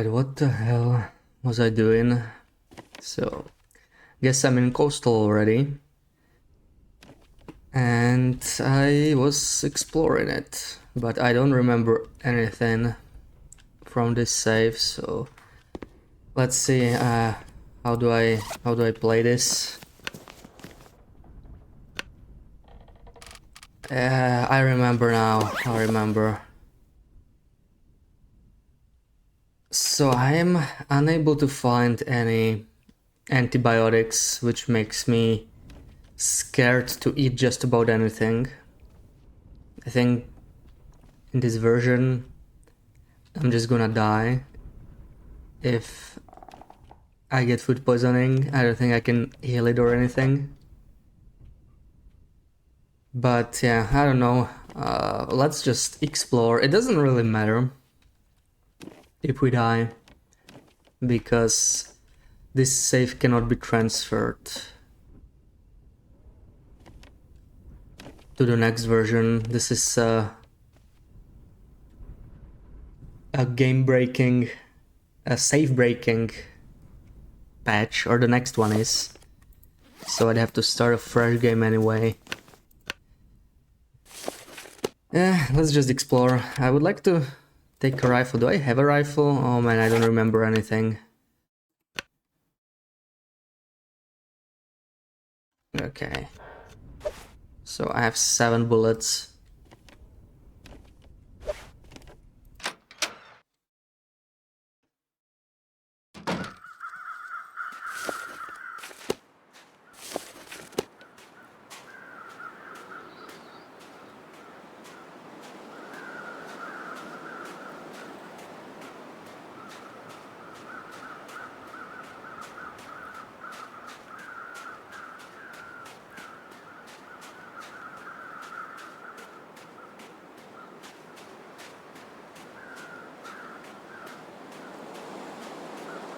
Alright, what the hell was I doing? So, guess I'm in coastal already. And I was exploring it, but I don't remember anything from this save, so let's see how do I play this? I remember now. I remember. So I am unable to find any antibiotics, which makes me scared to eat just about anything. I think in this version I'm just gonna die if I get food poisoning. I don't think I can heal it or anything. But yeah, I don't know. Let's just explore. It doesn't really matter if we die, because this save cannot be transferred to the next version. This is a game-breaking, a save-breaking patch, or the next one is. So I'd have to start a fresh game anyway. Let's just explore. I would like to take a rifle. Do I have a rifle? Oh man, I don't remember anything. Okay. So I have 7 bullets.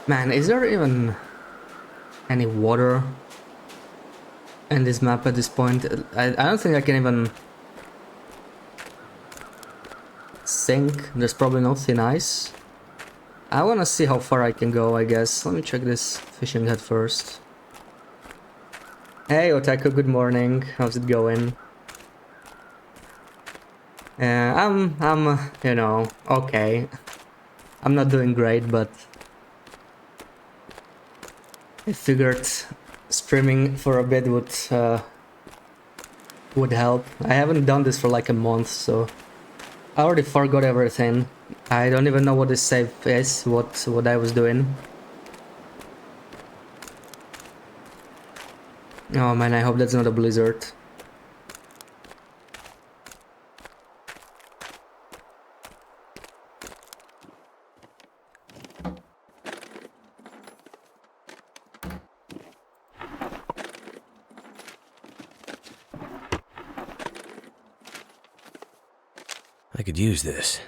Man, is there even any water in this map at this point? I don't think I can even sink. There's probably no thin ice. I wanna see how far I can go, I guess. Let me check this fishing hut first. Hey Otaku, good morning. How's it going? I'm you know, okay. I'm not doing great, but I figured streaming for a bit would help. I haven't done this for like a month, so I already forgot everything. I don't even know what this save is, what I was doing. Oh man, I hope that's not a blizzard. I could use this.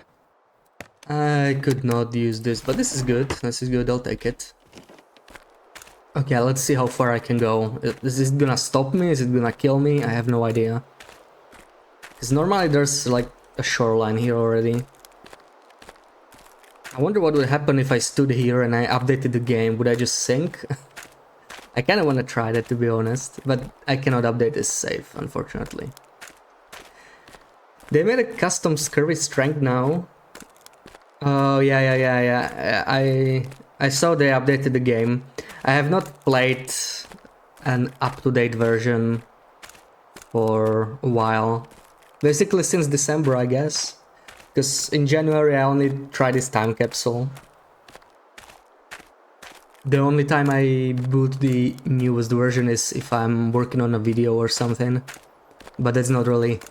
I could not use this, but this is good. This is good, I'll take it. Okay, let's see how far I can go. Is this gonna stop me? Is it gonna kill me? I have no idea. Because normally there's like a shoreline here already. I wonder what would happen if I stood here and I updated the game. Would I just sink? I kinda wanna try that, to be honest, but I cannot update this save, unfortunately. They made a custom scurvy strength now. Oh yeah. I saw they updated the game. I have not played an up-to-date version for a while. Basically since December, I guess. Because in January I only tried this time capsule. The only time I boot the newest version is if I'm working on a video or something. But that's not really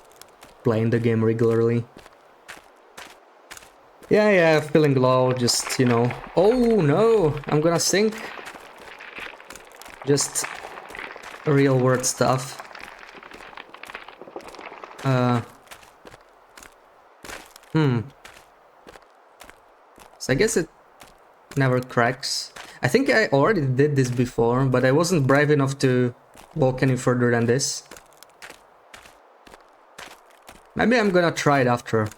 playing the game regularly. Yeah, feeling low, just, you know. Oh no, I'm gonna sink. Just real world stuff. So I guess it never cracks. I think I already did this before, but I wasn't brave enough to walk any further than this. Maybe I'm gonna try it after.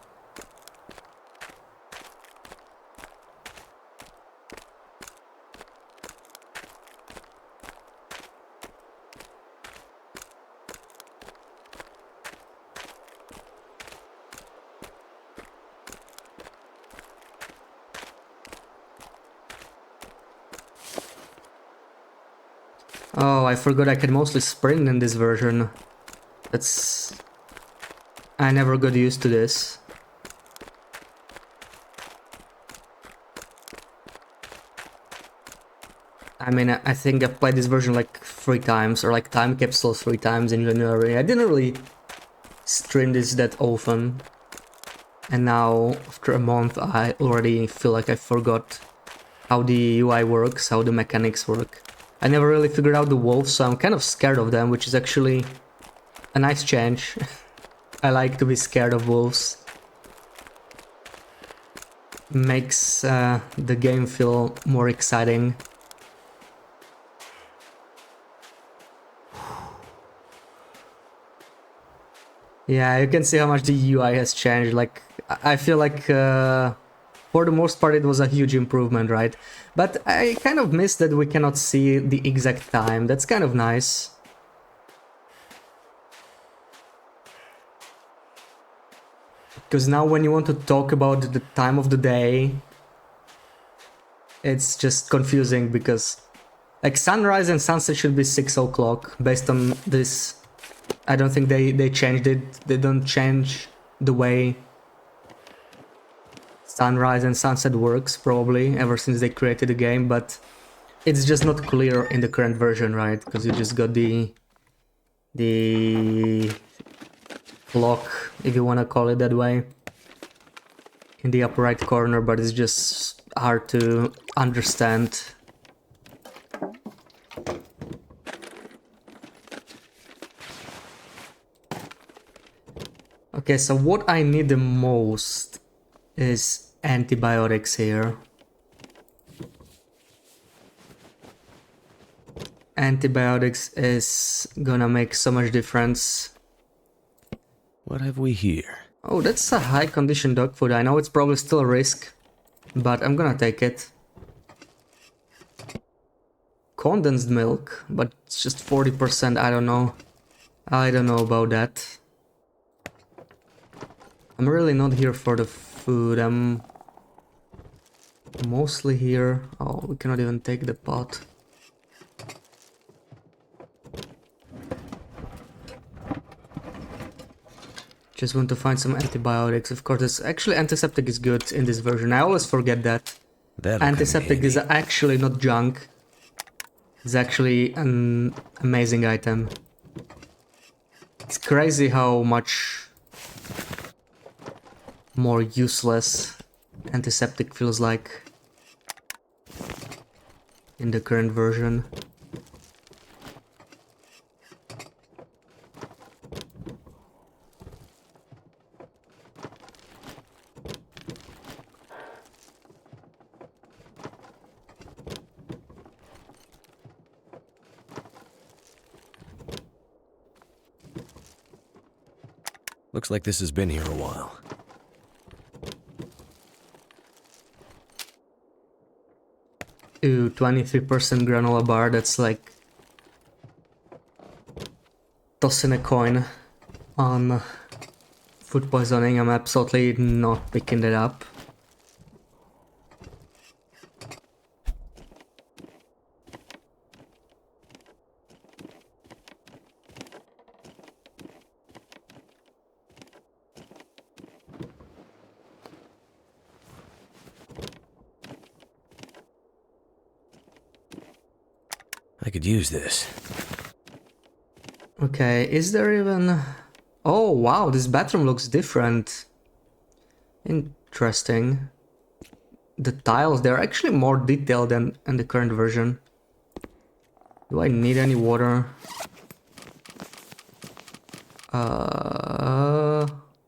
Oh, I forgot I can mostly sprint in this version. That's... I never got used to this. I mean, I think I've played this version like 3 times, or like Time Capsule 3 times in January. I didn't really stream this that often. And now, after a month, I already feel like I forgot how the UI works, how the mechanics work. I never really figured out the wolves, so I'm kind of scared of them, which is actually a nice change. I like to be scared of wolves. Makes the game feel more exciting. Yeah, you can see how much the UI has changed. Like, I feel like for the most part it was a huge improvement, right? But I kind of miss that we cannot see the exact time. That's kind of nice. Because now when you want to talk about the time of the day, it's just confusing because like sunrise and sunset should be 6 o'clock based on this. I don't think they changed it. They don't change the way sunrise and sunset works probably ever since they created the game, but it's just not clear in the current version, right? Because you just got the clock, if you want to call it that way, in the upper right corner, but it's just hard to understand. Okay, so what I need the most is antibiotics here. Antibiotics is gonna make so much difference. What have we here? Oh, that's a high condition dog food. I know it's probably still a risk, but I'm gonna take it. Condensed milk, but it's just 40%. I don't know. I don't know about that. I'm really not here for the food. I'm mostly here. Oh, we cannot even take the pot. Just want to find some antibiotics. Of course, it's actually antiseptic is good in this version. I always forget that. Antiseptic is actually not junk. It's actually an amazing item. It's crazy how much more useless antiseptic feels like in the current version. Looks like this has been here a while. Ooh, 23% granola bar, that's like tossing a coin on food poisoning. I'm absolutely not picking that up. I could use this. Okay, is there even... Oh wow, this bathroom looks different. Interesting. The tiles, they're actually more detailed than in the current version. Do I need any water?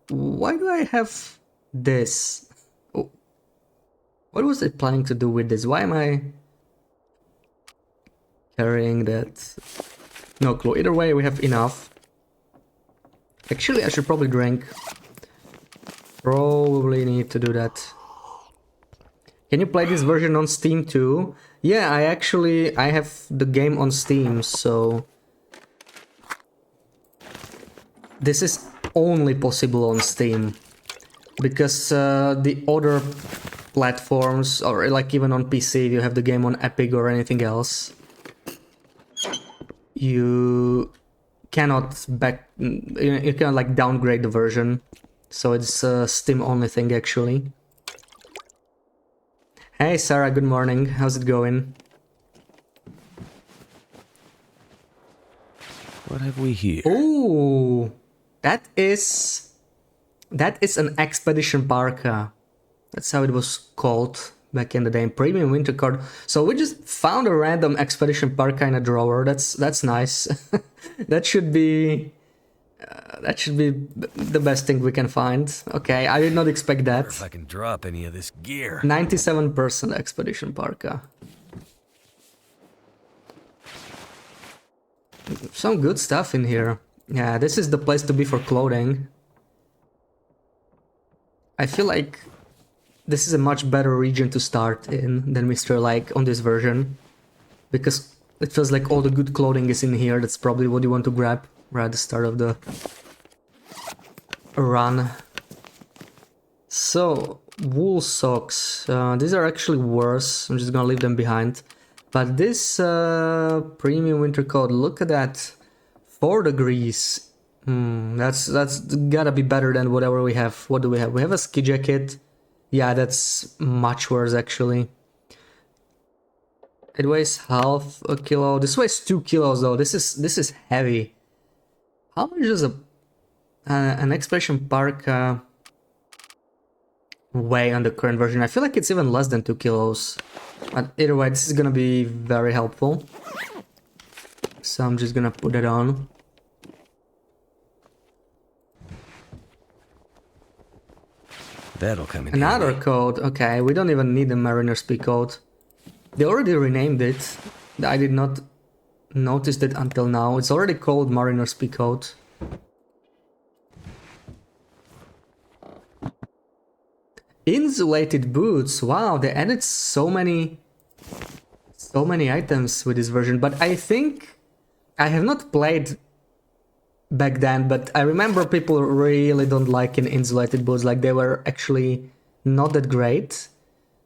Why do I have this? Oh, what was I planning to do with this? Why am I carrying that? No clue. Either way, we have enough. Actually, I should probably drink. Probably need to do that. Can you play this version on Steam too? Yeah, I have the game on Steam, so... This is only possible on Steam. Because the other platforms, or like even on PC, if you have the game on Epic or anything else, you cannot you cannot like downgrade the version, so it's a Steam only thing actually. Hey Sarah, good morning. How's it going? What have we here? Ooh, that is an expedition parka. That's how it was called back in the day. Premium winter card. So we just found a random expedition parka in a drawer. That's nice. that should be the best thing we can find. Okay, I did not expect I wonder if I that. can drop any of this gear. 97% expedition parka. Some good stuff in here. Yeah, this is the place to be for clothing. I feel like this is a much better region to start in than Mr. Like on this version, because it feels like all the good clothing is in here. That's probably what you want to grab right at the start of the run. So, wool socks. These are actually worse. I'm just gonna leave them behind. But this premium winter coat, look at that. 4 degrees. That's gotta be better than whatever we have. What do we have? We have a ski jacket. Yeah, that's much worse actually. It weighs half a kilo. This weighs 2 kilos though. This is heavy. How much does an expression parka weigh on the current version? I feel like it's even less than 2 kilos. But either way, this is gonna be very helpful. So I'm just gonna put it on. That'll come in Another handy. coat. Okay, we don't even need the Mariner's Peak coat. They already renamed it. I did not notice it until now. It's already called Mariner's Peak coat. Insulated boots. Wow, they added so many items with this version. But I think I have not played back then, but I remember people really don't like insulated boots. Like they were actually not that great.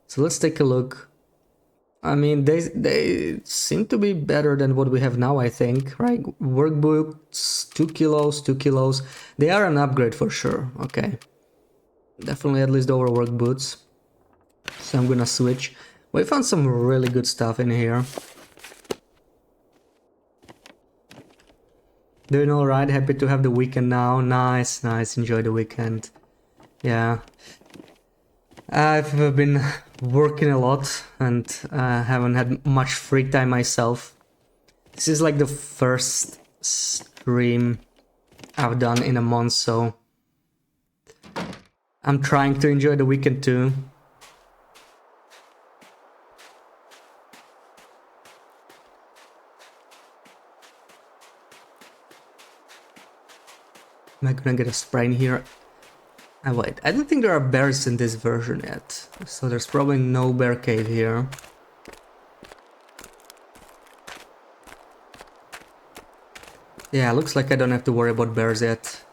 So let's take a look. I mean, they seem to be better than what we have now, I think, right? Work boots, 2 kilos, 2 kilos. They are an upgrade for sure. Okay. Definitely at least over work boots. So I'm gonna switch. We found some really good stuff in here. Doing alright, happy to have the weekend now. Nice, nice, enjoy the weekend. Yeah. I've been working a lot and haven't had much free time myself. This is like the first stream I've done in a month, so I'm trying to enjoy the weekend too. Am I gonna get a spray in here? Wait, I don't think there are bears in this version yet, so there's probably no bear cave here. Yeah, looks like I don't have to worry about bears yet.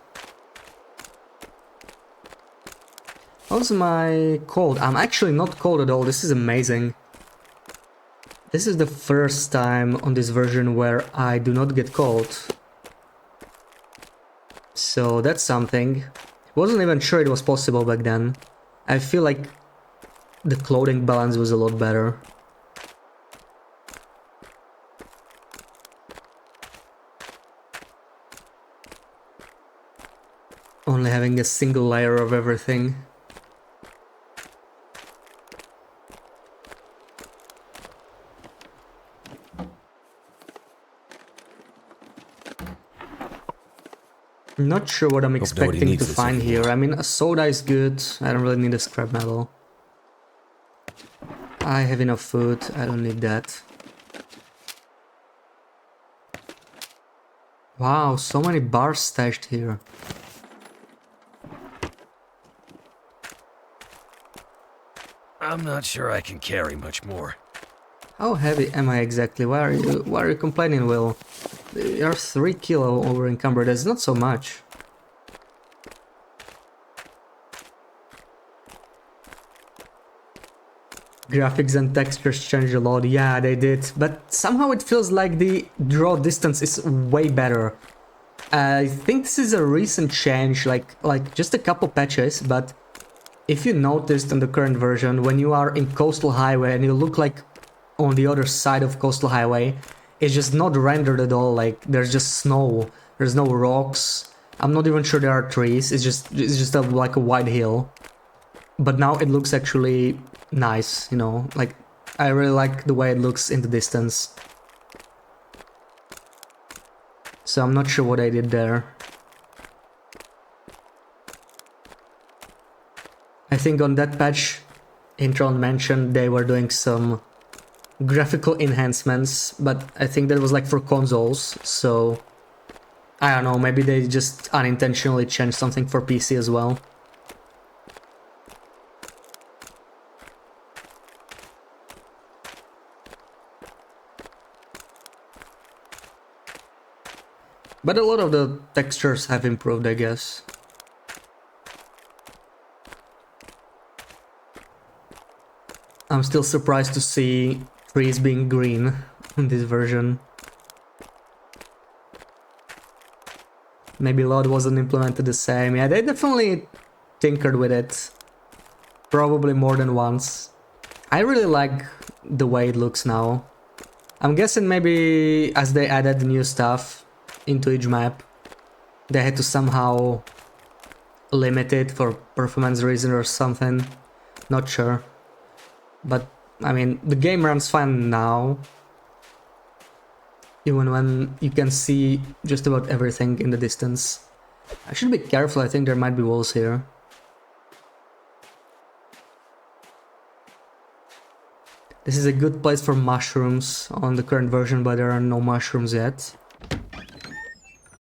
How's my cold? I'm actually not cold at all, this is amazing. This is the first time on this version where I do not get cold. So that's something. Wasn't even sure it was possible back then. I feel like the clothing balance was a lot better. Only having a single layer of everything. Not sure what I'm expecting to find here. I mean, a soda is good. I don't really need a scrap metal. I have enough food. I don't need that. Wow, so many bars stashed here. I'm not sure I can carry much more. How heavy am I exactly? Why are you complaining, Will? You're 3 kilo over encumbered. That's not so much. Graphics and textures changed a lot, yeah, they did, but somehow it feels like the draw distance is way better. I think this is a recent change, like just a couple patches, but if you noticed in the current version, when you are in Coastal Highway and you look like on the other side of Coastal Highway, it's just not rendered at all, like there's just snow, there's no rocks, I'm not even sure there are trees, it's just like a wide hill. But now it looks actually nice, you know, like I really like the way it looks in the distance. So I'm not sure what I did there. I think on that patch, Intron mentioned they were doing some graphical enhancements, but I think that was like for consoles, so I don't know, maybe they just unintentionally changed something for PC as well. But a lot of the textures have improved, I guess. I'm still surprised to see trees being green in this version. Maybe a lot wasn't implemented the same. Yeah, they definitely tinkered with it. Probably more than once. I really like the way it looks now. I'm guessing maybe as they added new stuff into each map, they had to somehow limit it for performance reason or something. Not sure. But, I mean, the game runs fine now. Even when you can see just about everything in the distance. I should be careful, I think there might be walls here. This is a good place for mushrooms on the current version, but there are no mushrooms yet.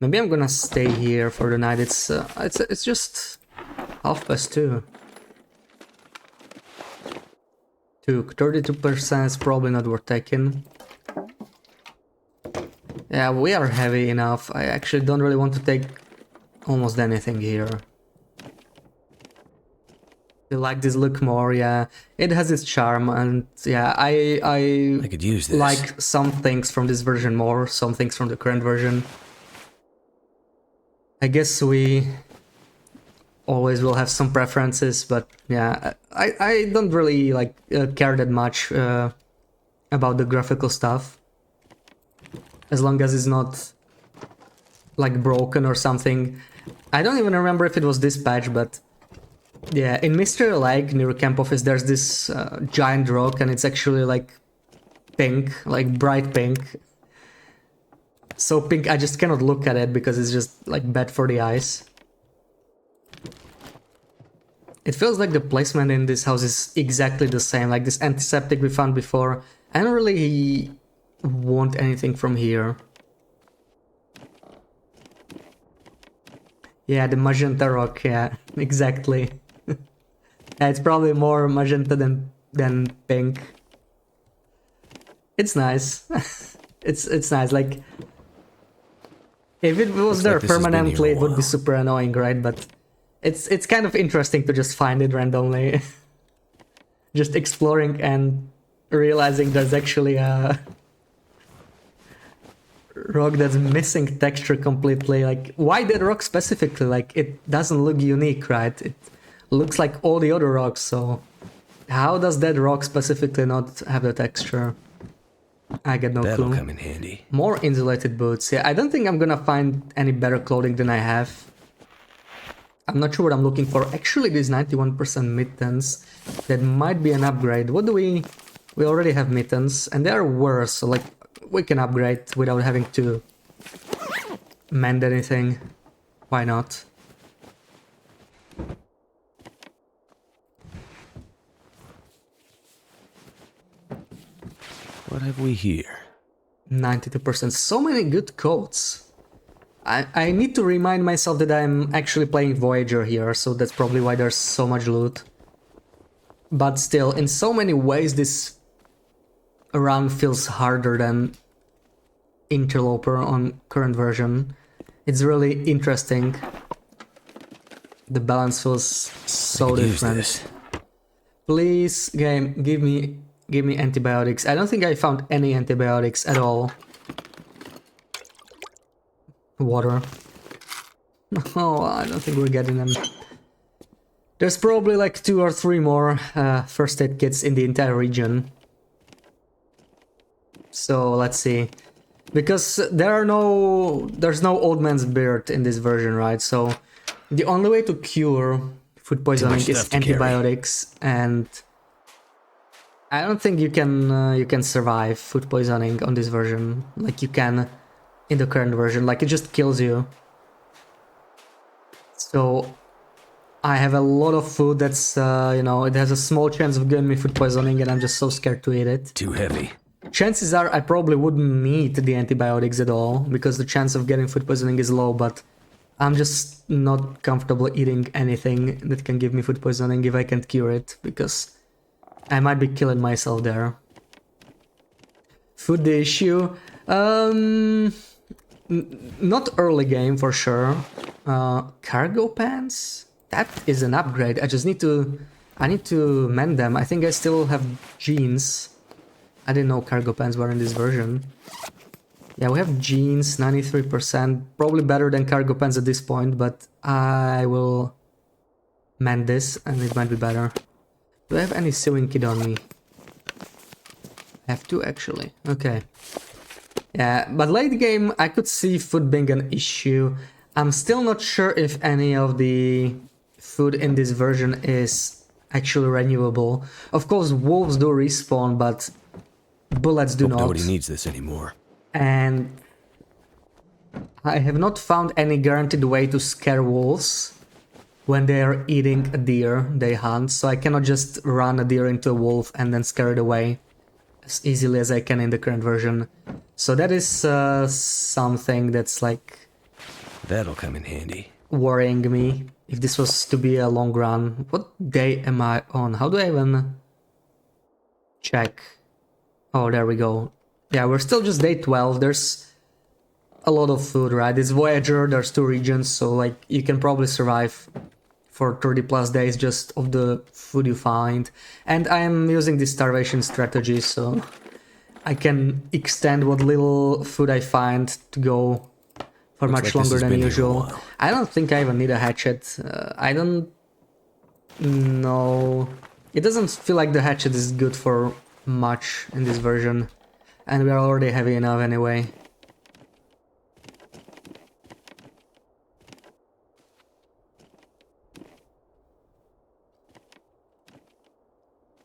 Maybe I'm gonna stay here for the night. It's just 2:30. 32% is probably not worth taking. Yeah, we are heavy enough. I actually don't really want to take almost anything here. I like this look more, yeah. It has its charm, and yeah, I I could use this. like some things from this version more, some things from the current version. I guess we always will have some preferences, but yeah, I don't really like care that much about the graphical stuff. As long as it's not like broken or something. I don't even remember if it was this patch, but yeah, in Mystery Lake near Camp Office there's this giant rock and it's actually like pink, like bright pink. So pink I just cannot look at it because it's just like bad for the eyes. It feels like the placement in this house is exactly the same, like this antiseptic we found before. I don't really want anything from here. Yeah, the magenta rock, yeah, exactly. Yeah, it's probably more magenta than pink. It's nice. it's nice, like if it was there permanently it would be super annoying, right? But it's kind of interesting to just find it randomly. Just exploring and realizing there's actually a rock that's missing texture completely. Like, why that rock specifically? Like, it doesn't look unique, right? It looks like all the other rocks, so how does that rock specifically not have the texture? I get no That'll clue. come in handy. More insulated boots. Yeah, I don't think I'm gonna find any better clothing than I have. I'm not sure what I'm looking for. Actually, these 91% mittens, that might be an upgrade. What do we... We already have mittens, and they are worse, so like, we can upgrade without having to mend anything. Why not? What have we here? 92%. So many good coats. I need to remind myself that I'm actually playing Voyager here, so that's probably why there's so much loot. But still, in so many ways this run feels harder than Interloper on current version. It's really interesting. The balance feels so different. Please, game, give me antibiotics. I don't think I found any antibiotics at all. Water. Oh, I don't think we're getting them. There's probably like 2 or 3 more first aid kits in the entire region. So let's see. Because there's no old man's beard in this version, right? So the only way to cure food poisoning is antibiotics, and I don't think you can survive food poisoning on this version like you can in the current version. Like, it just kills you. So I have a lot of food that's you know, it has a small chance of giving me food poisoning, and I'm just so scared to eat it. Too heavy. Chances are I probably wouldn't need the antibiotics at all, because the chance of getting food poisoning is low, but I'm just not comfortable eating anything that can give me food poisoning if I can't cure it, because I might be killing myself there. Food the issue? Not early game for sure. Cargo pants? That is an upgrade. I need to mend them. I think I still have jeans. I didn't know cargo pants were in this version. Yeah, we have jeans, 93%. Probably better than cargo pants at this point, but I will mend this and it might be better. Do I have any sewing kit on me? I have 2 actually. Okay. Yeah, but late game I could see food being an issue. I'm still not sure if any of the food in this version is actually renewable. Of course, wolves do respawn, but bullets do not. Nobody needs this anymore. And I have not found any guaranteed way to scare wolves when they are eating a deer they hunt, so I cannot just run a deer into a wolf and then scare it away as easily as I can in the current version. So that is something that's like... That'll come in handy. Worrying me if this was to be a long run. What day am I on? How do I even check? Oh, there we go. Yeah, we're still just day 12. There's a lot of food, right? It's Voyager, there's 2 regions, so like you can probably survive for 30 plus days just of the food you find. And I am using this starvation strategy, so I can extend what little food I find to go for much longer than usual. I don't think I even need a hatchet. I don't know. It doesn't feel like the hatchet is good for much in this version. And we are already heavy enough anyway.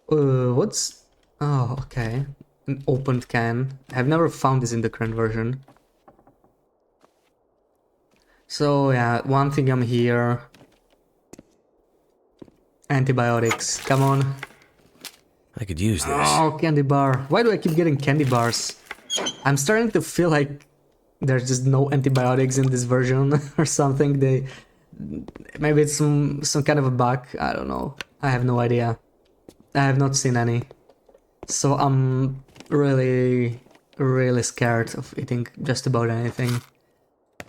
What's... Oh, okay. An opened can. I've never found this in the current version. So yeah, one thing I'm here. Antibiotics, come on. I could use this. Oh, candy bar. Why do I keep getting candy bars? I'm starting to feel like there's just no antibiotics in this version or something. Maybe it's some kind of a bug. I don't know. I have no idea. I have not seen any. So I'm really scared of eating just about anything.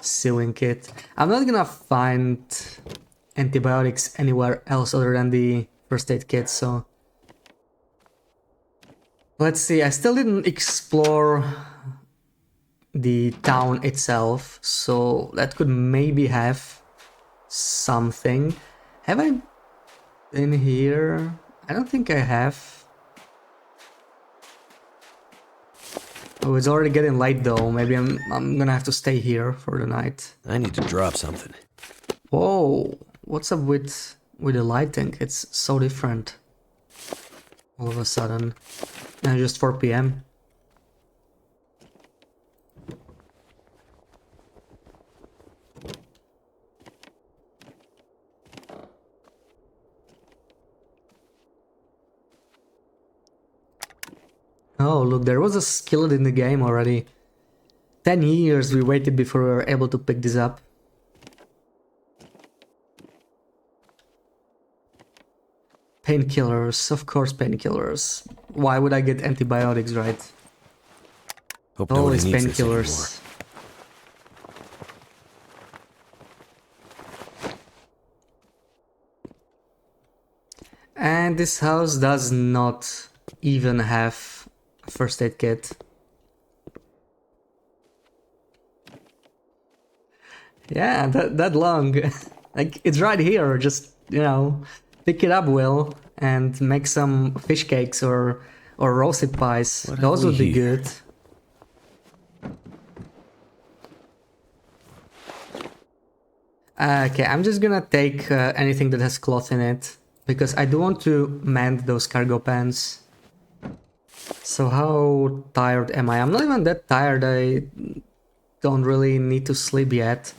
Sewing kit. I'm not gonna find antibiotics anywhere else other than the first aid kit, so... Let's see, I still didn't explore the town itself, so that could maybe have something. Have I been here? I don't think I have. Oh, it's already getting light though. Maybe I'm gonna have to stay here for the night. I need to drop something. Whoa, what's up with the lighting? It's so different. All of a sudden. Now just 4 PM. Oh, look, there was a skillet in the game already. 10 years we waited before we were able to pick this up. Painkillers, of course painkillers. Why would I get antibiotics, right? Hope Always nobody needs painkillers. And this house does not even have a first aid kit. Yeah, that long. Like, it's right here. Just, you know, pick it up, Will, and make some fish cakes or roasted pies. What have Those we would be here? good. Okay, I'm just gonna take anything that has cloth in it, because I do want to mend those cargo pants. So how tired am I? I'm not even that tired. I don't really need to sleep yet.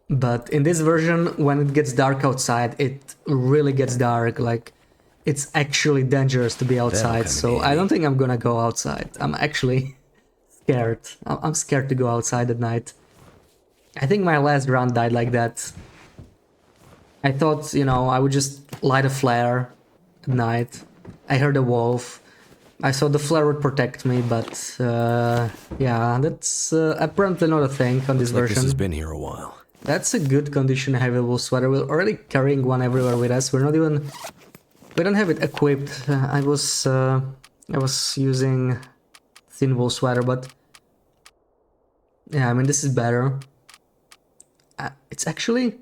But in this version, when it gets dark outside, it really gets dark. Like, it's actually dangerous to be outside. come in So I handy. don't think I'm gonna go outside. I'm actually scared. I'm scared to go outside at night. I think my last round died like that. I thought, you know, I would just light a flare at night. I heard a wolf. I thought the flare would protect me, but yeah, that's apparently not a thing on this Looks like this has version. been here a while. That's a good condition heavy wool sweater. We're already carrying one everywhere with us. We're not even... We don't have it equipped. I was using thin wool sweater, but... Yeah, I mean, this is better. It's actually...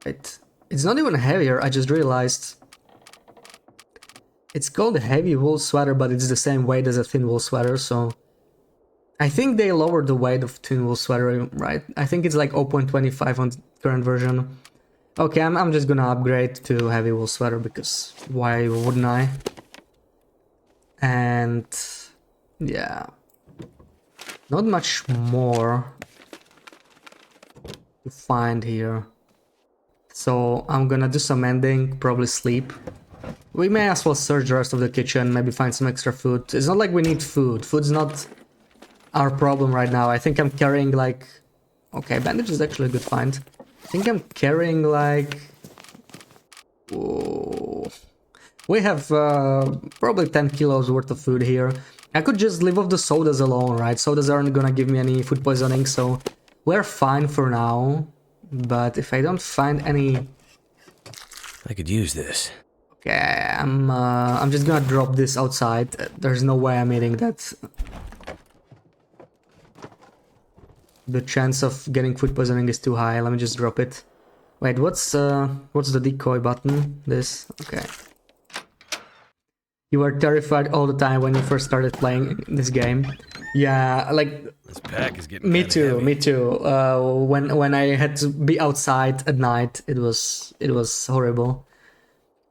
It's not even heavier, I just realized. It's called a heavy wool sweater, but it's the same weight as a thin wool sweater, so... I think they lowered the weight of thin wool sweater, right? I think it's like 0.25 on the current version. Okay, I'm just gonna upgrade to heavy wool sweater, because why wouldn't I? And... yeah... Not much more to find here. So I'm gonna do some mending, probably sleep. We may as well search the rest of the kitchen, maybe find some extra food. It's not like we need food. Food's not our problem right now. I think I'm carrying like... Okay, bandage is actually a good find. I think I'm carrying like... Whoa. We have probably 10 kilos worth of food here. I could just live off the sodas alone, right? Sodas aren't gonna give me any food poisoning, so we're fine for now. But if I don't find any... I could use this. Okay, I'm just gonna drop this outside. There's no way I'm eating that. The chance of getting food poisoning is too high. Let me just drop it. Wait, what's the decoy button? This. Okay. You were terrified all the time when you first started playing this game. Yeah, like... This pack is getting Me kinda too, heavy. me too. When I had to be outside at night, it was horrible.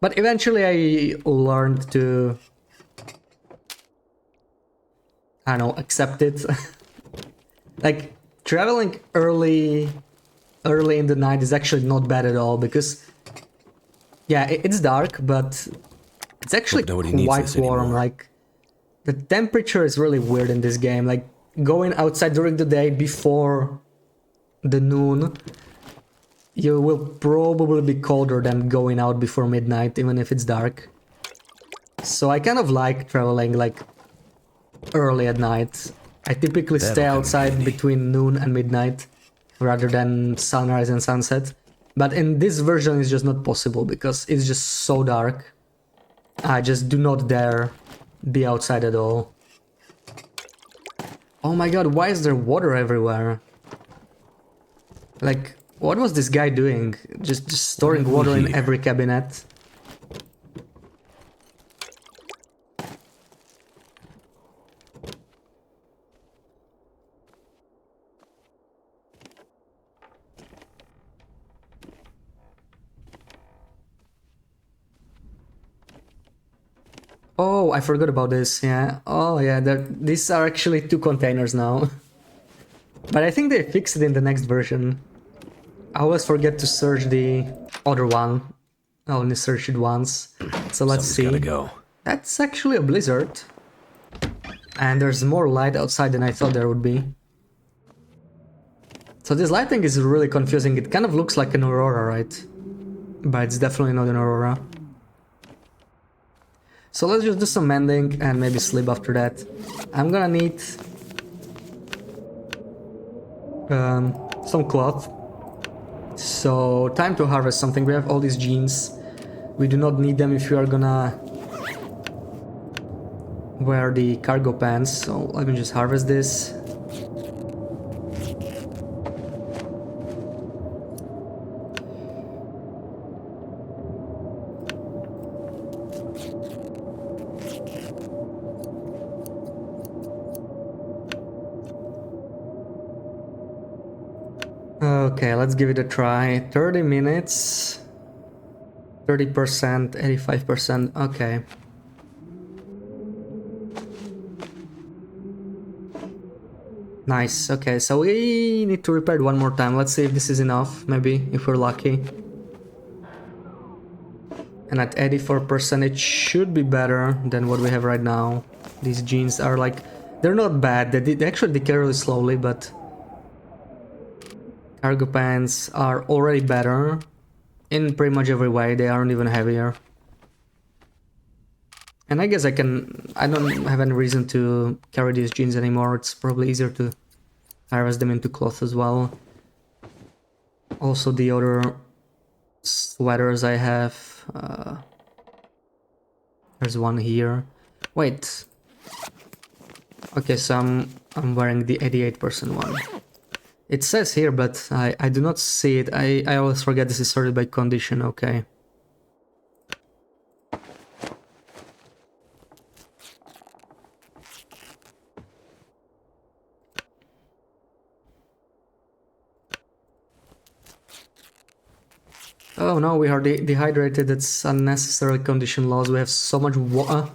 But eventually I learned to... I don't know, accept it. Like, traveling early in the night is actually not bad at all, because... Yeah, it's dark, but... It's actually Hope nobody needs quite this warm, anymore. like... The temperature is really weird in this game, like... Going outside during the day before the noon, you will probably be colder than going out before midnight, even if it's dark. So I kind of like traveling like early at night. I typically stay That'll come in outside handy. between noon and midnight rather than sunrise and sunset. But in this version it's just not possible because it's just so dark. I just do not dare be outside at all. Oh my god, why is there water everywhere? Like, what was this guy doing? Just storing water in every cabinet? Oh, I forgot about this, yeah. Oh yeah, these are actually 2 containers now. But I think they fixed it in the next version. I always forget to search the other one. I only searched it once. So let's Something's see. gotta go. That's actually a blizzard. And there's more light outside than I thought there would be. So this lighting is really confusing. It kind of looks like an aurora, right? But it's definitely not an aurora. So let's just do some mending and maybe sleep after that. I'm gonna need some cloth. So time to harvest something. We have all these genes. We do not need them if we are gonna wear the cargo pants. So let me just harvest this. Okay, let's give it a try. 30 minutes. 30%, 85%. Okay. Nice. Okay, so we need to repair it one more time. Let's see if this is enough, maybe, if we're lucky. And at 84% it should be better than what we have right now. These genes are like, they're not bad. They actually decay really slowly, but cargo pants are already better in pretty much every way. They aren't even heavier. And I guess I don't have any reason to carry these jeans anymore. It's probably easier to harvest them into cloth as well. Also the other sweaters I have. There's one here. Wait. Okay, so I'm wearing the 88% one. It says here, but I do not see it. I always forget this is sorted by condition. Okay. Oh no, we are dehydrated. It's unnecessary condition loss. We have so much water.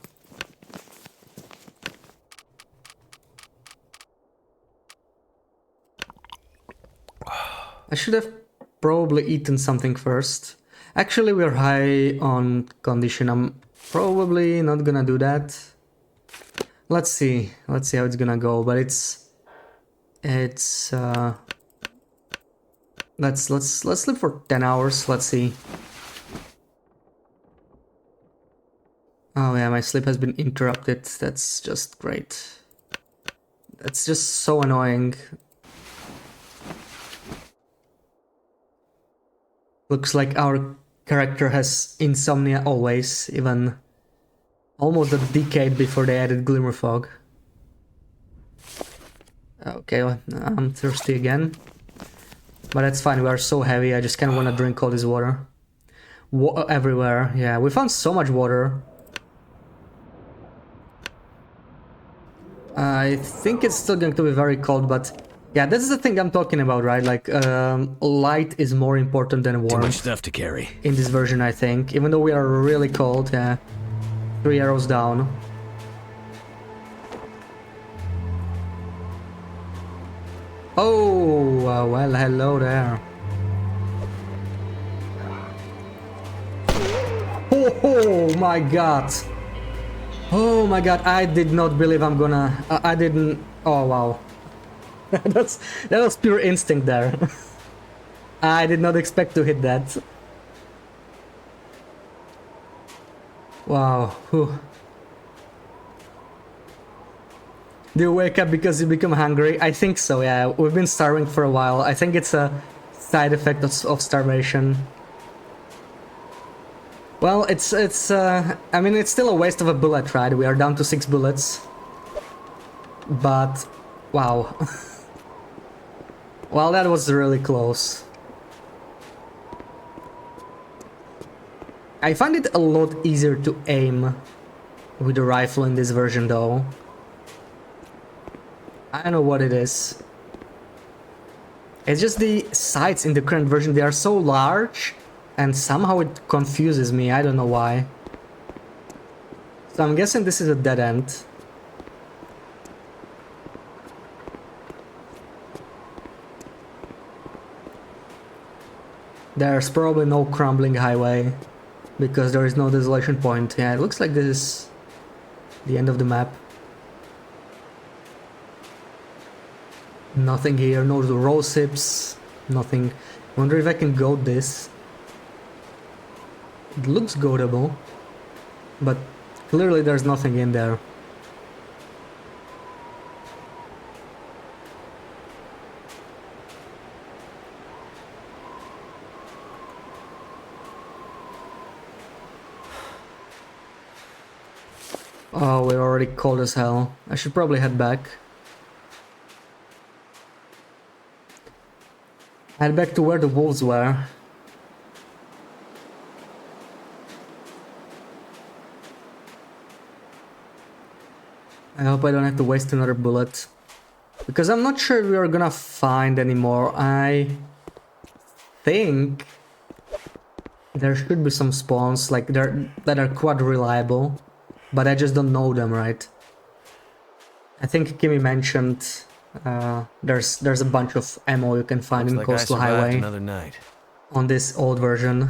I should have probably eaten something first. Actually, we're high on condition. I'm probably not gonna do that. Let's see how it's gonna go. But let's sleep for 10 hours. Let's see. Oh yeah, my sleep has been interrupted. That's just great. That's just so annoying. Looks like our character has insomnia always, even almost a decade before they added Glimmer Fog. Okay, I'm thirsty again. But that's fine, we are so heavy, I just kind of want to drink all this water. Everywhere, yeah, we found so much water. I think it's still going to be very cold, but yeah, this is the thing I'm talking about, right? Like, light is more important than warmth. Too much stuff to carry. In this version, I think. Even though we are really cold, yeah. 3 arrows down. Oh, well, hello there. Oh my god. Oh my god, I did not believe I'm gonna... I didn't... Oh wow. that was pure instinct there. I did not expect to hit that. Wow. Whew. Do you wake up because you become hungry? I think so, yeah. We've been starving for a while. I think it's a side effect of starvation. Well, I mean, it's still a waste of a bullet, right? We are down to 6 bullets. But, wow. Well, that was really close. I find it a lot easier to aim with the rifle in this version, though. I don't know what it is. It's just the sights in the current version, they are so large, and somehow it confuses me, I don't know why. So I'm guessing this is a dead end. There's probably no crumbling highway, because there is no desolation point. Yeah, it looks like this is the end of the map. Nothing here, no rose hips, nothing. Wonder if I can goat this. It looks goatable, but clearly there's nothing in there. Oh, we're already cold as hell. I should probably head back. Head back to where the wolves were. I hope I don't have to waste another bullet. Because I'm not sure we are gonna find any more. I think there should be some spawns like that are quite reliable, but I just don't know them, right? I think Kimmy mentioned there's a bunch of ammo you can find in Coastal Highway another night. on this old version.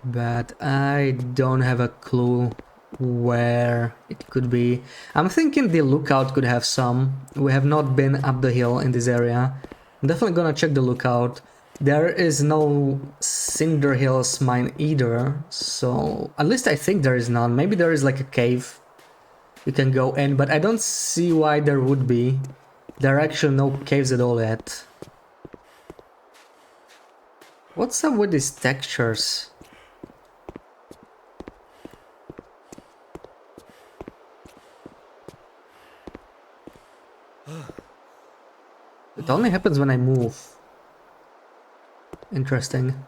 But I don't have a clue where it could be. I'm thinking the lookout could have some. We have not been up the hill in this area. I'm definitely gonna check the lookout. There is no Cinder Hills mine either, so at least I think there is none. Maybe there is like a cave you can go in, but I don't see why there would be. There are actually no caves at all yet. What's up with these textures? It only happens when I move. Interesting.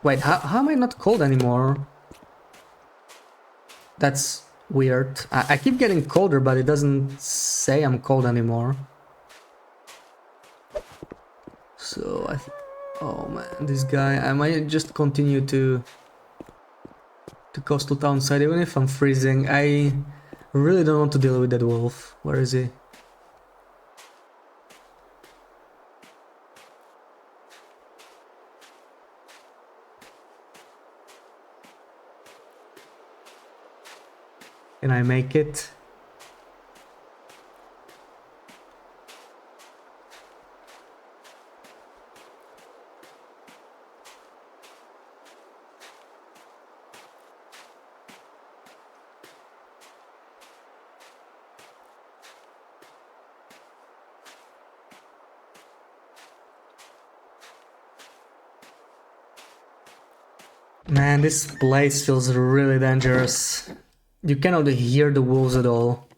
Wait, how am I not cold anymore? That's weird. I keep getting colder, but it doesn't say I'm cold anymore. So oh man, this guy. I might just continue to coastal town side, even if I'm freezing. I really don't want to deal with that wolf. Where is he? Can I make it? Man, this place feels really dangerous. You cannot hear the wolves at all.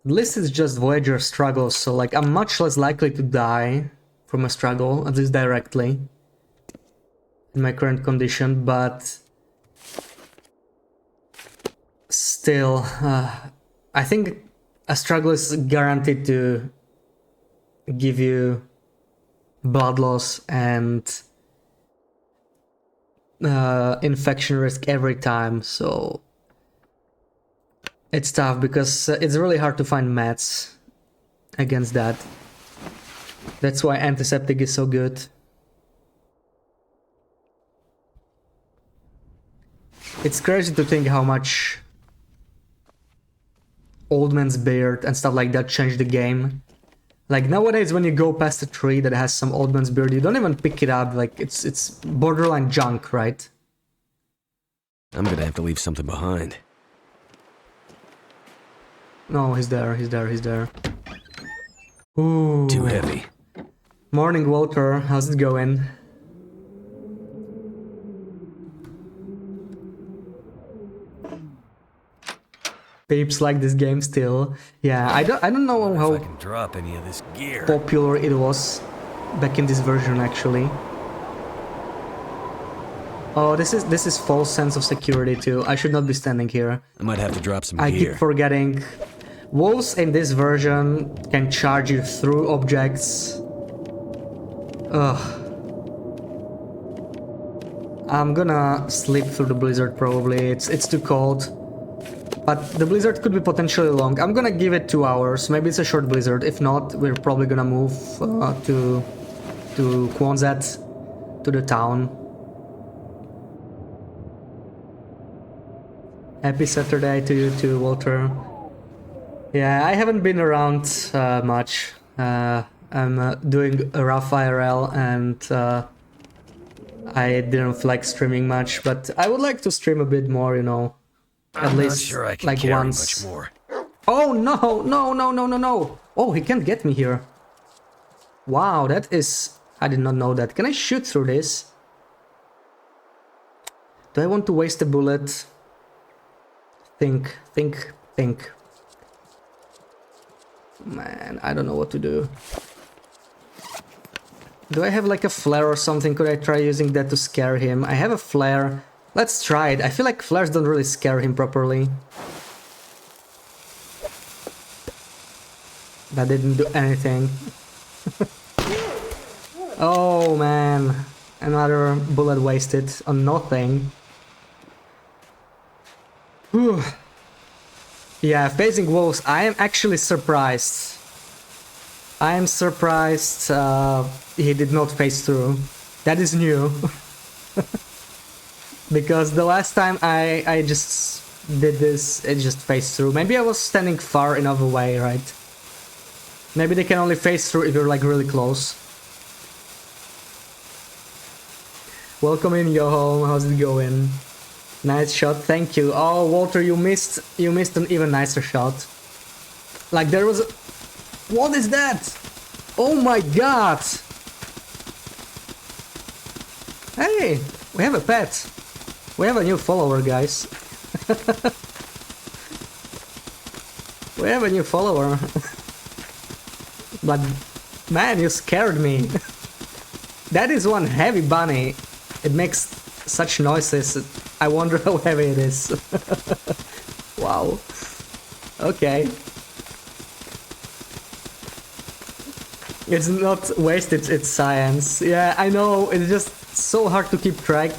At least it's just Voyager struggles, so like I'm much less likely to die from a struggle, at least directly, in my current condition, but still, I think a struggle is guaranteed to give you blood loss and infection risk every time, so it's tough because it's really hard to find meds against that. That's why antiseptic is so good. It's crazy to think how much Old Man's Beard and stuff like that changed the game. Like nowadays when you go past a tree that has some Old Man's Beard, you don't even pick it up, like it's borderline junk, right? I'm gonna have to leave something behind. No, he's there. Ooh. Too heavy. Morning, Walter. How's it going? Peeps like this game still. Yeah, I don't know how If I can drop any of this gear. popular it was back in this version actually. Oh, this is false sense of security too. I should not be standing here. I might have to drop some I gear. keep forgetting. Wolves in this version can charge you through objects. Ugh. I'm gonna sleep through the blizzard probably. It's too cold. But the blizzard could be potentially long. I'm gonna give it 2 hours. Maybe it's a short blizzard. If not, we're probably gonna move to Quonset, to the town. Happy Saturday to you too, Walter. Yeah, I haven't been around much. I'm doing a rough IRL and I didn't feel like streaming much, but I would like to stream a bit more, you know. At least not sure I can like carry once much more. Oh no, no, no, no, no, no. Oh, he can't get me here. Wow, that is... I did not know that. Can I shoot through this? Do I want to waste a bullet? Think, think, think. Man, I don't know what to do. Do I have like a flare or something? Could I try using that to scare him? I have a flare. Let's try it. I feel like flares don't really scare him properly. That didn't do anything. Oh man. Another bullet wasted on nothing. Whew. Yeah, facing wolves, I am actually surprised. I am surprised he did not phase through. That is new. Because the last time I just did this, it just phased through. Maybe I was standing far enough away, right? Maybe they can only phase through if you're like really close. Welcome in, Yoho. How's it going? Nice shot, thank you. Oh, Walter, you missed an even nicer shot. Like there was... What is that? Oh my god! Hey, we have a pet. We have a new follower, guys. We have a new follower. But man, you scared me. That is one heavy bunny. It makes such noises. I wonder how heavy it is. Wow. Okay. It's not wasted, it's science. Yeah, I know, it's just so hard to keep track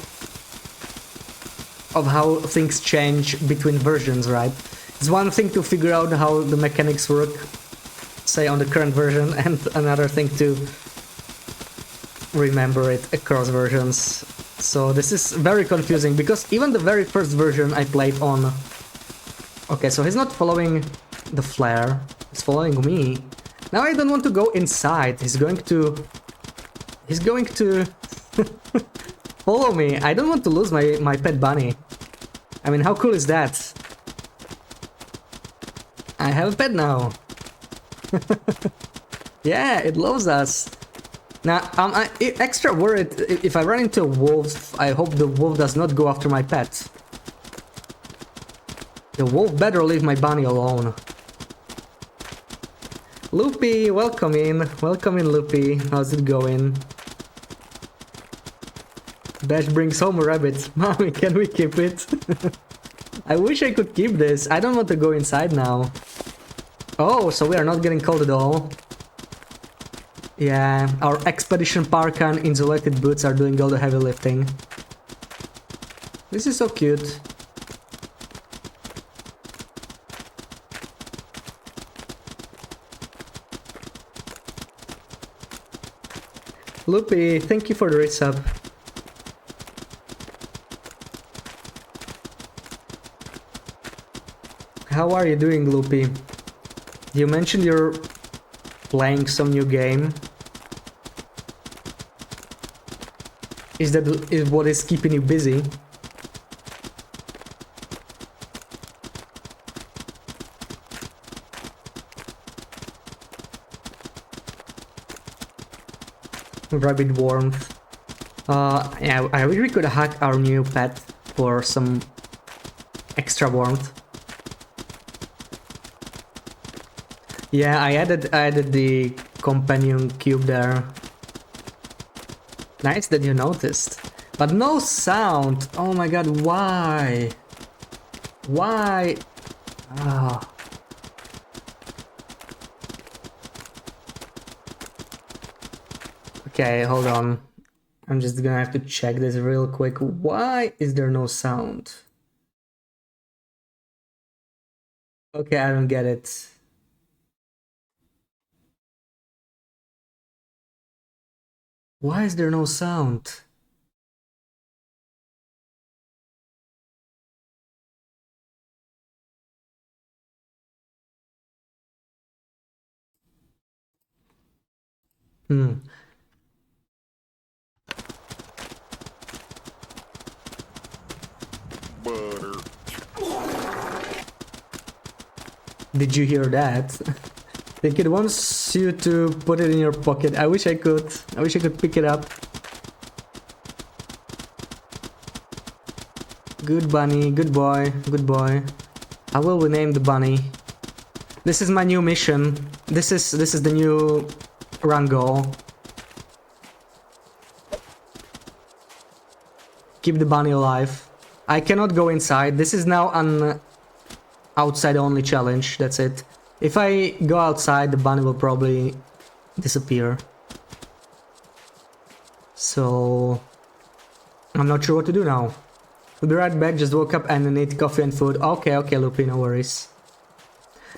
of how things change between versions, right? It's one thing to figure out how the mechanics work, say on the current version, and another thing to remember it across versions. So this is very confusing, because even the very first version I played on... Okay, so he's not following the flare, he's following me. Now I don't want to go inside, he's going to follow me. I don't want to lose my pet bunny. I mean, how cool is that? I have a pet now. Yeah, it loves us. Now, I'm extra worried if I run into a wolf. I hope the wolf does not go after my pet. The wolf better leave my bunny alone. Loopy, welcome in. Welcome in, Loopy. How's it going? Bash brings home a rabbit. Mommy, can we keep it? I wish I could keep this. I don't want to go inside now. Oh, so we are not getting cold at all. Yeah, our Expedition Parka and insulated boots are doing all the heavy lifting. This is so cute. Loopy, thank you for the resub. How are you doing, Loopy? You mentioned you're playing some new game. Is that what is keeping you busy? Rabbit warmth. Yeah, I wish we could hack our new pet for some extra warmth. Yeah, I added the companion cube there. Nice that you noticed. But no sound! Oh my god, why? Why? Ah. Oh. Okay, hold on. I'm just gonna have to check this real quick. Why is there no sound? Okay, I don't get it. Why is there no sound? Hmm. Did you hear that? I think it wants you to put it in your pocket. I wish I could. I wish I could pick it up. Good bunny, good boy, good boy. How will we name the bunny? This is my new mission. This is the new run goal. Keep the bunny alive. I cannot go inside. This is now an outside only challenge. That's it. If I go outside, the bunny will probably disappear. So I'm not sure what to do now. We'll be right back. Just woke up and need coffee and food. Okay, okay, Loopy, no worries.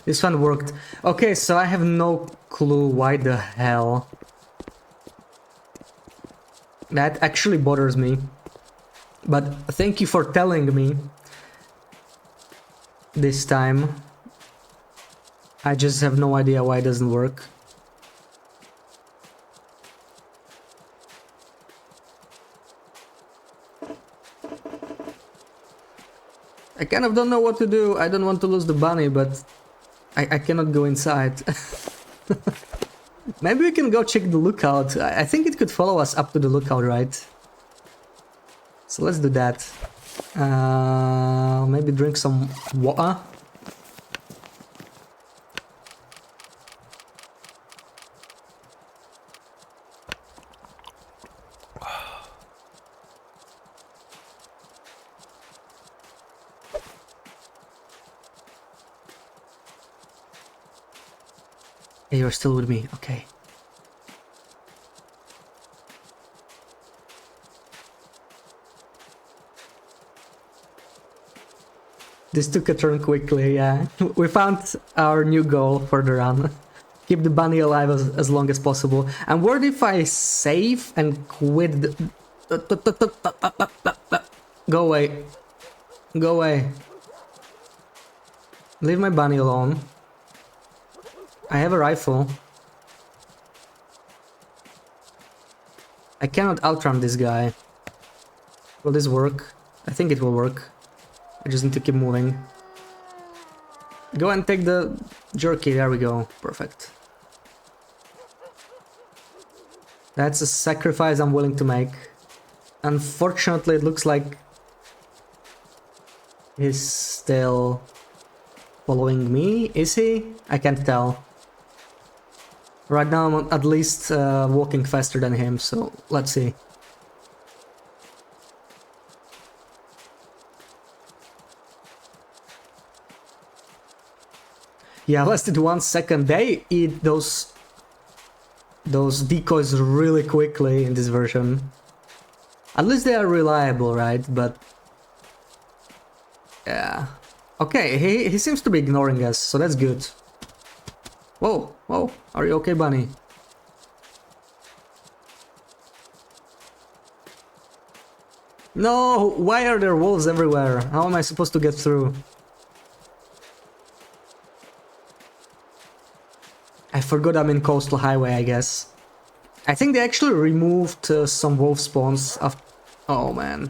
This one worked. Okay, so I have no clue why the hell. That actually bothers me. But thank you for telling me this time. I just have no idea why it doesn't work. I kind of don't know what to do. I don't want to lose the bunny, but I cannot go inside. Maybe we can go check the lookout. I think it could follow us up to the lookout, right? So let's do that. Maybe drink some water. Hey, you're still with me, okay. This took a turn quickly, yeah. We found our new goal for the run. Keep the bunny alive as long as possible. And what if I save and quit the... Go away. Go away. Leave my bunny alone. I have a rifle. I cannot outrun this guy. Will this work? I think it will work. I just need to keep moving. Go and take the jerky. There we go. Perfect. That's a sacrifice I'm willing to make. Unfortunately, it looks like he's still following me. Is he? I can't tell. Right now I'm at least walking faster than him, so let's see. Yeah, less than 1 second. They eat those decoys really quickly in this version. At least they are reliable, right? But yeah. Okay, he seems to be ignoring us, so that's good. Whoa, whoa, are you okay, bunny? No, why are there wolves everywhere? How am I supposed to get through? I forgot I'm in Coastal Highway, I guess. I think they actually removed some wolf spawns after... Oh, man.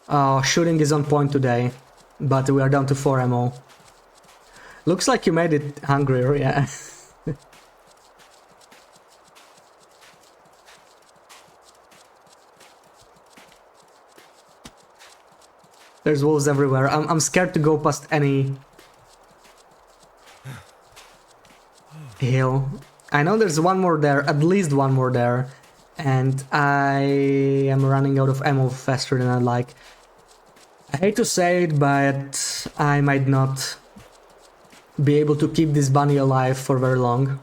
Oh, shooting is on point today, but we are down to 4 ammo. Looks like you made it hungrier, yeah. There's wolves everywhere. I'm scared to go past any hill. I know there's one more there, at least one more there, and I am running out of ammo faster than I'd like. I hate to say it, but I might not be able to keep this bunny alive for very long.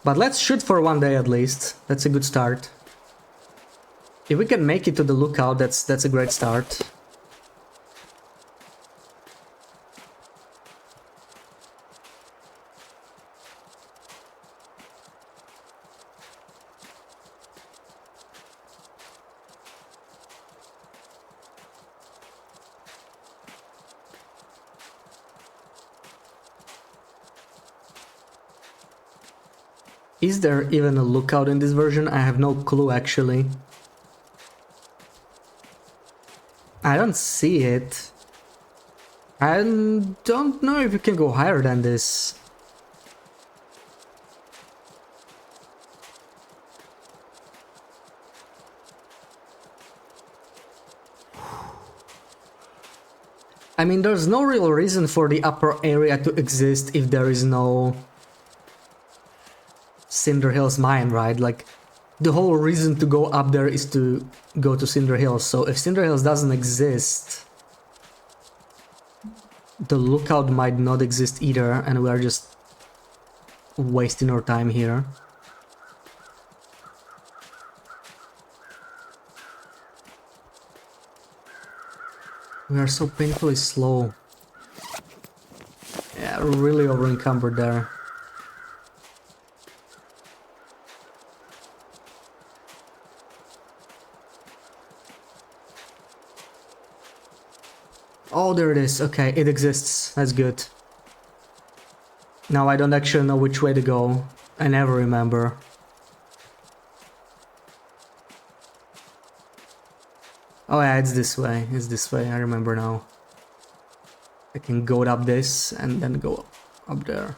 But let's shoot for 1 day at least. That's a good start. If we can make it to the lookout, that's a great start. Is there even a lookout in this version? I have no clue actually. I don't see it. I don't know if you can go higher than this. I mean, there's no real reason for the upper area to exist if there is no Cinder Hills mine, right? Like, the whole reason to go up there is to go to Cinder Hills. So if Cinder Hills doesn't exist, the lookout might not exist either, and we are just wasting our time here. We are so painfully slow. Yeah, really over-encumbered there. Oh, there it is. Okay, it exists. That's good. Now I don't actually know which way to go. I never remember. Oh yeah, it's this way. It's this way. I remember now. I can go up this and then go up there.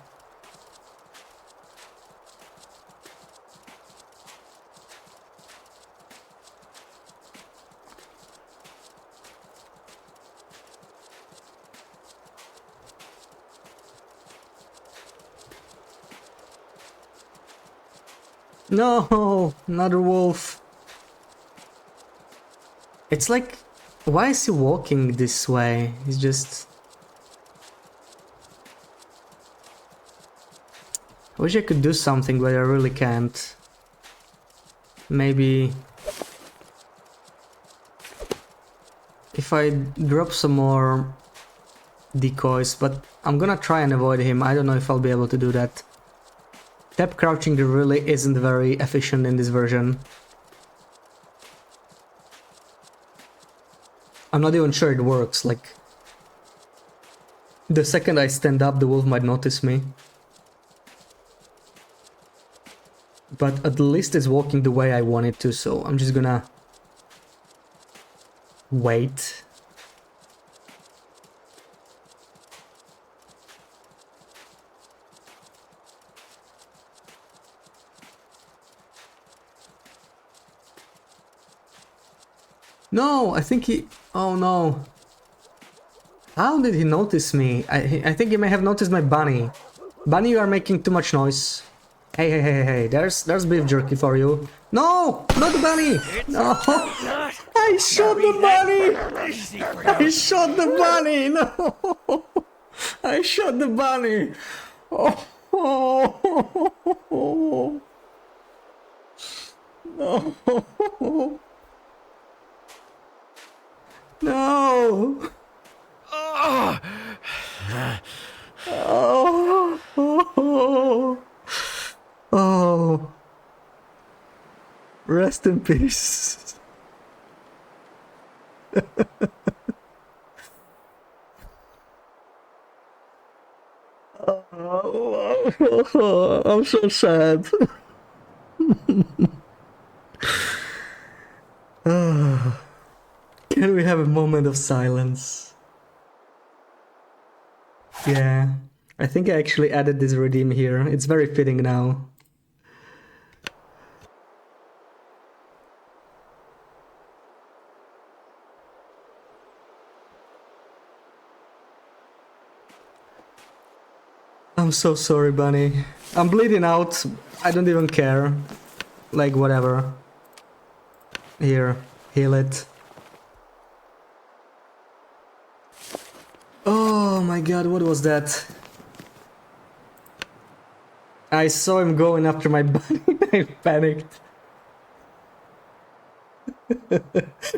No, another wolf. It's like, why is he walking this way? He's just... I wish I could do something, but I really can't. Maybe... if I drop some more decoys, but I'm gonna try and avoid him. I don't know if I'll be able to do that. Tap crouching really isn't very efficient in this version. I'm not even sure it works, like... the second I stand up, the wolf might notice me. But at least it's walking the way I want it to, so I'm just gonna... wait. No, I think he... oh no. How did he notice me? I think he may have noticed my bunny. Bunny, you are making too much noise. Hey, hey, hey, hey, there's beef jerky for you. No! Not the bunny! No! I shot the bunny! I shot the bunny! No! I shot the bunny! Oh! Oh! No! No! Oh! Oh! Oh! Oh! Rest in peace. Oh, I'm so sad. Can we have a moment of silence? Yeah, I think I actually added this redeem here. It's very fitting now. I'm so sorry, Bunny. I'm bleeding out. I don't even care. Like, whatever. Here, heal it. Oh my god, what was that? I saw him going after my bunny. I panicked.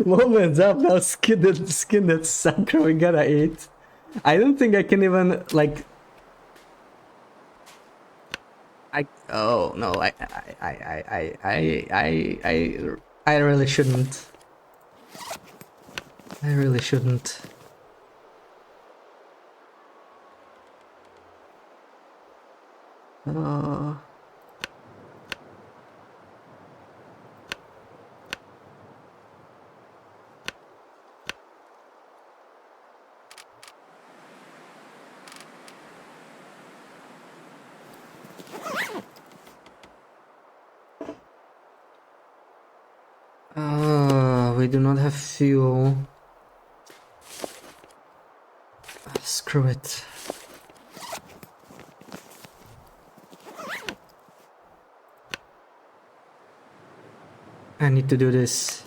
Moments up now, skin that sucker we gotta eat. I don't think I can even, like... oh no, I really shouldn't. I really shouldn't. Uh, we do not have fuel. Screw it. I need to do this.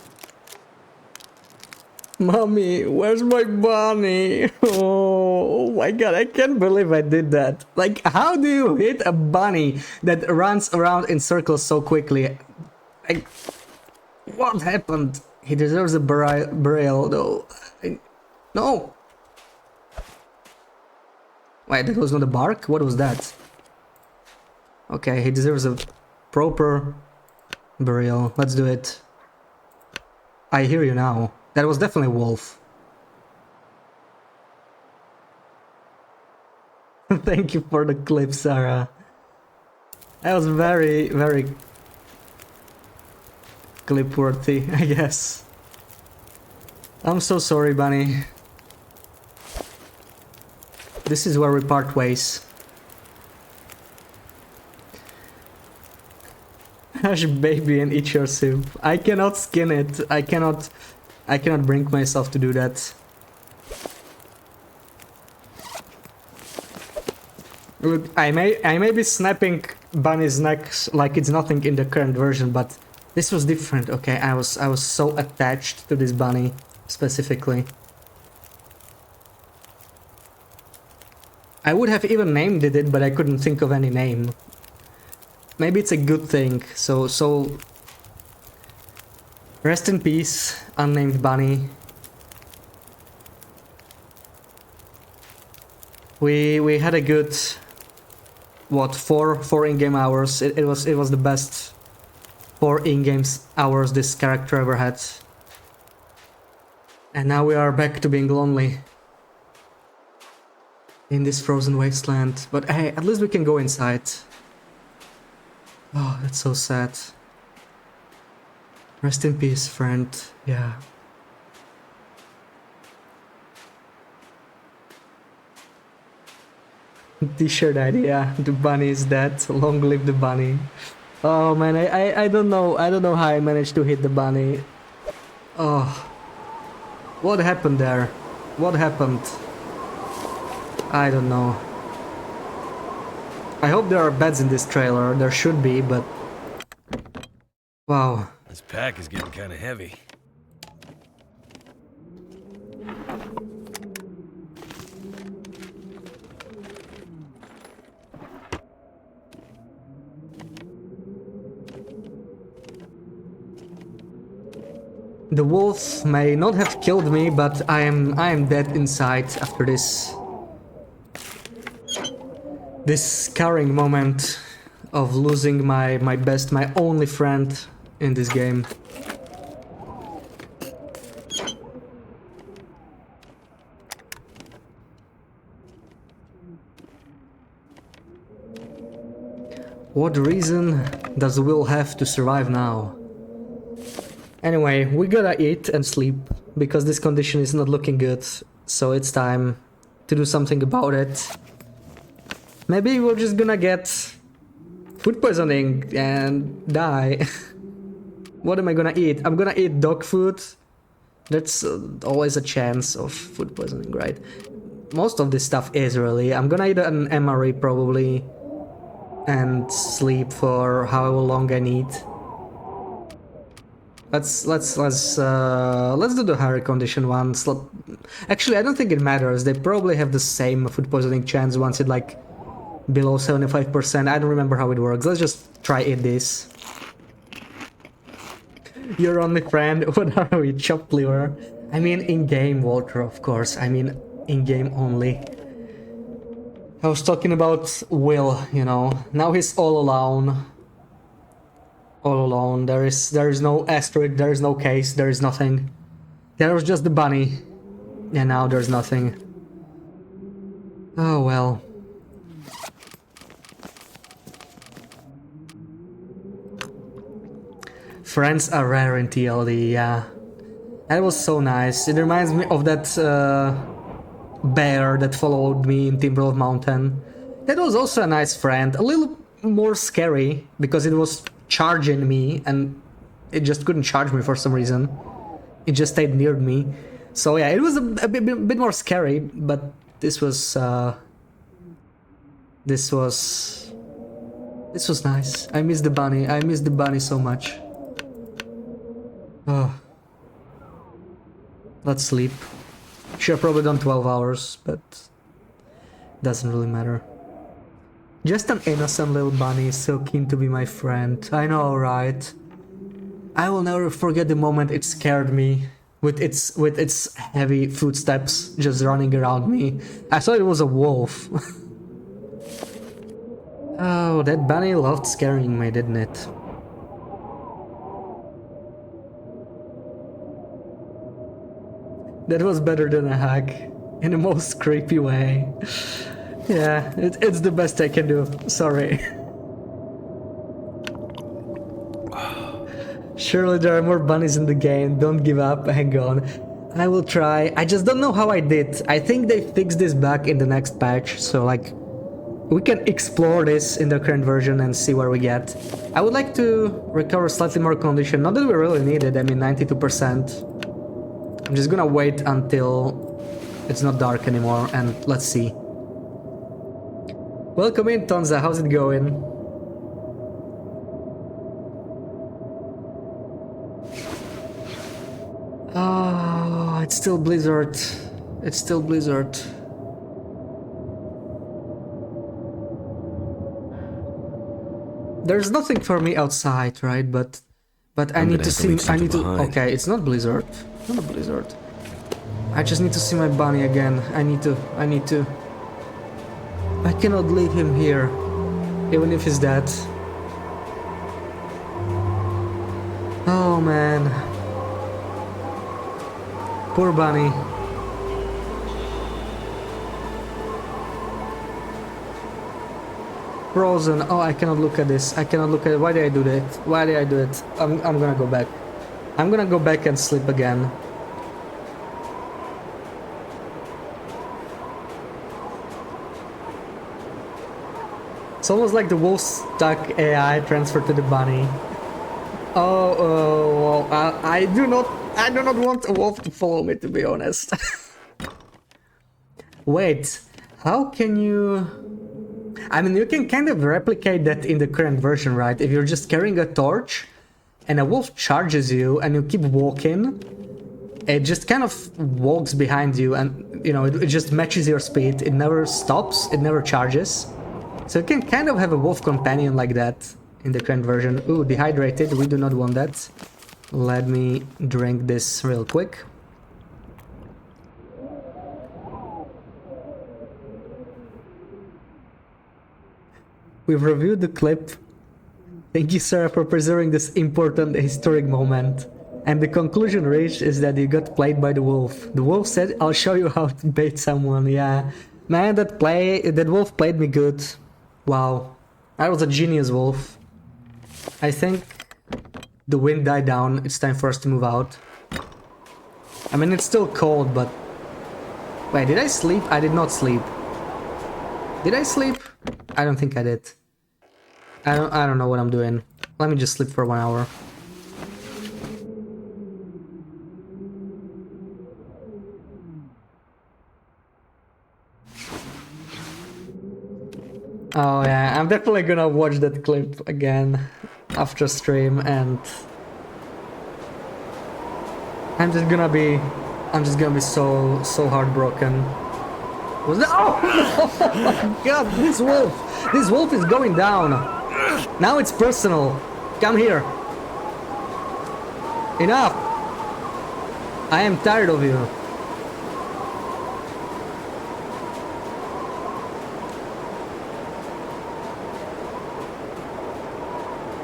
Mommy, where's my bunny? Oh my god, I can't believe I did that. Like, how do you hit a bunny that runs around in circles so quickly? Like, what happened? He deserves a burial, though. No! Wait, that was not a bark? What was that? Okay, he deserves a proper burial. Let's do it. I hear you now. That was definitely a wolf. Thank you for the clip, Sarah. That was very, very clip-worthy, I guess. I'm so sorry, Bunny. This is where we part ways. Hush, baby, and eat your soup. I cannot skin it. I cannot bring myself to do that. I may be snapping Bunny's neck like it's nothing in the current version, but this was different. Okay, I was so attached to this bunny specifically. I would have even named it, but I couldn't think of any name. Maybe it's a good thing. So rest in peace, unnamed bunny. We had a good, what, four in-game hours. It was the best 4 in-game hours this character ever had. And now we are back to being lonely in this frozen wasteland. But hey, at least we can go inside. Oh, that's so sad. Rest in peace, friend. Yeah. T-shirt idea. The bunny is dead. Long live the bunny. Oh man, I don't know. I don't know how I managed to hit the bunny. Oh. What happened there? What happened? I don't know. I hope there are beds in this trailer. There should be, but... Wow. This pack is getting kind of heavy. The wolf may not have killed me, but I am dead inside after this scarring moment of losing my only friend in this game. What reason does Will have to survive now? Anyway, we gotta eat and sleep, because this condition is not looking good, so it's time to do something about it. Maybe we're just gonna get food poisoning and die. What am I gonna eat? I'm gonna eat dog food. That's always a chance of food poisoning, right? Most of this stuff is really. I'm gonna eat an MRE probably and sleep for however long I need. Let's do the higher condition ones. Actually, I don't think it matters. They probably have the same food poisoning chance once it like below 75%. I don't remember how it works. Let's just try it this. Your only friend? What are we? Chopped liver? I mean in-game, Walter, of course. I mean in-game only. I was talking about Will, you know. Now he's all alone. All alone. There is no asterisk, there is no case, there is nothing. There was just the bunny. And now there's nothing. Oh well. Friends are rare in TLD, yeah. That was so nice. It reminds me of that bear that followed me in Timberwolf Mountain. That was also a nice friend. A little more scary, because it was charging me, and it just couldn't charge me for some reason. It just stayed near me. So yeah, it was a bit more scary, but this was this was nice. I miss the bunny. I miss the bunny so much. Oh, let's sleep. Should have probably done 12 hours, but doesn't really matter. Just an innocent little bunny, so keen to be my friend. I know, right? I will never forget the moment it scared me with its heavy footsteps just running around me. I thought it was a wolf. Oh, that bunny loved scaring me, didn't it? That was better than a hug, in the most creepy way. Yeah, it's the best I can do. Sorry. Surely there are more bunnies in the game. Don't give up. Hang on. I will try. I just don't know how I did. I think they fixed this bug in the next patch, so like we can explore this in the current version and see where we get. I would like to recover slightly more condition. Not that we really need it. I mean, 92%. I'm just gonna wait until it's not dark anymore and let's see. Welcome in, Tonza. How's it going? Oh, it's still blizzard. It's still blizzard. There's nothing for me outside, right? But I need to see. I need to. Okay, it's not blizzard. Not a blizzard. I just need to see my bunny again. I need to. I cannot leave him here, even if he's dead. Oh man. Poor bunny. Frozen. Oh, I cannot look at this. I cannot look at it. Why did I do that? Why did I do it? I'm gonna go back. I'm gonna go back and sleep again. It's almost like the wolf stuck AI transferred to the bunny. Oh, well, I do not want a wolf to follow me, to be honest. Wait, how can you? I mean, you can kind of replicate that in the current version, right? If you're just carrying a torch and a wolf charges you and you keep walking, it just kind of walks behind you and, you know, it just matches your speed. It never stops, it never charges. So you can kind of have a wolf companion like that in the current version. Ooh, dehydrated, we do not want that. Let me drink this real quick. We've reviewed the clip. Thank you, Sarah, for preserving this important historic moment. And the conclusion reached is that you got played by the wolf. The wolf said, I'll show you how to bait someone. Yeah. Man, that wolf played me good. Wow. That was a genius wolf. I think the wind died down. It's time for us to move out. I mean, it's still cold, but... Wait, did I sleep? I did not sleep. Did I sleep? I don't think I did. I don't know what I'm doing. Let me just sleep for 1 hour. Oh yeah, I'm definitely gonna watch that clip again after stream, and I'm just gonna be so heartbroken. Was that? Oh, oh my God! This wolf is going down. Now it's personal. Come here. Enough. I am tired of you.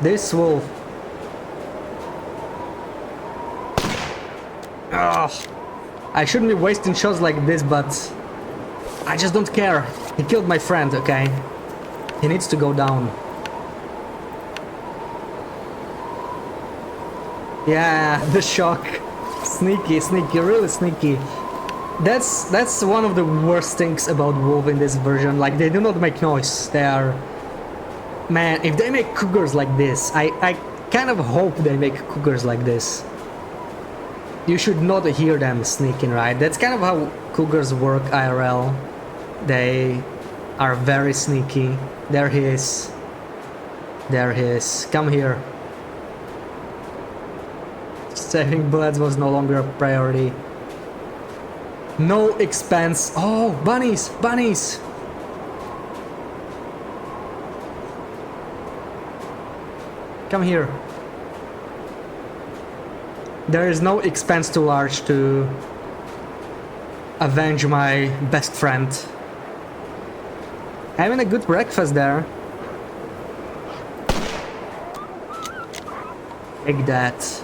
This wolf. Ugh. I shouldn't be wasting shots like this, but I just don't care. He killed my friend, okay? He needs to go down. Yeah, the shock. Sneaky, really sneaky. That's one of the worst things about wolf in this version. Like, they do not make noise. They are... Man, if they make cougars like this, I kind of hope they make cougars like this. You should not hear them sneaking, right? That's kind of how cougars work IRL. They are very sneaky. There he is. There he is. Come here. Saving bullets was no longer a priority. No expense. Oh, bunnies! Bunnies! Come here. There is no expense too large to avenge my best friend. Having a good breakfast there. Take that.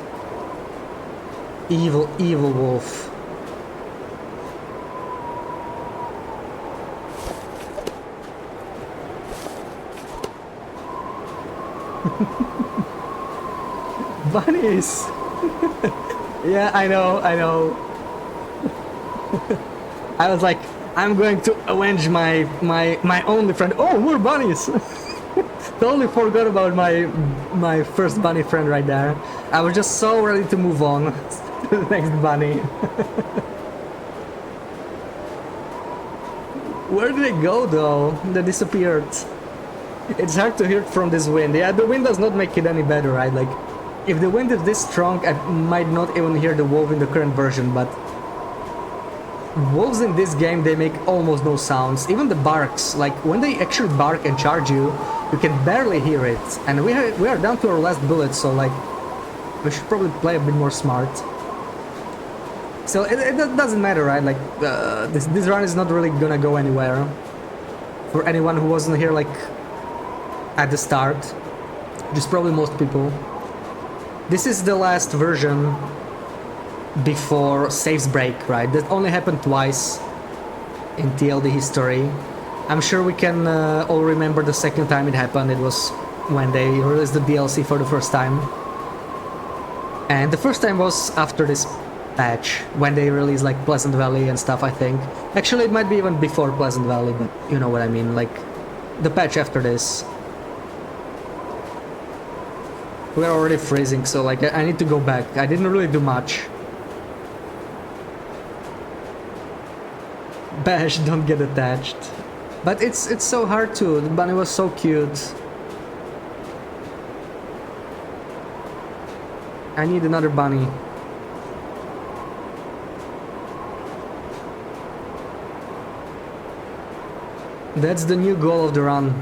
Evil, evil wolf. Bunnies! Yeah, I know. I was like, I'm going to avenge my only friend. Oh, more bunnies! Totally forgot about my first bunny friend right there. I was just so ready to move on to the next bunny. Where did they go though? They disappeared. It's hard to hear it from this wind. Yeah, the wind does not make it any better, right? Like, if the wind is this strong, I might not even hear the wolf in the current version, but wolves in this game, they make almost no sounds. Even the barks, like when they actually bark and charge you, you can barely hear it. And we are down to our last bullet, so like, we should probably play a bit more smart. So it doesn't matter, right? Like, this run is not really gonna go anywhere. For anyone who wasn't here, like, at the start, which is probably most people. This is the last version before saves break, right? That only happened twice in TLD history. I'm sure we can all remember the second time it happened. It was when they released the DLC for the first time. And the first time was after this patch, when they released like Pleasant Valley and stuff, I think. Actually, it might be even before Pleasant Valley, but you know what I mean, like the patch after this. We're already freezing, so like I need to go back. I didn't really do much. Bash, don't get attached. But it's so hard to. The bunny was so cute. I need another bunny. That's the new goal of the run.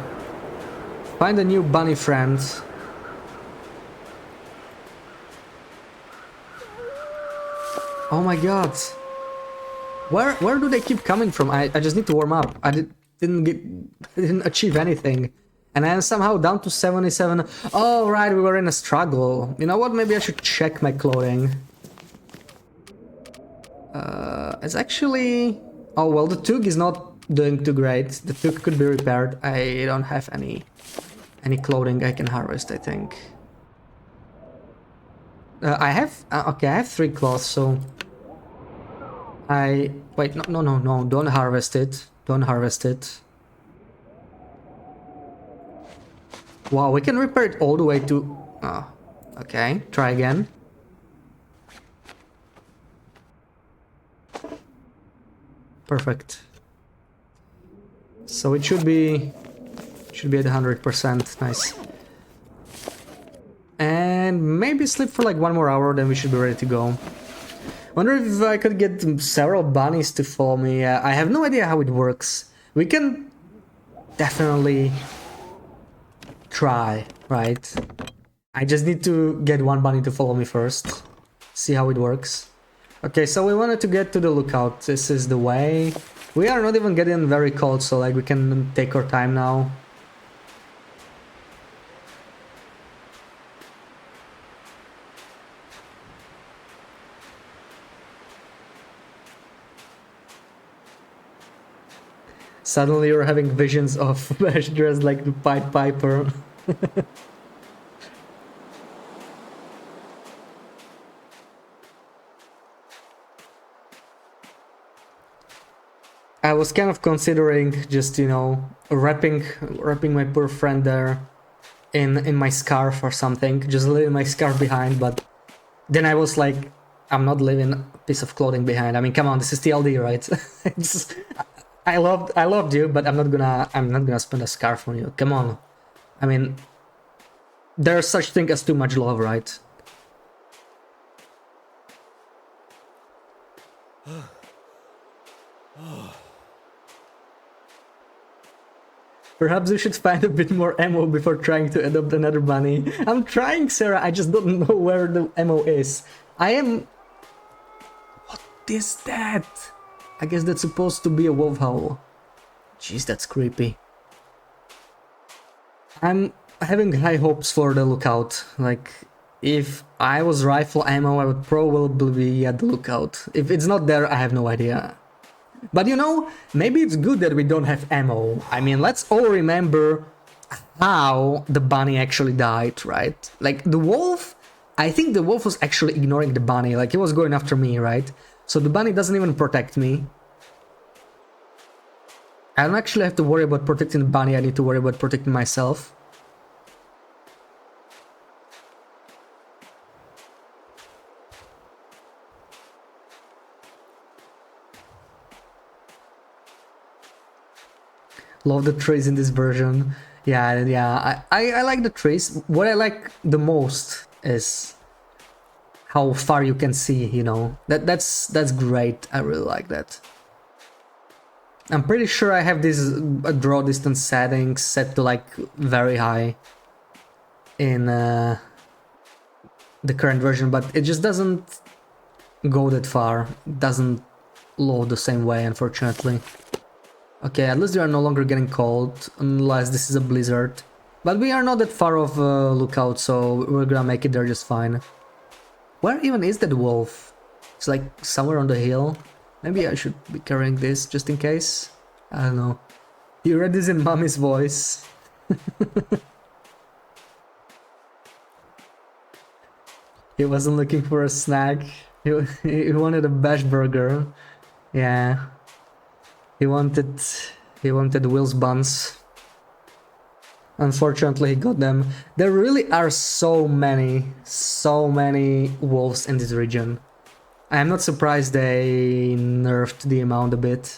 Find a new bunny friend. Oh my god. Where do they keep coming from? I just need to warm up. I didn't achieve anything. And I am somehow down to 77. Oh right, we were in a struggle. You know what? Maybe I should check my clothing. It's actually... Oh well, the Tug is not doing too great. The Tug could be repaired. I don't have any clothing I can harvest, I think. I have... okay, I have 3 cloths, so... Wait, no, don't harvest it. Don't harvest it. Wow, we can repair it all the way to... Oh, okay, try again. Perfect. So it should be at 100%, nice. And maybe sleep for like 1 more hour, then we should be ready to go. Wonder if I could get several bunnies to follow me. I have no idea how it works. We can definitely try, right? I just need to get 1 bunny to follow me first. See how it works. Okay, so we wanted to get to the lookout. This is the way. We are not even getting very cold, so like we can take our time now. Suddenly you're having visions of Bash dressed like the Pied Piper. I was kind of considering just, you know, wrapping my poor friend there in my scarf or something, just leaving my scarf behind, but then I was like, I'm not leaving a piece of clothing behind. I mean, come on, this is TLD, right? it's, I loved you, but I'm not gonna spend a scarf on you. Come on. I mean, there's such thing as too much love, right? Perhaps you should find a bit more ammo before trying to adopt another bunny. I'm trying, Sarah, I just don't know where the ammo is. I am... What is that? I guess that's supposed to be a wolf howl. Jeez, that's creepy. I'm having high hopes for the lookout. Like, if I was rifle ammo, I would probably be at the lookout. If it's not there, I have no idea. But you know, maybe it's good that we don't have ammo. I mean, let's all remember how the bunny actually died, right? Like, the wolf, I think the wolf was actually ignoring the bunny, like he was going after me, right? So the bunny doesn't even protect me. I don't actually have to worry about protecting the bunny, I need to worry about protecting myself. Love the trees in this version. Yeah, I like the trees. What I like the most is how far you can see, you know. That's great. I really like that. I'm pretty sure I have this draw distance settings set to like very high in the current version, but it just doesn't go that far. It doesn't load the same way, unfortunately. Okay, at least we are no longer getting cold, unless this is a blizzard. But we are not that far off lookout, so we're gonna make it there just fine. Where even is that wolf? It's like somewhere on the hill. Maybe I should be carrying this just in case. I don't know. You read this in mommy's voice. He wasn't looking for a snack. He wanted a bash burger. Yeah. He wanted Will's buns. Unfortunately, he got them. There really are so many wolves in this region. I am not surprised they nerfed the amount a bit.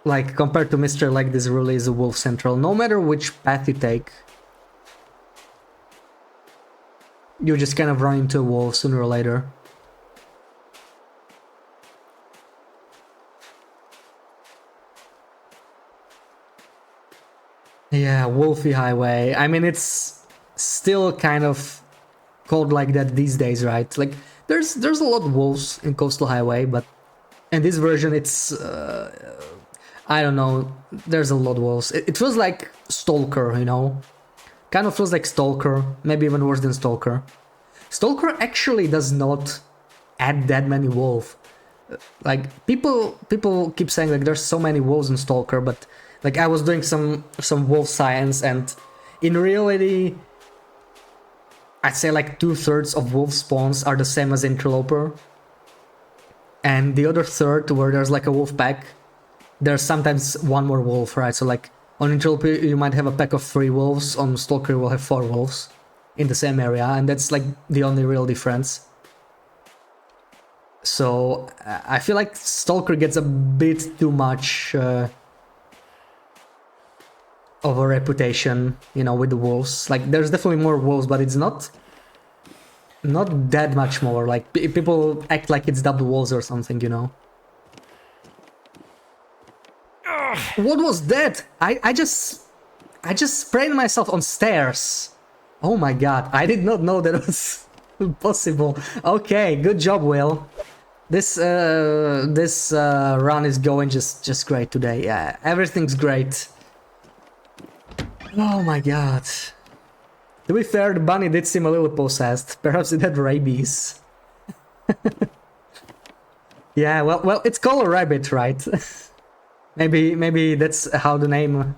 Like, compared to Mr. Like, this really is a wolf central. No matter which path you take, you just kind of run into a wolf sooner or later. Yeah, Wolfy Highway. I mean, it's still kind of called like that these days, right? Like, there's a lot of wolves in Coastal Highway, but in this version, it's I don't know. There's a lot of wolves. It feels like Stalker, you know, kind of feels like Stalker, maybe even worse than Stalker. Stalker actually does not add that many wolves. Like, people keep saying like there's so many wolves in Stalker, but like I was doing some wolf science, and in reality I'd say like 2/3 of wolf spawns are the same as Interloper, and the other third, where there's like a wolf pack, there's sometimes one more wolf, right? So like on Interloper you might have a pack of 3 wolves, on Stalker you will have 4 wolves in the same area, and that's like the only real difference. So I feel like Stalker gets a bit too much of a reputation, you know, with the wolves. Like, there's definitely more wolves, but it's not that much more. Like, people act like it's double wolves or something, you know. What was that? I just sprayed myself on stairs. Oh my god, I did not know that was possible. Okay, good job, Will. This run is going just great today. Yeah, everything's great. Oh my god. To be fair, the bunny did seem a little possessed. Perhaps it had rabies. Yeah, well, it's called a rabbit, right? maybe that's how the name...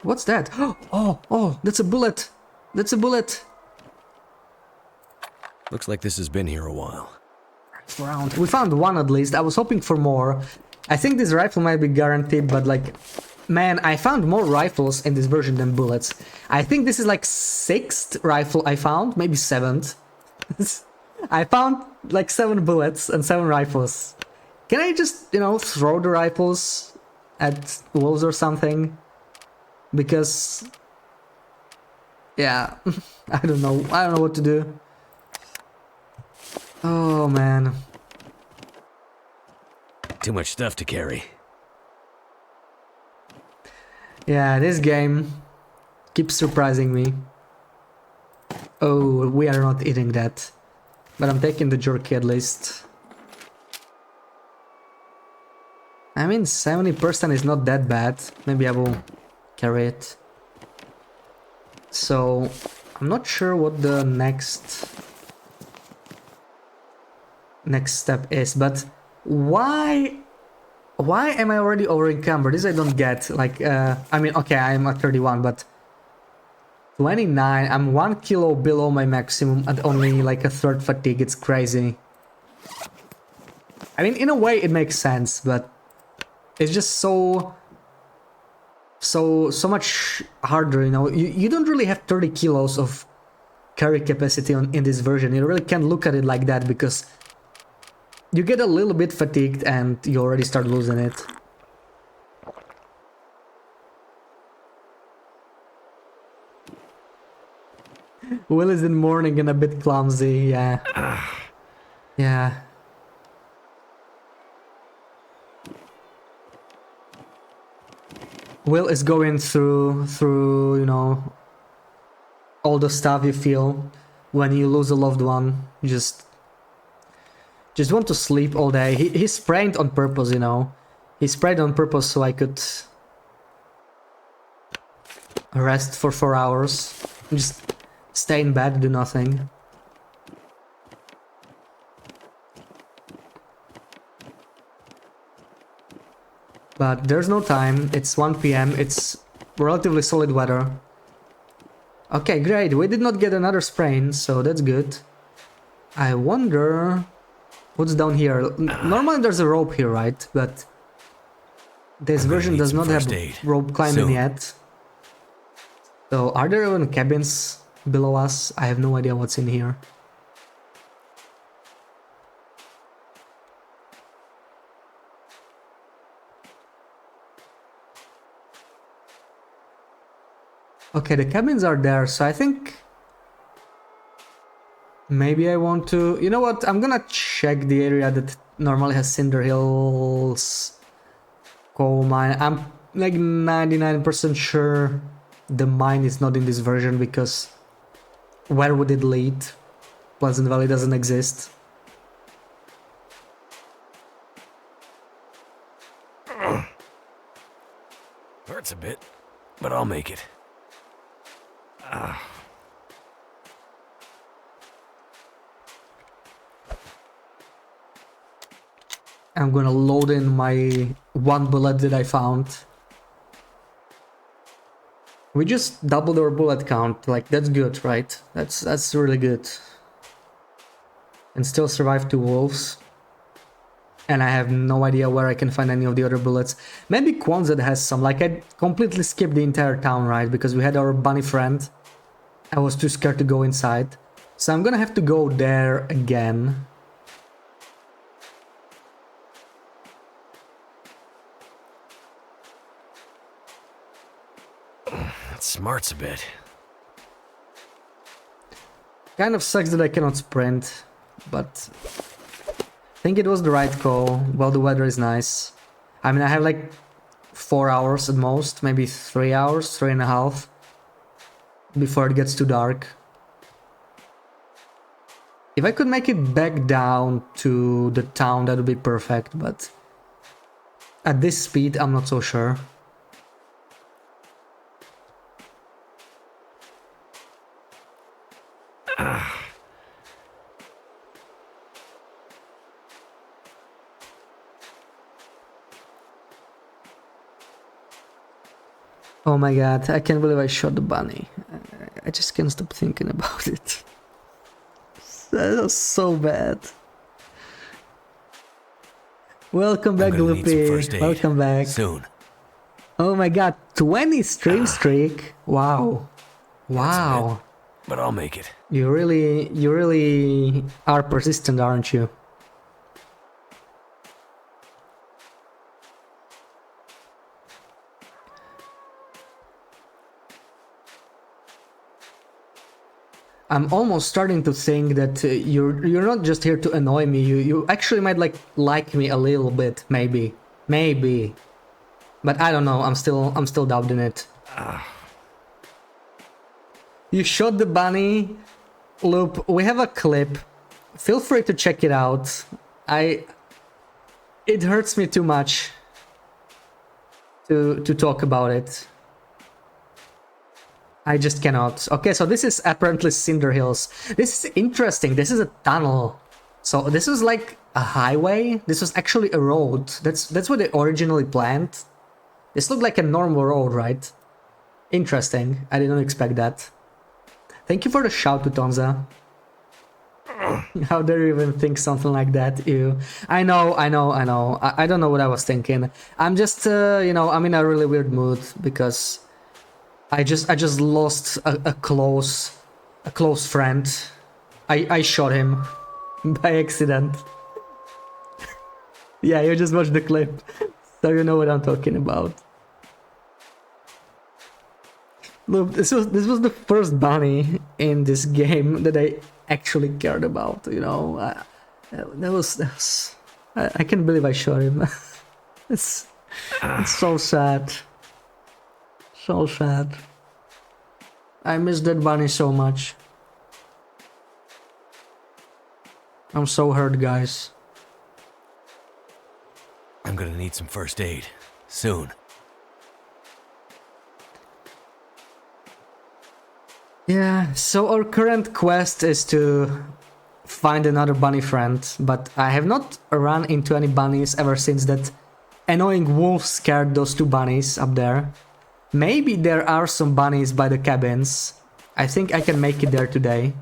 What's that? Oh, that's a bullet. That's a bullet. Looks like this has been here a while. We found one at least. I was hoping for more. I think this rifle might be guaranteed, but like, Man, I found more rifles in this version than bullets. I think this is like 6th rifle I found, maybe 7th. I found like 7 bullets and 7 rifles. Can I just, you know, throw the rifles at wolves or something? Because... yeah, I don't know. I don't know what to do. Oh, man. Too much stuff to carry. Yeah, this game keeps surprising me. Oh, we are not eating that. But I'm taking the jerky at least. I mean, 70% is not that bad. Maybe I will carry it. So, I'm not sure what the next step is, but why am I already over encumbered? This I don't get. Like, I mean, okay, I'm at 31, but 29, I'm 1 kilo below my maximum and only like a third fatigue. It's crazy. I mean, in a way it makes sense, but it's just so much harder, you know. You don't really have 30 kilos of carry capacity in this version. You really can't look at it like that because you get a little bit fatigued and you already start losing it. Will is in mourning and a bit clumsy, yeah. Yeah. Will is going through, you know, all the stuff you feel when you lose a loved one. You just want to sleep all day. He sprayed on purpose, you know. He sprayed on purpose so I could rest for 4 hours. Just stay in bed, do nothing. But there's no time. It's 1 PM. It's relatively solid weather. Okay, great. We did not get another sprain, so that's good. I wonder what's down here. Normally there's a rope here, right? But this version does not have rope climbing yet. So are there even cabins below us? I have no idea what's in here. Okay, the cabins are there, so I think maybe I want to... You know what? I'm gonna check the area that normally has Cinder Hills coal mine. I'm like 99% sure the mine is not in this version because where would it lead? Pleasant Valley doesn't exist. Hurts a bit, but I'll make it. I'm gonna load in my 1 bullet that I found. We just doubled our bullet count, like that's good, right? That's really good. And still survive 2 wolves. And I have no idea where I can find any of the other bullets. Maybe Quonset has some, like I completely skipped the entire town, right? Because we had our bunny friend. I was too scared to go inside. So I'm gonna have to go there again. That smarts a bit. Kind of sucks that I cannot sprint, but I think it was the right call. Well, the weather is nice. I mean, I have like 4 hours at most, maybe 3 hours, 3.5, before it gets too dark. If I could make it back down to the town, that would be perfect, but at this speed, I'm not so sure. Oh my god, I can't believe I shot the bunny. I just can't stop thinking about it. That was so bad. Welcome back, Loopy. Welcome back. Soon. Oh my god, 20 stream streak. Wow. Wow. But I'll make it. You really are persistent, aren't you? I'm almost starting to think that you're not just here to annoy me. You actually might like me a little bit, maybe. But I don't know. I'm still doubting it. You shot the bunny. Loop, we have a clip. Feel free to check it out. It hurts me too much to talk about it. I just cannot. Okay, so this is apparently Cinder Hills. This is interesting. This is a tunnel. So this was like a highway. This was actually a road. That's what they originally planned. This looked like a normal road, right? Interesting. I didn't expect that. Thank you for the shout to Tonza. How dare you even think something like that? Ew. I know. I don't know what I was thinking. I'm just, you know, I'm in a really weird mood because I just lost a close friend. I shot him by accident. Yeah, you just watched the clip, so you know what I'm talking about. Look, this was the first bunny in this game that I actually cared about. You know, that was I can't believe I shot him. it's so sad. So sad. I miss that bunny so much. I'm so hurt, guys. I'm gonna need some first aid. Soon. Yeah, so our current quest is to find another bunny friend, but I have not run into any bunnies ever since that annoying wolf scared those two bunnies up there. Maybe there are some bunnies by the cabins. I think I can make it there today.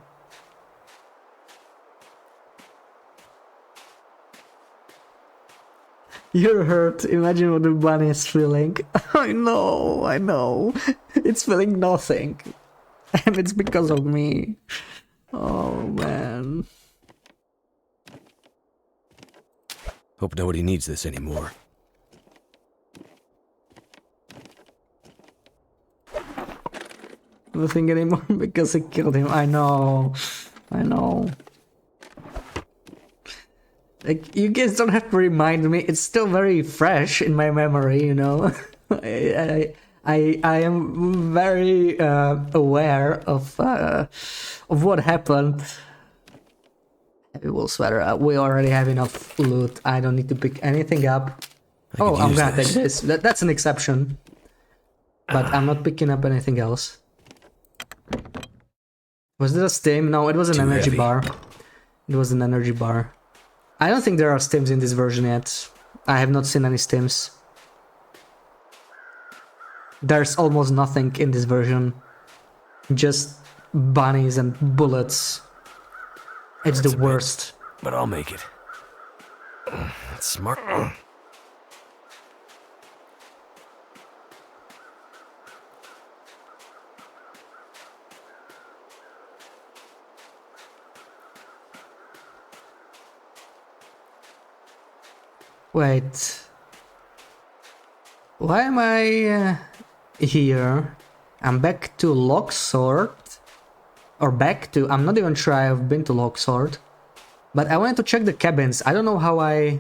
You're hurt. Imagine what the bunny is feeling. I know. It's feeling nothing. And it's because of me. Oh, man. Hope nobody needs this anymore. Nothing anymore because I killed him. I know. Like, you guys don't have to remind me. It's still very fresh in my memory, you know. I am very aware of what happened. Heavy wool sweater. We already have enough loot. I don't need to pick anything up. Oh, I'm gonna take this. That's an exception. But I'm not picking up anything else. Was it a stim? No, it was an energy bar. It was an energy bar. I don't think there are stims in this version yet. I have not seen any stims. There's almost nothing in this version. Just bunnies and bullets. It's the worst. But I'll make it. That's smart. Wait. Why am I here? I'm back to Locksword. Or back to... I'm not even sure I've been to Locksword. But I wanted to check the cabins. I don't know how I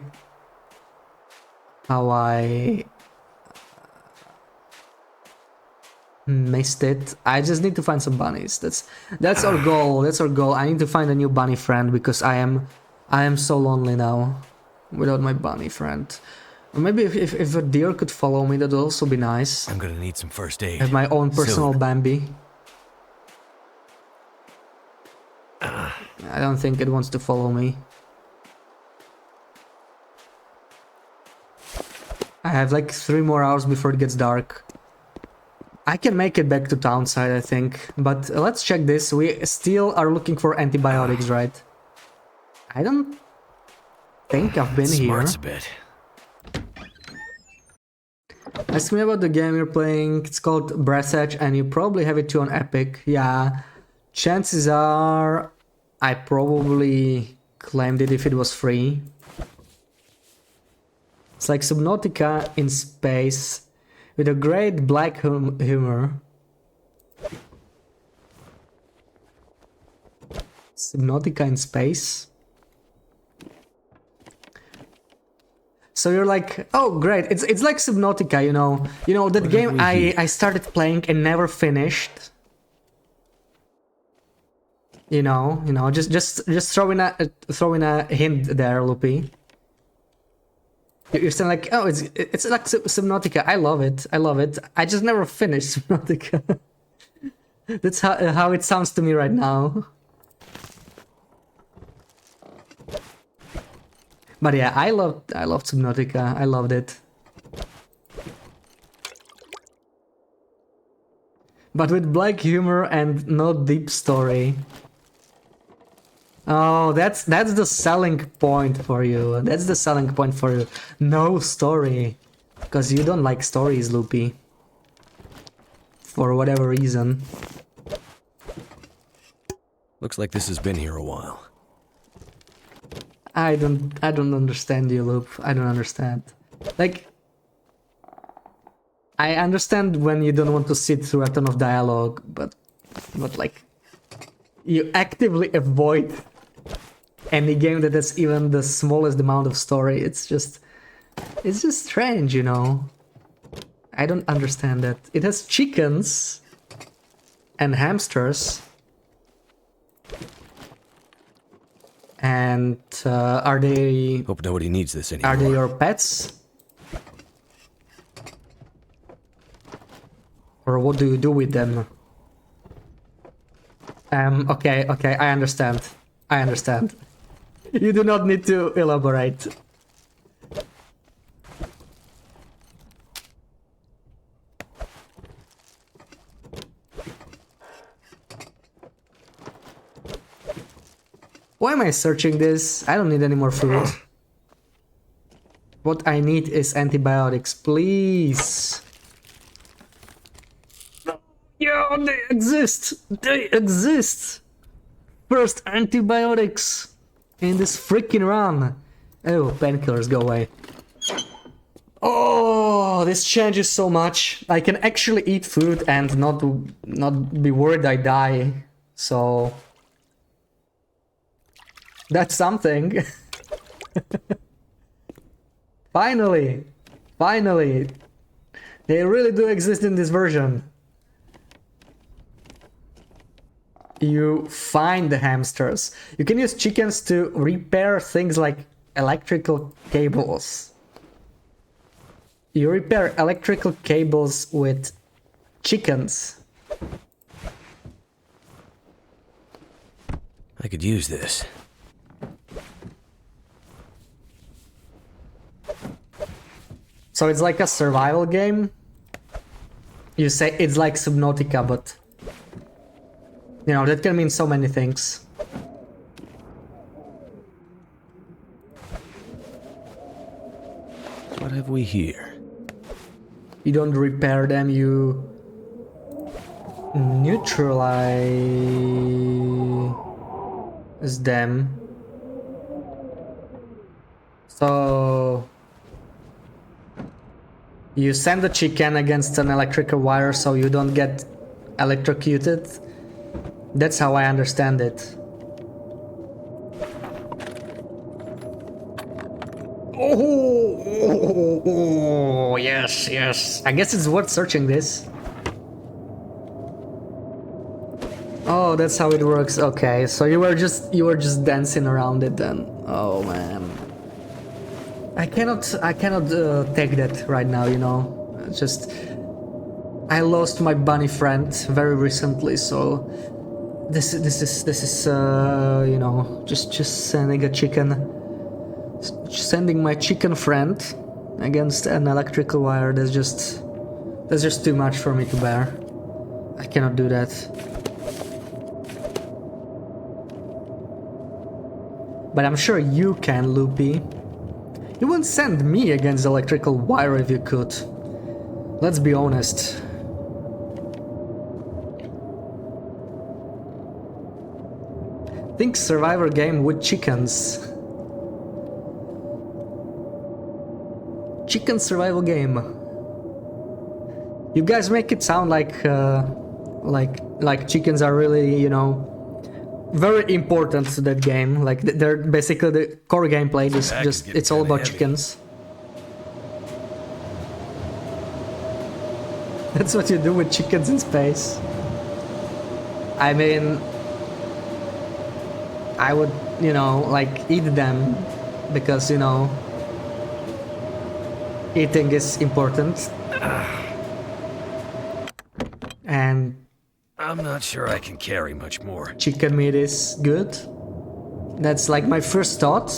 missed it. I just need to find some bunnies. That's our goal. That's our goal. I need to find a new bunny friend because I am so lonely now without my bunny friend. Or maybe if a deer could follow me, that would also be nice. I'm gonna need some first aid. Have my own personal Bambi. I don't think it wants to follow me. I have like 3 more hours before it gets dark. I can make it back to townside, I think. But let's check this. We still are looking for antibiotics, right? I don't think I've been here. Smarts a bit. Ask me about the game you're playing. It's called Breath Edge, and you probably have it too on Epic. Yeah, chances are I probably claimed it if it was free. It's like Subnautica in space with a great black humor. Subnautica in space. So you're like, oh great, it's like Subnautica, you know that game I started playing and never finished. You know, just throwing a hint there, Loopy. You're saying like, oh, it's like Subnautica. I love it. I just never finished Subnautica. That's how it sounds to me right now. But yeah, I loved Subnautica. I loved it. But with black humor and no deep story. Oh, that's the selling point for you. That's the selling point for you. No story. Because you don't like stories, Loopy. For whatever reason. Looks like this has been here a while. I don't understand you, Loop. I don't understand. Like, I understand when you don't want to sit through a ton of dialogue, but like, you actively avoid any game that has even the smallest amount of story. It's just strange, you know. I don't understand that. It has chickens and hamsters. And are they... Hope nobody needs this anymore. Are they your pets? Or what do you do with them? Okay, I understand. You do not need to elaborate. Why am I searching this? I don't need any more food. What I need is antibiotics, please. Yeah, they exist! First antibiotics in this freaking run. Oh, painkillers, go away. Oh, this changes so much. I can actually eat food and not be worried I die. So that's something. Finally. They really do exist in this version. You find the hamsters. You can use chickens to repair things like electrical cables. You repair electrical cables with chickens. I could use this. So it's like a survival game? You say it's like Subnautica, but... You know, that can mean so many things. What have we here? You don't repair them, you... neutralize them. So... You send the chicken against an electrical wire so you don't get electrocuted. That's how I understand it. Oh, yes. I guess it's worth searching this. Oh, that's how it works. Okay, so you were just dancing around it then. Oh man. I cannot take that right now, you know. It's just I lost my bunny friend very recently, so this is you know, just sending my chicken friend against an electrical wire. That's just too much for me to bear. I cannot do that. But I'm sure you can, Loopy. You wouldn't send me against electrical wire if you could. Let's be honest. Think survivor game with chickens. Chicken survival game. You guys make it sound like chickens are really, you know, very important to that game. Like they're basically the core gameplay. Just it's all about chickens. That's what you do with chickens in space. I mean, I would, you know, like eat them because, you know, eating is important. And I'm not sure I can carry much more. chicken meat is good. That's like my first thought.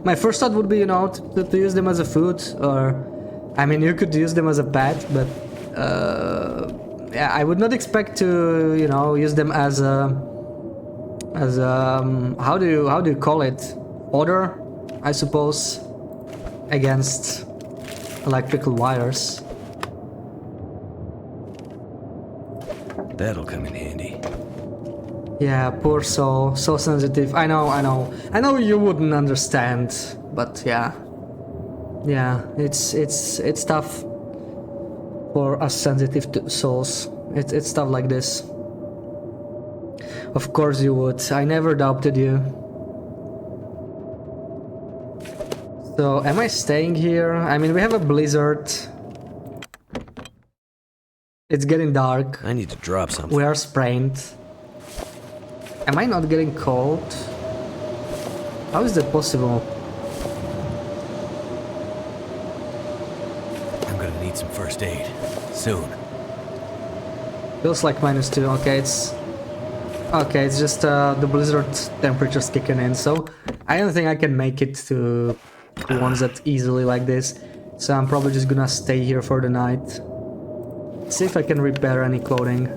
My first thought would be, you know, to use them as a food, or I mean, you could use them as a pet, but yeah, I would not expect to, you know, use them as a how do you call it? Fodder, I suppose, against electrical wires. That'll come in handy. Yeah, poor soul, so sensitive. I know you wouldn't understand, but yeah, it's tough for us sensitive souls. It's stuff like this. Of course you would. I never doubted you. So, am I staying here? I mean, we have a blizzard. It's getting dark. I need to drop something. We are sprained. Am I not getting cold? How is that possible? I'm gonna need some first aid. Soon. Feels like -2. Okay, it's just the blizzard temperature's kicking in, so I don't think I can make it to ones that easily like this. So I'm probably just gonna stay here for the night. See if I can repair any clothing.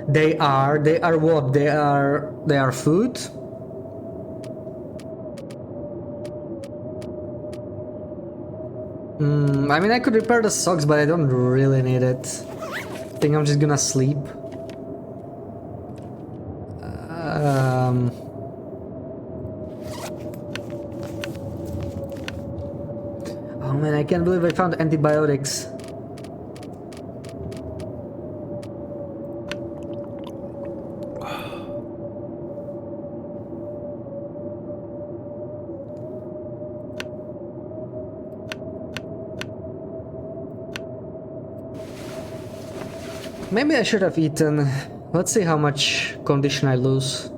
They are what? They are food? I mean, I could repair the socks, but I don't really need it. I think I'm just gonna sleep. Oh man, I can't believe I found antibiotics. Maybe I should have eaten. Let's see how much condition I lose.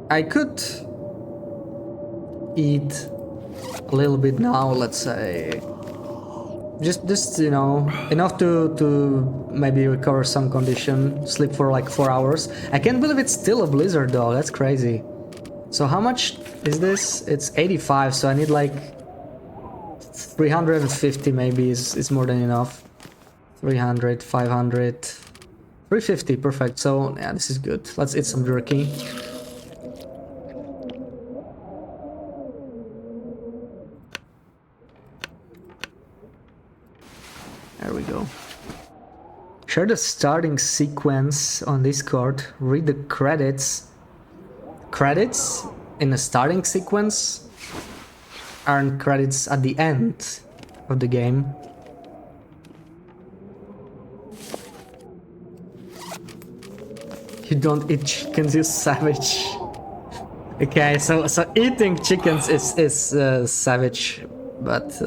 I could eat a little bit now, let's say. Just you know, enough to maybe recover some condition, sleep for like 4 hours. I can't believe it's still a blizzard though, that's crazy. So how much is this? It's 85, so I need like 350 maybe is more than enough. 300, 500, 350, perfect. So yeah, this is good. Let's eat some jerky. There we go. Share the starting sequence on Discord. Read the credits. Credits in the starting sequence aren't credits at the end of the game. You don't eat chickens, you savage. Okay, so eating chickens is savage, but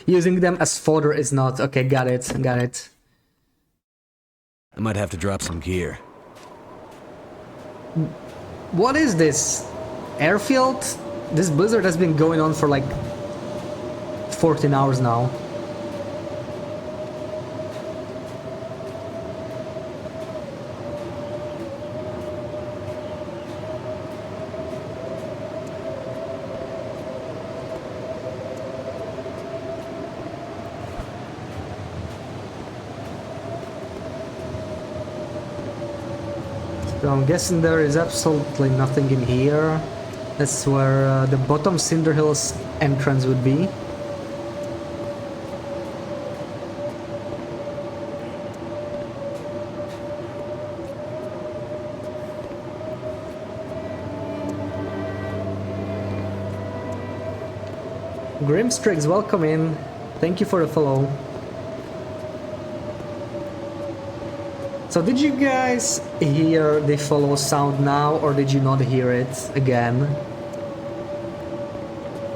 using them as fodder is not. Okay, got it. I might have to drop some gear. What is this? Airfield? This blizzard has been going on for like 14 hours now. So I'm guessing there is absolutely nothing in here. That's where the bottom Cinder Hills entrance would be. Grimstrix, welcome in. Thank you for the follow. So did you guys hear the follow sound now, or did you not hear it again?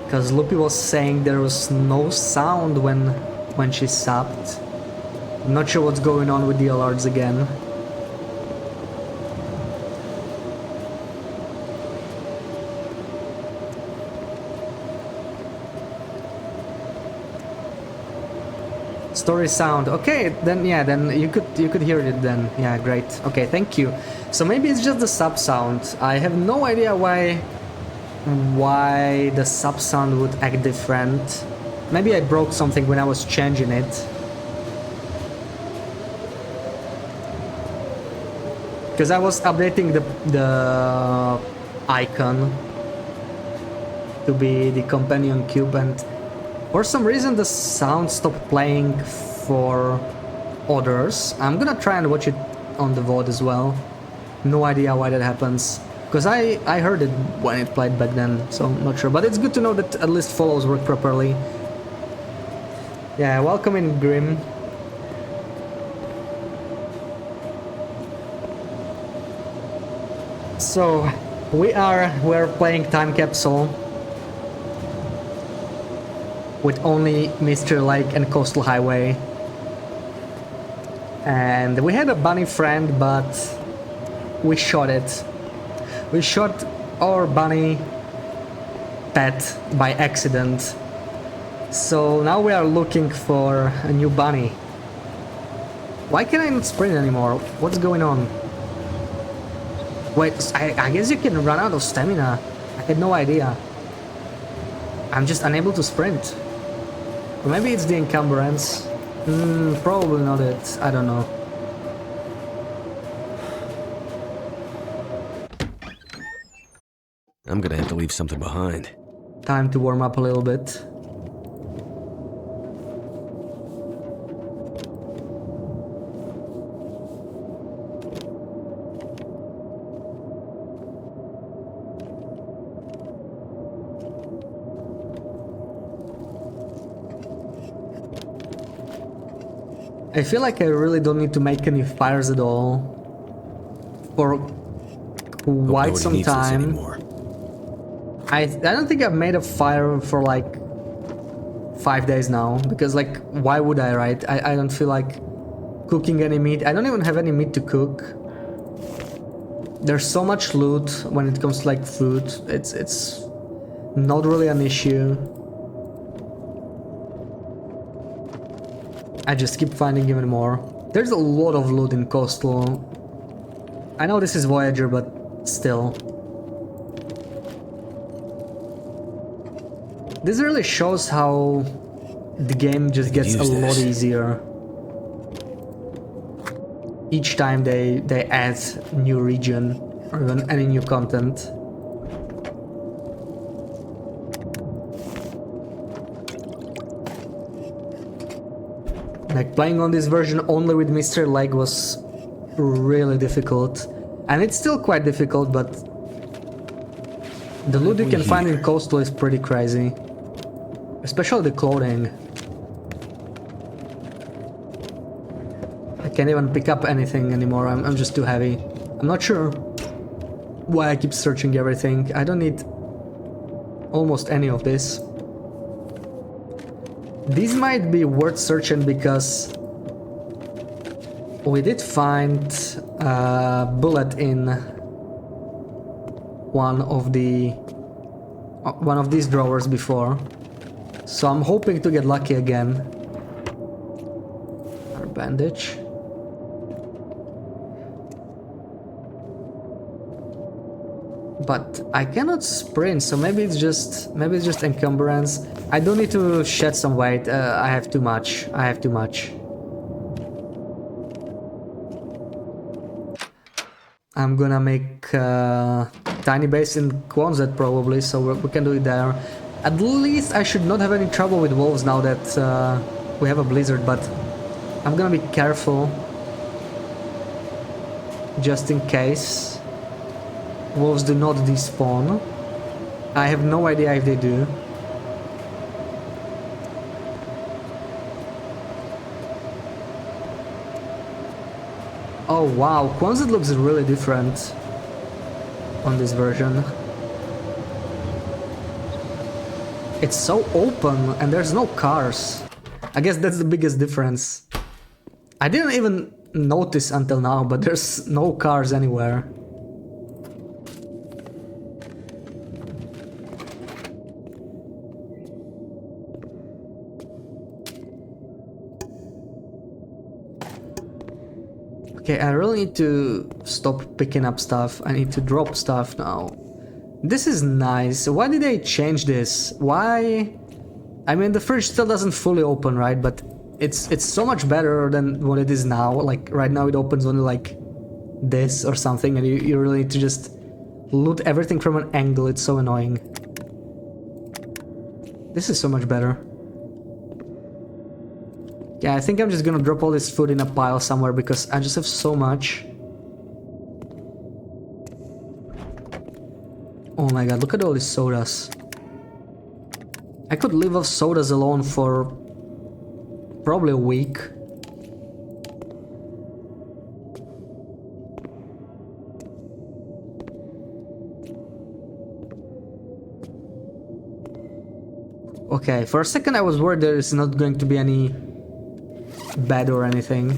Because Loopy was saying there was no sound when she subbed. I'm not sure what's going on with the alerts again. Story sound. Okay, then yeah, then you could hear it then. Yeah, great. Okay, thank you. So maybe it's just the sub sound. I have no idea why the sub sound would act different. Maybe I broke something when I was changing it. Because I was updating the icon to be the companion cube, and for some reason the sound stopped playing for others. I'm gonna try and watch it on the VOD as well. No idea why that happens. Because I heard it when it played back then, so I'm not sure. But it's good to know that at least follows work properly. Yeah, welcome in, Grim. So, we're playing Time Capsule with only Mr. Lake and Coastal Highway. And we had a bunny friend, but we shot it. We shot our bunny pet by accident. So now we are looking for a new bunny. Why can I not sprint anymore? What's going on? Wait, I guess you can run out of stamina. I had no idea. I'm just unable to sprint. Or maybe it's the encumbrance. Probably not it. I don't know. I'm gonna have to leave something behind. Time to warm up a little bit. I feel like I really don't need to make any fires at all for quite some time. I don't think I've made a fire for like 5 days now, because like why would I, right? I don't feel like cooking any meat. I don't even have any meat to cook. There's so much loot when it comes to like food. It's not really an issue. I just keep finding even more. There's a lot of loot in Coastal. I know this is Voyager, but still. This really shows how the game just gets a lot easier. Each time they add new region or even any new content. Like playing on this version only with Mr. Leg was really difficult. And it's still quite difficult, but the loot you can find in Coastal is pretty crazy. Especially the clothing. I can't even pick up anything anymore, I'm just too heavy. I'm not sure why I keep searching everything. I don't need almost any of this. These might be worth searching because we did find a bullet in one of these drawers before. So I'm hoping to get lucky again. Our bandage. But I cannot sprint, so maybe it's just encumbrance. I do need to shed some weight. I have too much. I'm gonna make a tiny base in Quonset probably, so we can do it there. At least I should not have any trouble with wolves now that we have a blizzard, but I'm gonna be careful just in case wolves do not despawn. I have no idea if they do. Oh wow, Quonset looks really different on this version. It's so open and there's no cars. I guess that's the biggest difference. I didn't even notice until now, but there's no cars anywhere. Okay, I really need to stop picking up stuff. I need to drop stuff now. This is nice. Why did they change this? Why? I mean, the fridge still doesn't fully open, right? But it's so much better than what it is now. Like, right now it opens only like this or something, and you really need to just loot everything from an angle. It's so annoying. This is so much better. Yeah, I think I'm just gonna drop all this food in a pile somewhere because I just have so much. Oh my god, look at all these sodas. I could live off sodas alone for probably a week. Okay, for a second I was worried there is not going to be any bed or anything.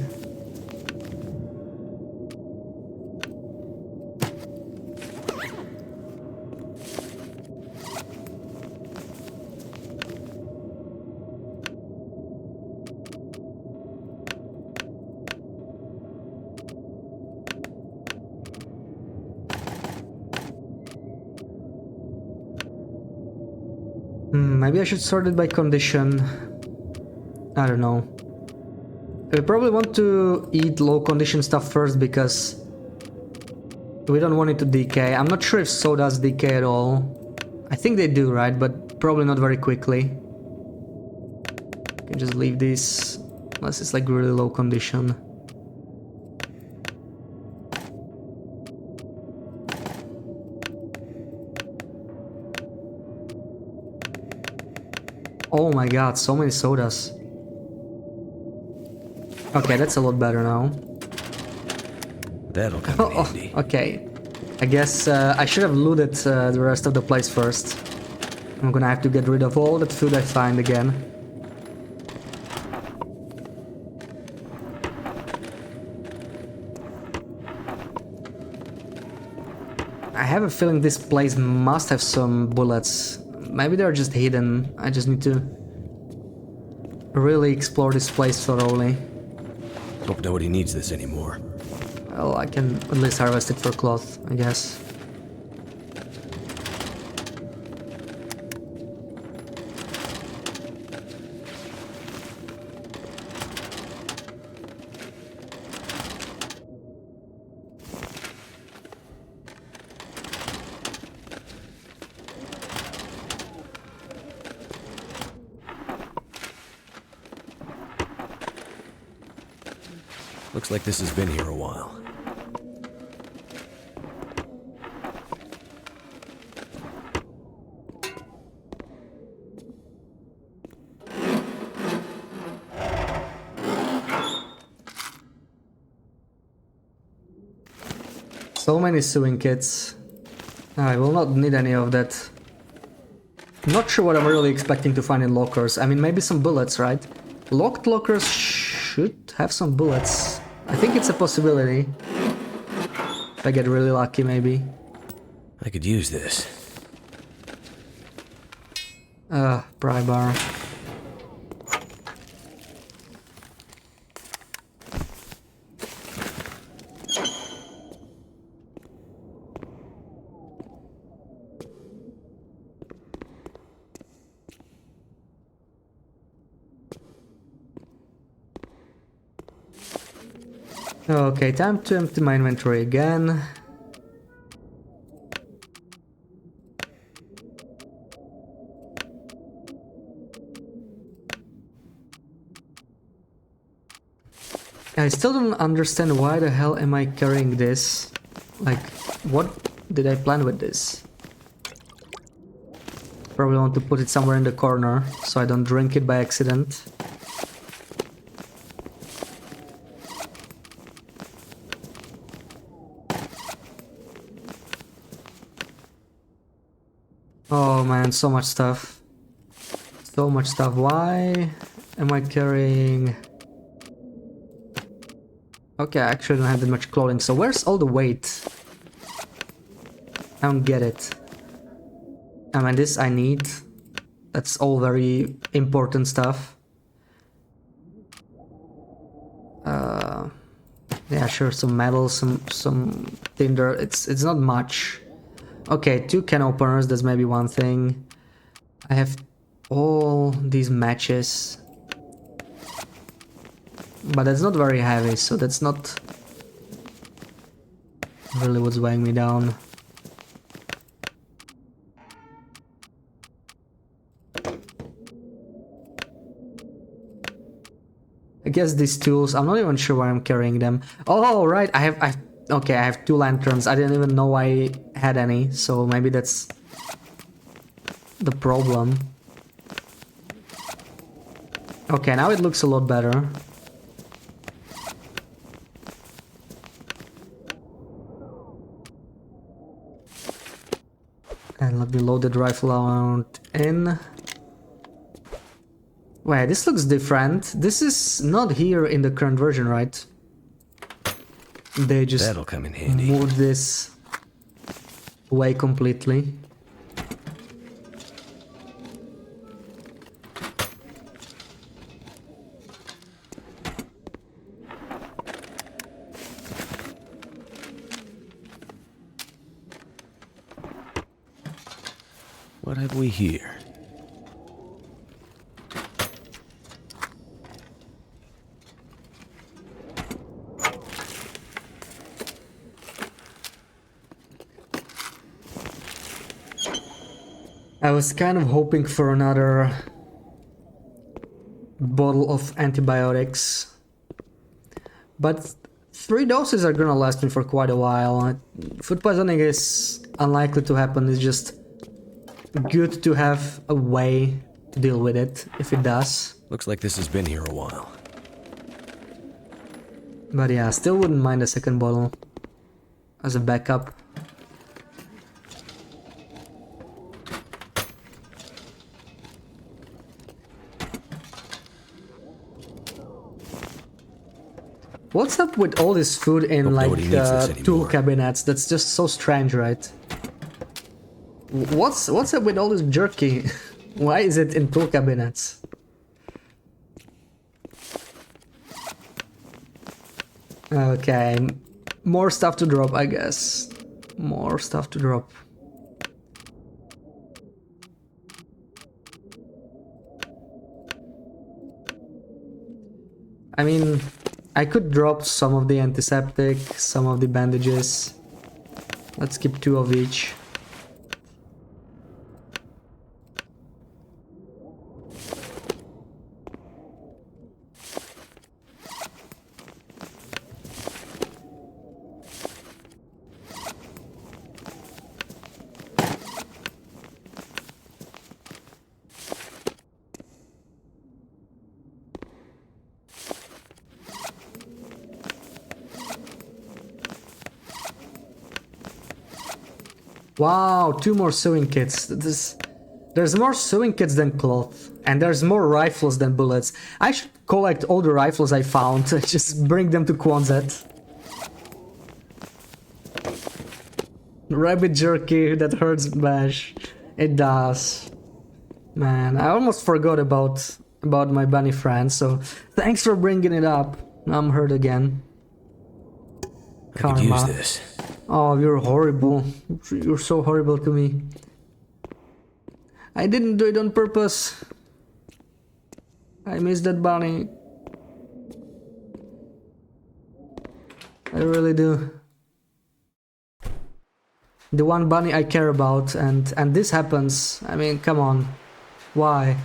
Maybe I should sort it by condition. I don't know. We probably want to eat low condition stuff first because we don't want it to decay. I'm not sure if sodas decay at all. I think they do, right? But probably not very quickly. You can just leave this unless it's like really low condition. Oh my god, so many sodas. Okay, that's a lot better now. That'll come in handy. Okay. I guess I should have looted the rest of the place first. I'm gonna have to get rid of all that food I find again. I have a feeling this place must have some bullets. Maybe they're just hidden. I just need to really explore this place thoroughly. Hope nobody needs this anymore. Well, I can at least harvest it for cloth, I guess. Looks like this has been here a while. So many sewing kits. I will not need any of that. Not sure what I'm really expecting to find in lockers. I mean, maybe some bullets, right? Locked lockers should have some bullets. I think it's a possibility. If I get really lucky, maybe. I could use this. Pry bar. Okay, time to empty my inventory again. I still don't understand why the hell am I carrying this. Like, what did I plan with this? Probably want to put it somewhere in the corner so I don't drink it by accident. Oh man, so much stuff. So much stuff. Why am I carrying... Okay, I actually don't have that much clothing, so where's all the weight? I don't get it. I mean, this I need. That's all very important stuff. Yeah, sure, some metal, some tinder. It's not much. Okay, 2 can openers, that's maybe one thing. I have all these matches. But that's not very heavy, so that's not really what's weighing me down. I guess these tools, I'm not even sure why I'm carrying them. Oh, right, okay, I have 2 lanterns. I didn't even know I had any, so maybe that's the problem. Okay, now it looks a lot better. And let me load the rifle out in. Wait, this looks different. This is not here in the current version, right? They just That'll come in handy. moved this away completely. What have we here? I was kind of hoping for another bottle of antibiotics, but 3 doses are gonna last me for quite a while. Food poisoning is unlikely to happen, it's just good to have a way to deal with it if it does. Looks like this has been here a while. But yeah, still wouldn't mind a second bottle as a backup. What's up with all this food in Hope like nobody needs this tool anymore. cabinets? That's just so strange, right? What's up with all this jerky? Why is it in tool cabinets? Okay, more stuff to drop, I guess. More stuff to drop. I mean, I could drop some of the antiseptic, some of the bandages. Let's keep 2 of each. Wow, 2 more sewing kits. There's more sewing kits than cloth, and there's more rifles than bullets. I should collect all the rifles I found, just bring them to Quonset. Rabbit jerky, that hurts Bash. It does. Man, I almost forgot about my bunny friend, so thanks for bringing it up. I'm hurt again. I could use this. Oh, you're horrible. You're so horrible to me. I didn't do it on purpose. I miss that bunny. I really do. The one bunny I care about, and this happens. I mean, come on. Why?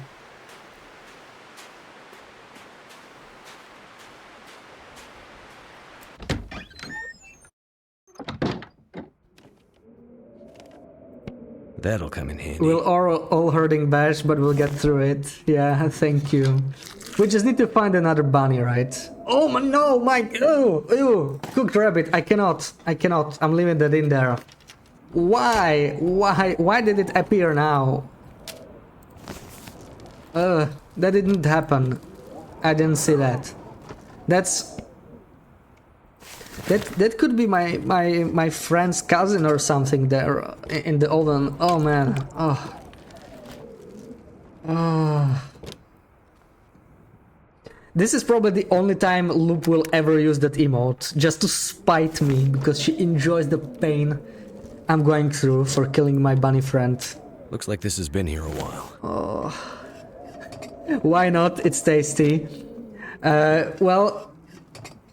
That'll come in handy. We're all hurting bash, but we'll get through it. Yeah, thank you. We just need to find another bunny, right? Oh my, no, Mike! Ew! Cooked rabbit, I cannot. I'm leaving that in there. Why? Why did it appear now? That didn't happen. I didn't see that. That could be my friend's cousin or something there in the oven. Oh man. Oh. This is probably the only time Loop will ever use that emote, just to spite me, because she enjoys the pain I'm going through for killing my bunny friend. Looks like this has been here a while. Oh. Why not? It's tasty. Well,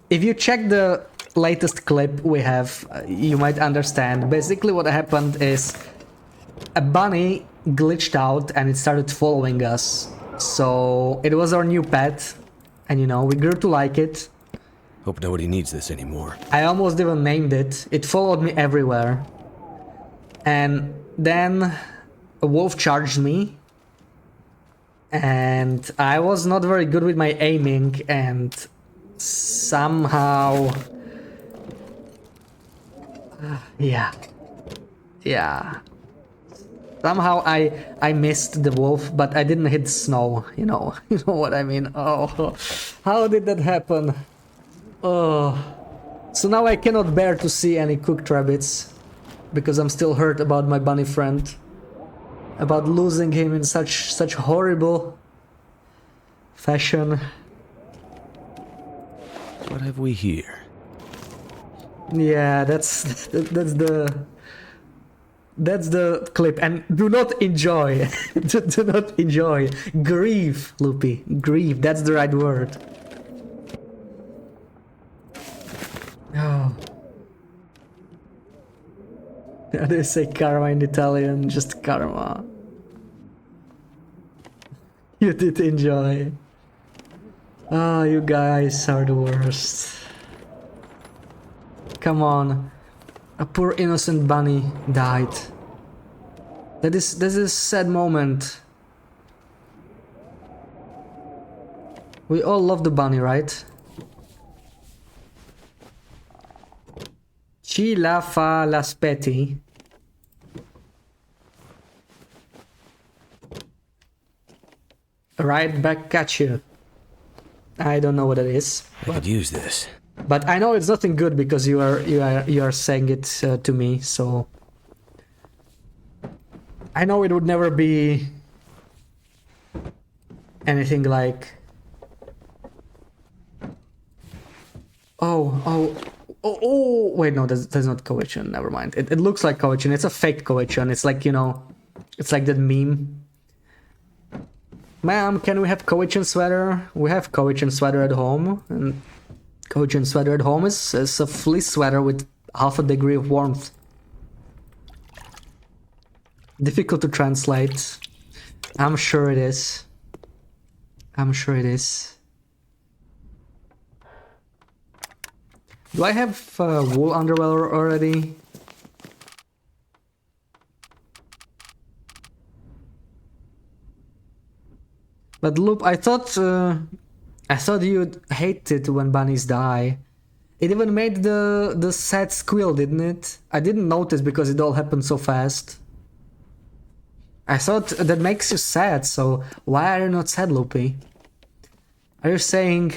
if you check the latest clip we have, you might understand. Basically what happened is a bunny glitched out and it started following us. So it was our new pet, and you know, we grew to like it. Hope nobody needs this anymore. I almost even named it. It followed me everywhere. And then a wolf charged me. And I was not very good with my aiming, and somehow... yeah. Somehow I missed the wolf, but I didn't hit snow, you know what I mean. Oh, how did that happen? Oh, so now I cannot bear to see any cooked rabbits, because I'm still hurt about my bunny friend, about losing him in such horrible fashion. What have we here? Yeah, that's the clip, and do not enjoy. do not enjoy. Grieve, Loopy. Grieve, that's the right word. Oh. How do you say karma in Italian? Just karma. You did enjoy. Oh, you guys are the worst. Come on. A poor innocent bunny died. That is a sad moment. We all love the bunny, right? Ci la fa l'aspetti. Right back at you. I don't know what it is. I could use this. But I know it's nothing good because you are saying it to me, so I know it would never be anything like oh wait, no, that's not Koichun, never mind. It looks like Koichun, it's a fake Koichun. It's like, you know, it's like that meme. Ma'am, can we have Koichun sweater? We have Koichun sweater at home, and Koichun sweater at home is a fleece sweater with half a degree of warmth. Difficult to translate. I'm sure it is. I'm sure it is. Do I have wool underwear already? But Loop, I thought you'd hate it when bunnies die. It even made the sad squeal, didn't it? I didn't notice because it all happened so fast. I thought that makes you sad, so why are you not sad, Loopy? Are you saying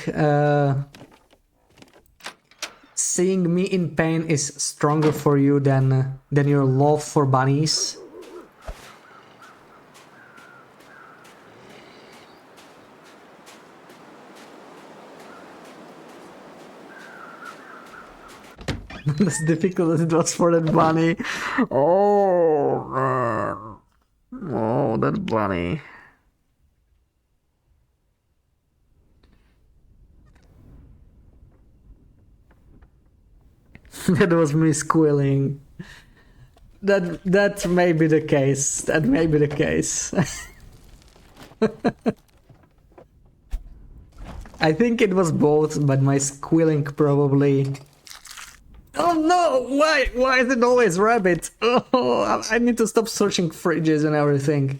seeing me in pain is stronger for you than your love for bunnies? As difficult as it was for that bunny. Oh man. Oh, that bunny. That was me squealing. That may be the case. That may be the case. I think it was both, but my squealing probably Oh no! Why is it always rabbit? Oh, I need to stop searching fridges and everything.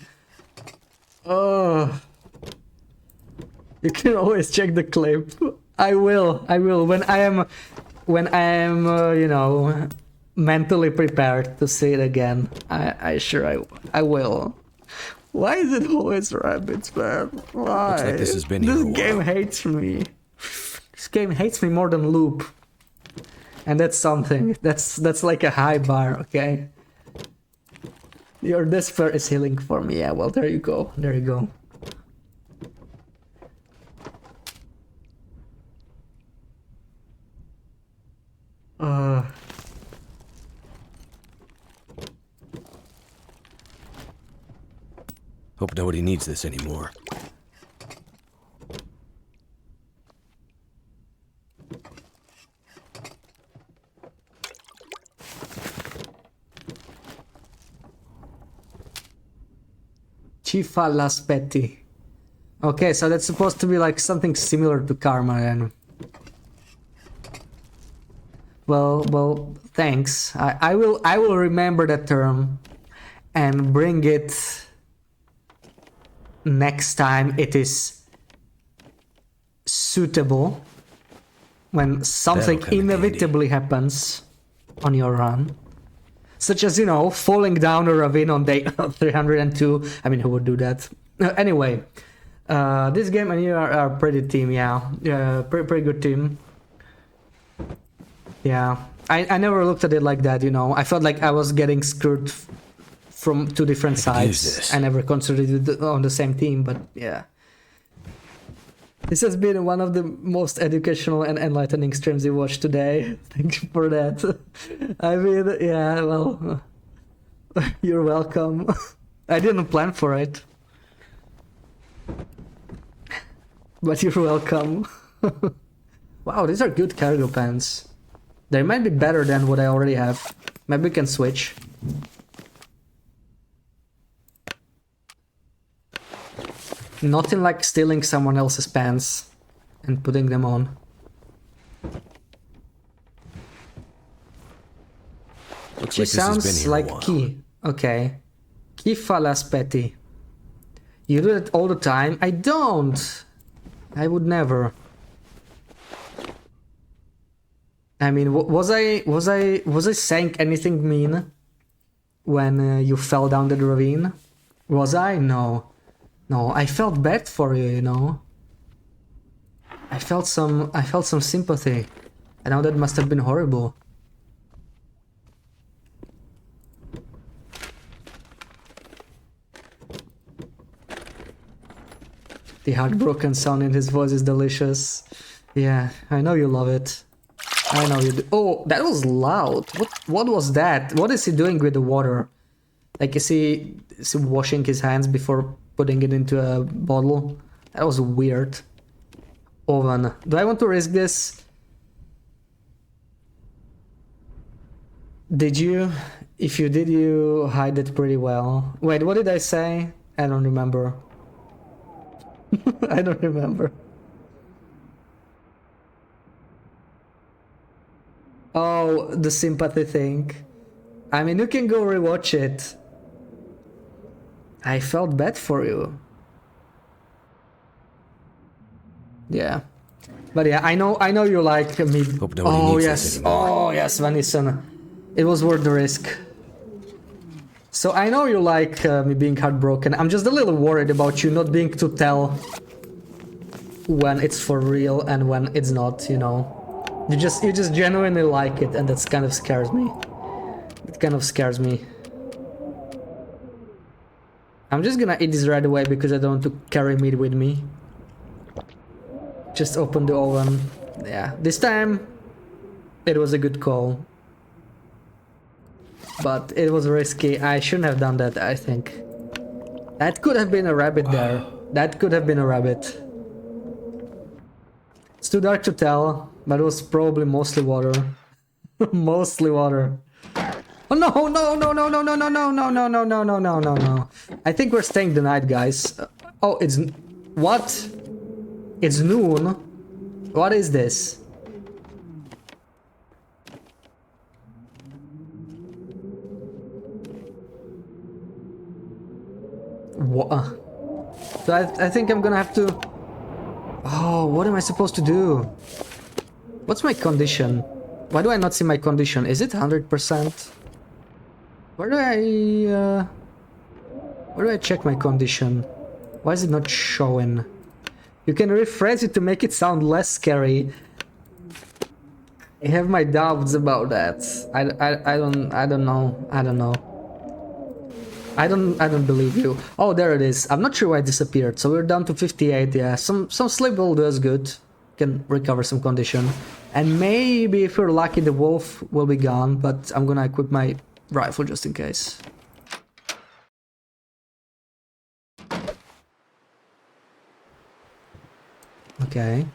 Oh, you can always check the clip. I will. When I am, you know, mentally prepared to see it again. I will. Why is it always rabbits, man? Why? Looks like this has been here This a while. game hates me. This game hates me more than Loop. And that's something. That's like a high bar, okay? Your despair is healing for me. Yeah, well, there you go. There you go. Hope nobody needs this anymore. Cifa l'aspetti. Okay, so that's supposed to be like something similar to karma then. Well, thanks. I will remember that term and bring it next time it is suitable, when something That'll come in inevitably happens on your run. Such as, you know, falling down a ravine on day 302. I mean, who would do that? Anyway, this game and you are a pretty team, yeah. Pretty good team. Yeah. I never looked at it like that, you know. I felt like I was getting screwed from two different sides. I never considered it on the same team, but yeah. This has been one of the most educational and enlightening streams you watched today. Thank you for that. I mean, yeah, well, you're welcome. I didn't plan for it. But you're welcome. Wow, these are good cargo pants. They might be better than what I already have. Maybe we can switch. Nothing like stealing someone else's pants and putting them on. Looks She like this has been sounds here a like while. Key. Okay. Key Falaspeti. You do it all the time? I don't. I would never. I mean, was I saying anything mean when you fell down the ravine? Was I? No. No, I felt bad for you, you know. I felt some sympathy. I know that must have been horrible. The heartbroken sound in his voice is delicious. Yeah, I know you love it. I know you do. Oh, that was loud. What was that? What is he doing with the water? Like, is he washing his hands before putting it into a bottle? That was weird. Oven. Do I want to risk this? Did you? If you did, you hide it pretty well. Wait, what did I say? I don't remember. I don't remember. Oh, the sympathy thing. I mean, you can go rewatch it. I felt bad for you. Yeah. But yeah, I know you like me. Hope nobody Oh needs yes. this anymore. Oh yes, Vanison. It was worth the risk. So I know you like me being heartbroken. I'm just a little worried about you not being to tell when it's for real and when it's not, you know. You just genuinely like it, and that kind of scares me. It kind of scares me. I'm just gonna eat this right away because I don't want to carry meat with me. Just open the oven. Yeah, this time it was a good call. But it was risky. I shouldn't have done that, I think. That could have been a rabbit there. That could have been a rabbit. It's too dark to tell, but it was probably mostly water. Mostly water. Oh no, no, no, no, no, no, no, no, no, no, no, no, no, no, no, no. I think we're staying the night, guys. Oh, it's... What? It's noon? What is this? What? So I think I'm gonna have to... Oh, what am I supposed to do? What's my condition? Why do I not see my condition? Is it 100%? Where do I check my condition? Why is it not showing? You can rephrase it to make it sound less scary. I have my doubts about that. I don't know. I don't believe you. Oh, there it is. I'm not sure why it disappeared. So we're down to 58. Yeah, some sleep will do us good. Can recover some condition, and maybe if we're lucky, the wolf will be gone. But I'm gonna equip my rifle just in case. Okay.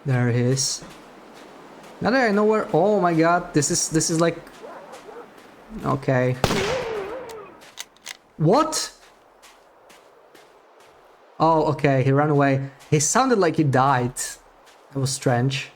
There it is. Now that I know where... Oh my god, this is like... Okay. What? Oh, okay, he ran away. He sounded like he died. That was strange.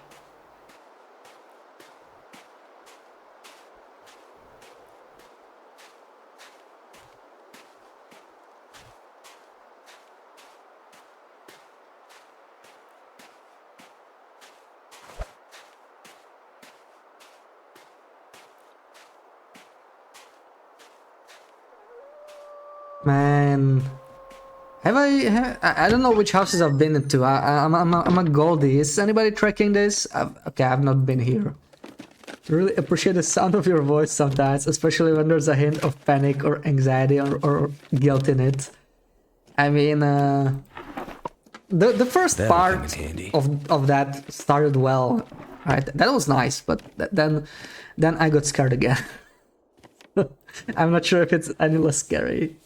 Man, I don't know which houses I've been into. I'm a Goldie. Is anybody tracking this? Okay, I've not been here. Really appreciate the sound of your voice sometimes, especially when there's a hint of panic or anxiety or guilt in it. I mean, the first part of that started well, right? That was nice, but then I got scared again. I'm not sure if it's any less scary.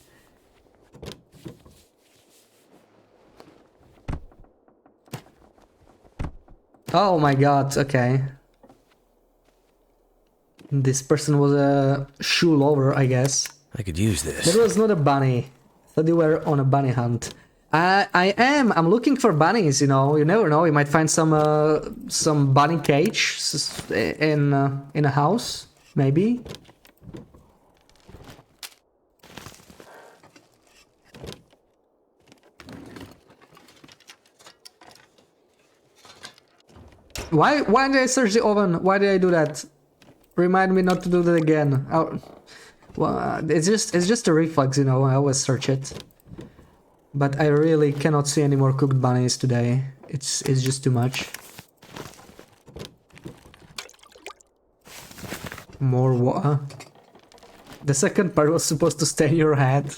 Oh my god, okay. This person was a shoe lover, I guess. I could use this. That was not a bunny. Thought you were on a bunny hunt. I am. I'm looking for bunnies, you know. You never know. You might find some bunny cage in a house, maybe. Why did I search the oven? Why did I do that? Remind me not to do that again. Oh, well, it's just a reflex, you know. I always search it, but I really cannot see any more cooked bunnies today. It's just too much. More water. The second part was supposed to stay in your head.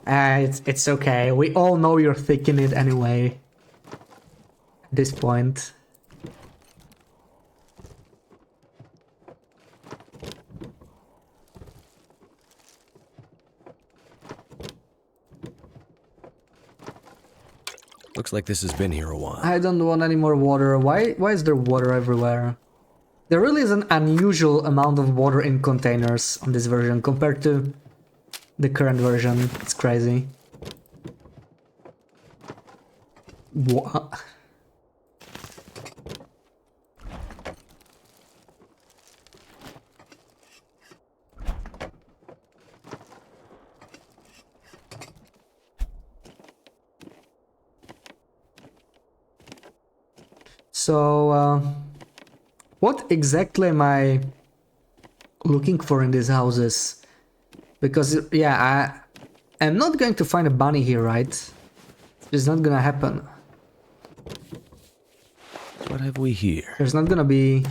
It's okay. We all know you're thinking it anyway. At this point. Looks like this has been here a while. I don't want any more water. Why is there water everywhere? There really is an unusual amount of water in containers on this version compared to the current version. It's crazy. What? So, what exactly am I looking for in these houses? Because, yeah, I'm not going to find a bunny here, right? It's not gonna happen. What have we here? There's not gonna be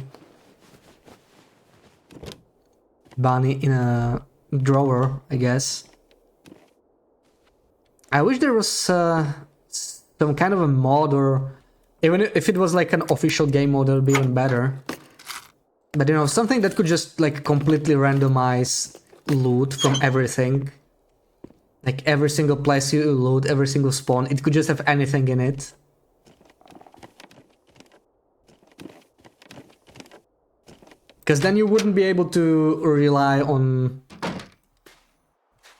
bunny in a drawer, I guess. I wish there was some kind of a mod, or even if it was like an official game mode, that would be even better. But you know, something that could just like completely randomize loot from everything. Like every single place you loot, every single spawn, it could just have anything in it. Because then you wouldn't be able to rely on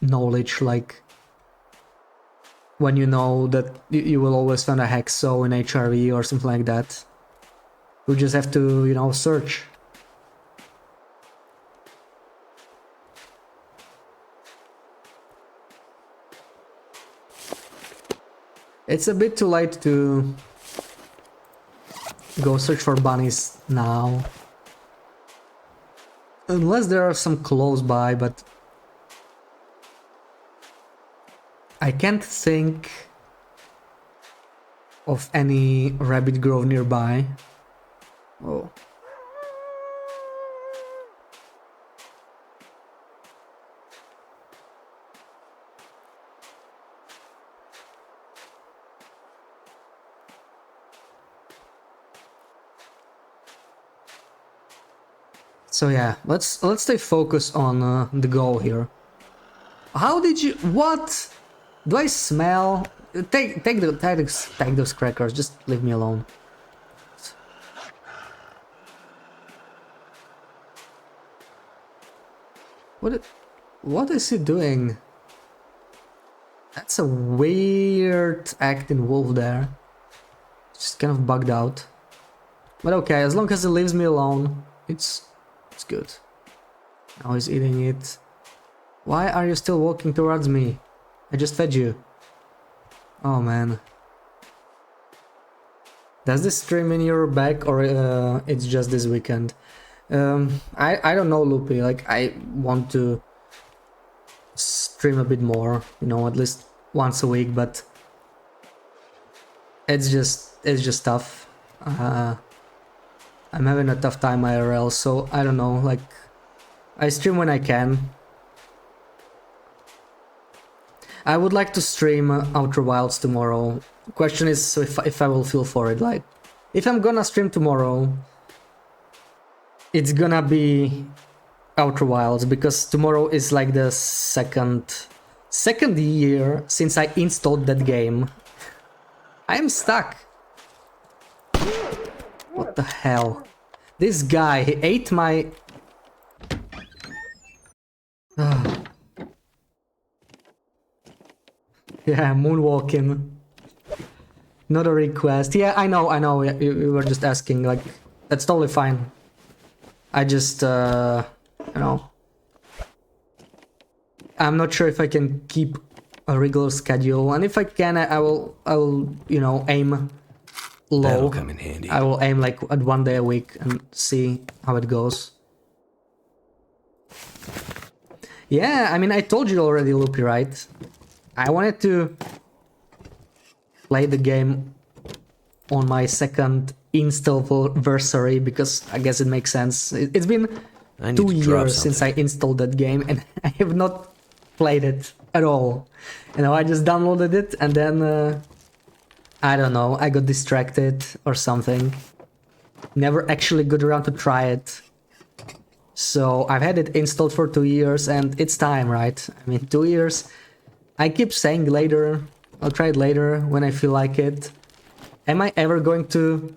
knowledge, like when you know that you will always find a hexo in HRV or something like that. You just have to, you know, search. It's a bit too late to go search for bunnies now. Unless there are some close by, but I can't think of any rabbit grove nearby. Oh. So yeah, let's stay focused on the goal here. How did you? What? Do I smell? Take those crackers. Just leave me alone. What is he doing? That's a weird acting wolf there. Just kind of bugged out. But okay, as long as he leaves me alone, it's good. Now he's eating it. Why are you still walking towards me? I just fed you. Oh man. Does this stream in your back or it's just this weekend? I don't know, Loopy. Like, I want to stream a bit more, you know, at least once a week, but it's just tough. I'm having a tough time IRL, so I don't know, like, I stream when I can. I would like to stream Outer Wilds tomorrow. Question is if I will feel for it. Like, if I'm gonna stream tomorrow, it's gonna be Outer Wilds, because tomorrow is like the second year since I installed that game. I'm stuck. What the hell? This guy, he ate my... Yeah, moonwalking. Not a request. Yeah, I know. You were just asking, like, that's totally fine. I just, you know... I'm not sure if I can keep a regular schedule, and if I can, I will, you know, aim low. That'll come in handy. I will aim like at 1 day a week and see how it goes. Yeah, I mean, I told you already, Loopy, right? I wanted to play the game on my second install-versary, because I guess it makes sense. It's been 2 years since I installed that game, and I have not played it at all. You know, I just downloaded it, and then I don't know, I got distracted or something. Never actually got around to try it. So I've had it installed for 2 years, and it's time, right? I mean, 2 years. I keep saying later, I'll try it later when I feel like it. Am I ever going to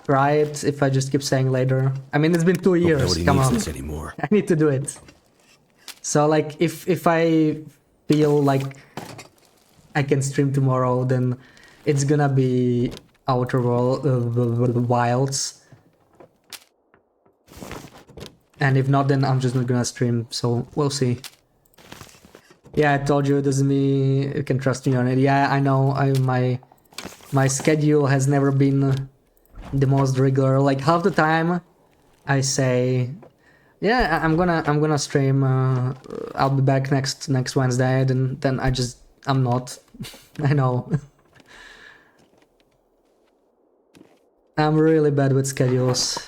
try it if I just keep saying later? I mean, it's been 2 years, come on. Anymore. I need to do it. So like, if I feel like I can stream tomorrow, then it's gonna be Outer Wilds. And if not, then I'm just not gonna stream, so we'll see. Yeah, I told you, it doesn't mean you can trust me on it. Yeah, I know, my schedule has never been the most regular. Like, half the time I say, yeah, I'm gonna stream, I'll be back next Wednesday, then I'm not. I know. I'm really bad with schedules.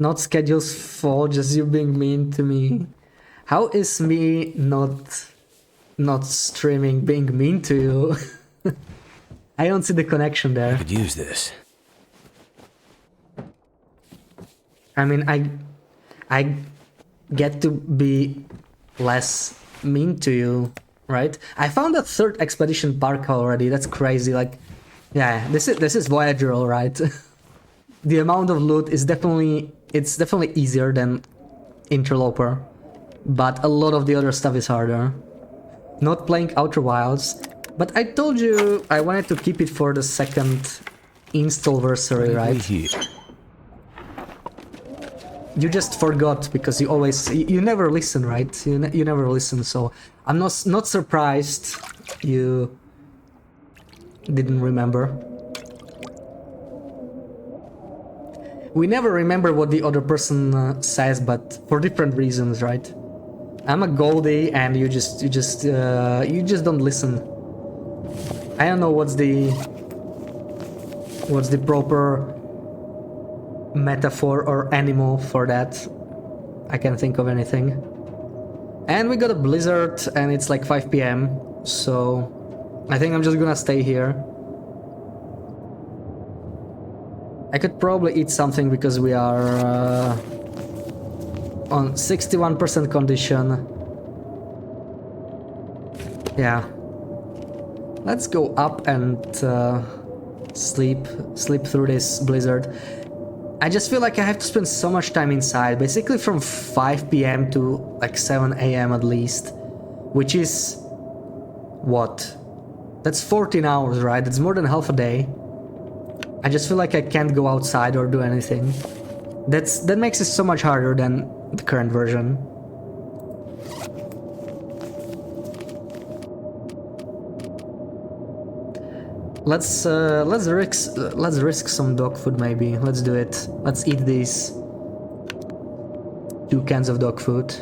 Not schedules for just you being mean to me. How is me not streaming being mean to you? I don't see the connection there. I could use this. I mean, I get to be less mean to you, right? I found a third expedition park already. That's crazy. Like, Yeah, this is Voyager, all right. The amount of loot is definitely easier than Interloper, but a lot of the other stuff is harder. Not playing Outer Wilds, but I told you I wanted to keep it for the second installversary, right? Here. You just forgot because you never listen, right? You never listen, so I'm not surprised you didn't remember. We never remember what the other person says, but for different reasons, right? I'm a Goldie, and you just don't listen. I don't know what's the proper metaphor or animal for that. I can't think of anything. And we got a blizzard, and it's like 5 p.m. So I think I'm just gonna stay here. I could probably eat something because we are on 61% condition. Yeah. Let's go up and sleep through this blizzard. I just feel like I have to spend so much time inside, basically from 5 p.m. to like 7 a.m. at least, which is what? That's 14 hours, right? That's more than half a day. I just feel like I can't go outside or do anything. That makes it so much harder than the current version. Let's risk some dog food maybe. Let's do it. Let's eat these 2 cans of dog food.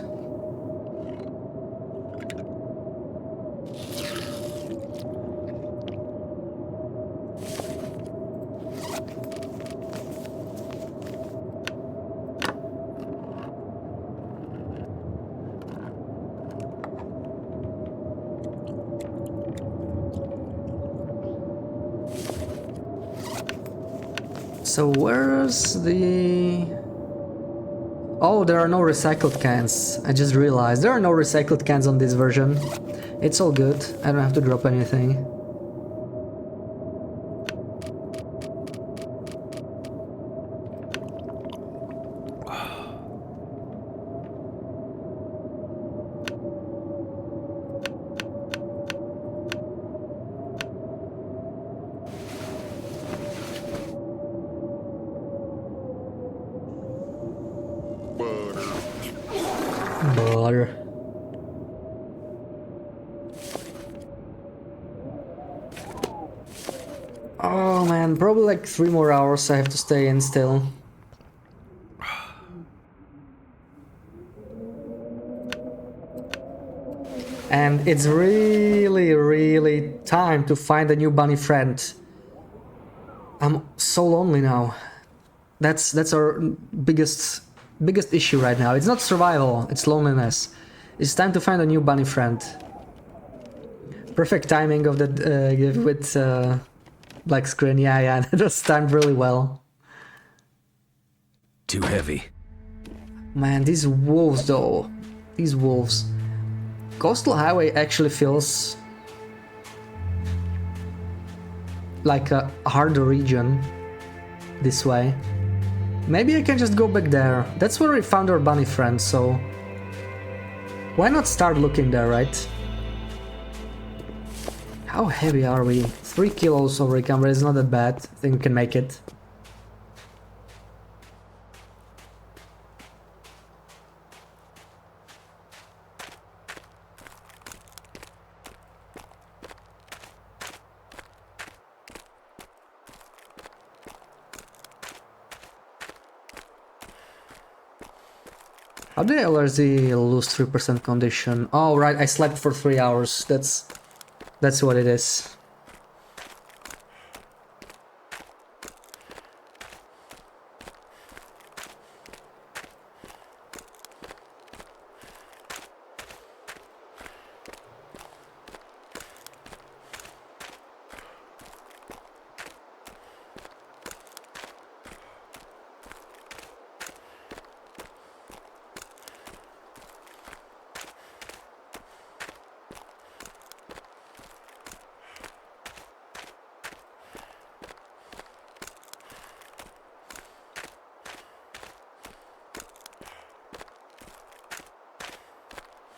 So where's the... Oh, there are no recycled cans. I just realized there are no recycled cans on this version. It's all good. I don't have to drop anything. Butter. Oh man, probably like 3 more hours I have to stay in still. And it's really time to find a new bunny friend. I'm so lonely now. That's our biggest issue right now. It's not survival, it's loneliness. It's time to find a new bunny friend. Perfect timing of the gift with black screen. Yeah, that was timed really well. Too heavy. Man, these wolves though. These wolves. Coastal Highway actually feels like a harder region this way. Maybe I can just go back there. That's where we found our bunny friend, so why not start looking there, right? How heavy are we? 3 kilos over camera is not that bad. I think we can make it. How did LRZ lose 3% condition? Oh right, I slept for 3 hours. That's what it is.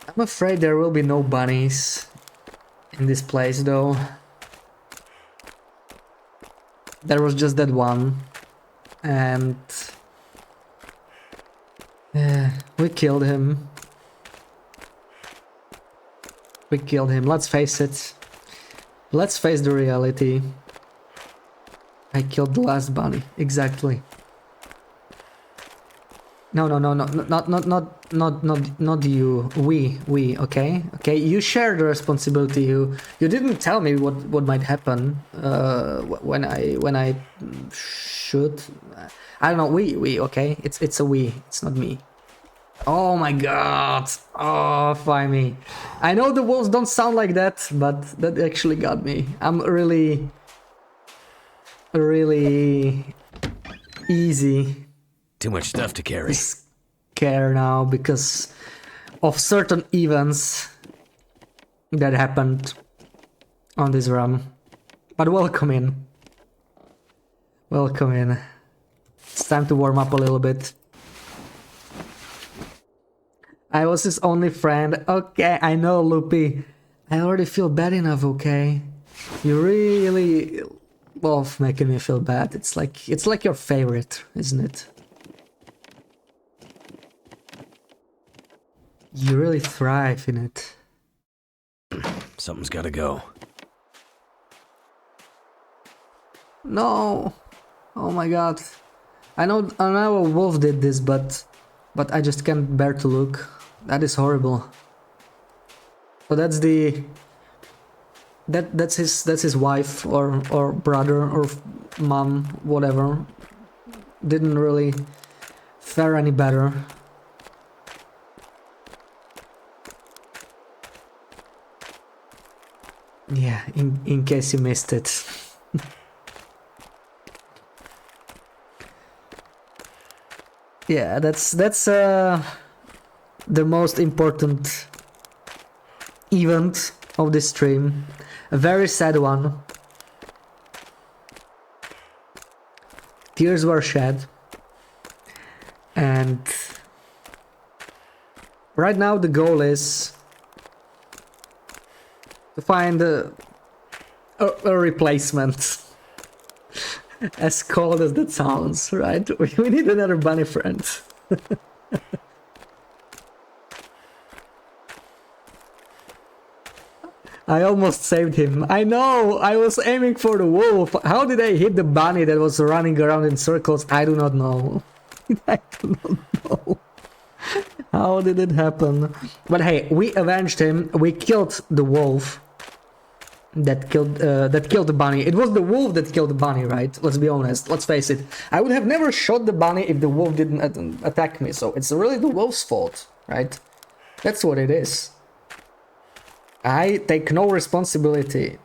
I'm afraid there will be no bunnies in this place though. There was just that one. And we killed him. We killed him. Let's face it. Let's face the reality. I killed the last bunny. Exactly. No, not you. We. Okay, okay. You share the responsibility. You didn't tell me what might happen. When I shoot. I don't know. We. Okay. It's a we. It's not me. Oh my god. Oh, find me. I know the wolves don't sound like that, but that actually got me. I'm really easy Too much stuff to carry. scare now because of certain events that happened on this run. But welcome in. Welcome in. It's time to warm up a little bit. I was his only friend. Okay, I know, Loopy. I already feel bad enough, okay? You really love making me feel bad. It's like your favorite, isn't it? You really thrive in it. Something's gotta go. No. Oh my god. I know a wolf did this, but I just can't bear to look. That is horrible. So that's his wife or brother or mom, whatever. Didn't really fare any better. Yeah, in case you missed it. Yeah, that's the most important event of this stream. A very sad one. Tears were shed. And right now the goal is to find a replacement. As cold as that sounds, right? We need another bunny friend. I almost saved him. I know! I was aiming for the wolf. How did I hit the bunny that was running around in circles? I do not know. I do not know. How did it happen? But hey, we avenged him. We killed the wolf that killed the bunny. It was the wolf that killed the bunny, right? Let's be honest. Let's face it. I would have never shot the bunny if the wolf didn't attack me. So it's really the wolf's fault, right? That's what it is. I take no responsibility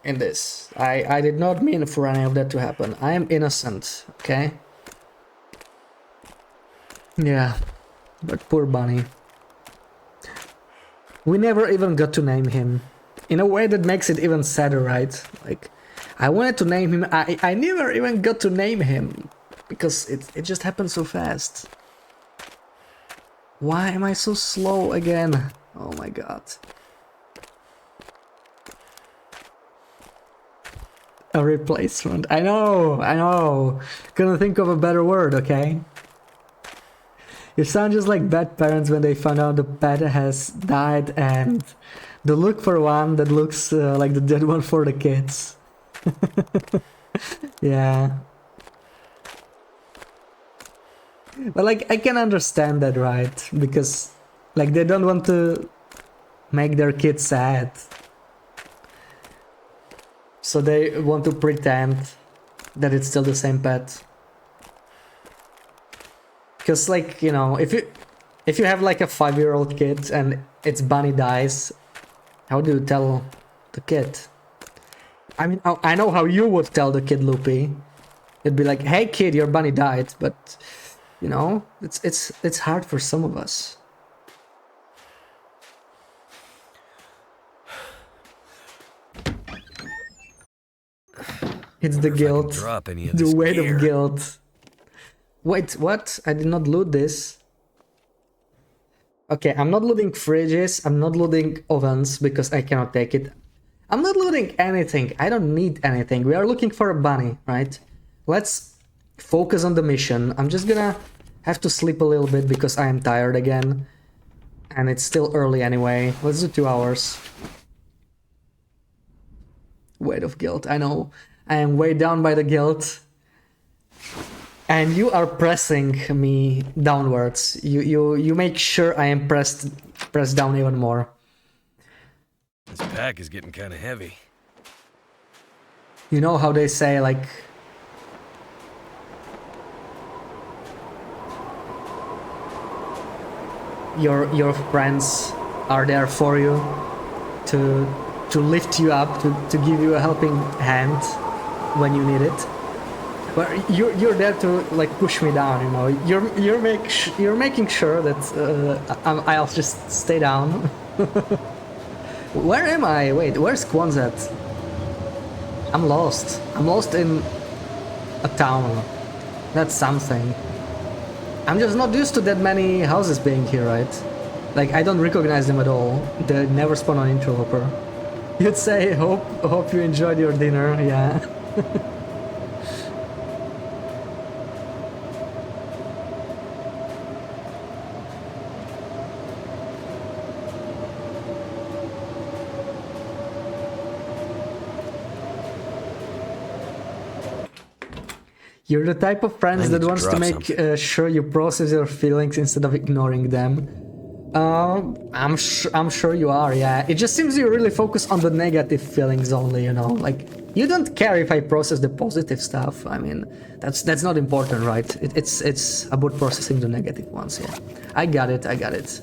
in this. I did not mean for any of that to happen. I am innocent, okay? Yeah, but poor bunny. We never even got to name him. In a way that makes it even sadder, right? Like, I wanted to name him. I never even got to name him because it just happened so fast. Why am I so slow again? Oh my god. A replacement. I know. Couldn't think of a better word, okay? You sound just like bad parents when they found out the pet has died and the look for one that looks like the dead one for the kids. Yeah. But like, I can understand that, right? Because like they don't want to make their kids sad. So they want to pretend that it's still the same pet. Because like, you know, if you have like a 5-year-old kid and its bunny dies, how do you tell the kid? I mean, I know how you would tell the kid, Loopy. It'd be like, hey kid, your bunny died, but you know, it's hard for some of us. It's the guilt, the weight of guilt. Wait, what? I did not loot this. Okay, I'm not looting fridges, I'm not looting ovens because I cannot take it. I'm not looting anything, I don't need anything. We are looking for a bunny, right? Let's focus on the mission. I'm just gonna have to sleep a little bit because I am tired again. And it's still early anyway. Let's do 2 hours. Weight of guilt, I know. I am weighed down by the guilt. And you are pressing me downwards. You make sure I am pressed down even more. This pack is getting kind of heavy. You know how they say, like, your friends are there for you to lift you up, to give you a helping hand when you need it. But you're there to like push me down, you know. You're making sure that I'll just stay down. Where am I? Wait, where's Kwanzaa? I'm lost. I'm lost in a town. That's something. I'm just not used to that many houses being here, right? Like, I don't recognize them at all. They never spawn on Interloper. You'd say, hope you enjoyed your dinner, yeah. You're the type of friends that wants to make sure you process your feelings instead of ignoring them. I'm sure you are, yeah. It just seems you really focus on the negative feelings only, you know. Like, you don't care if I process the positive stuff. I mean, that's not important, right? It's about processing the negative ones, yeah. I got it.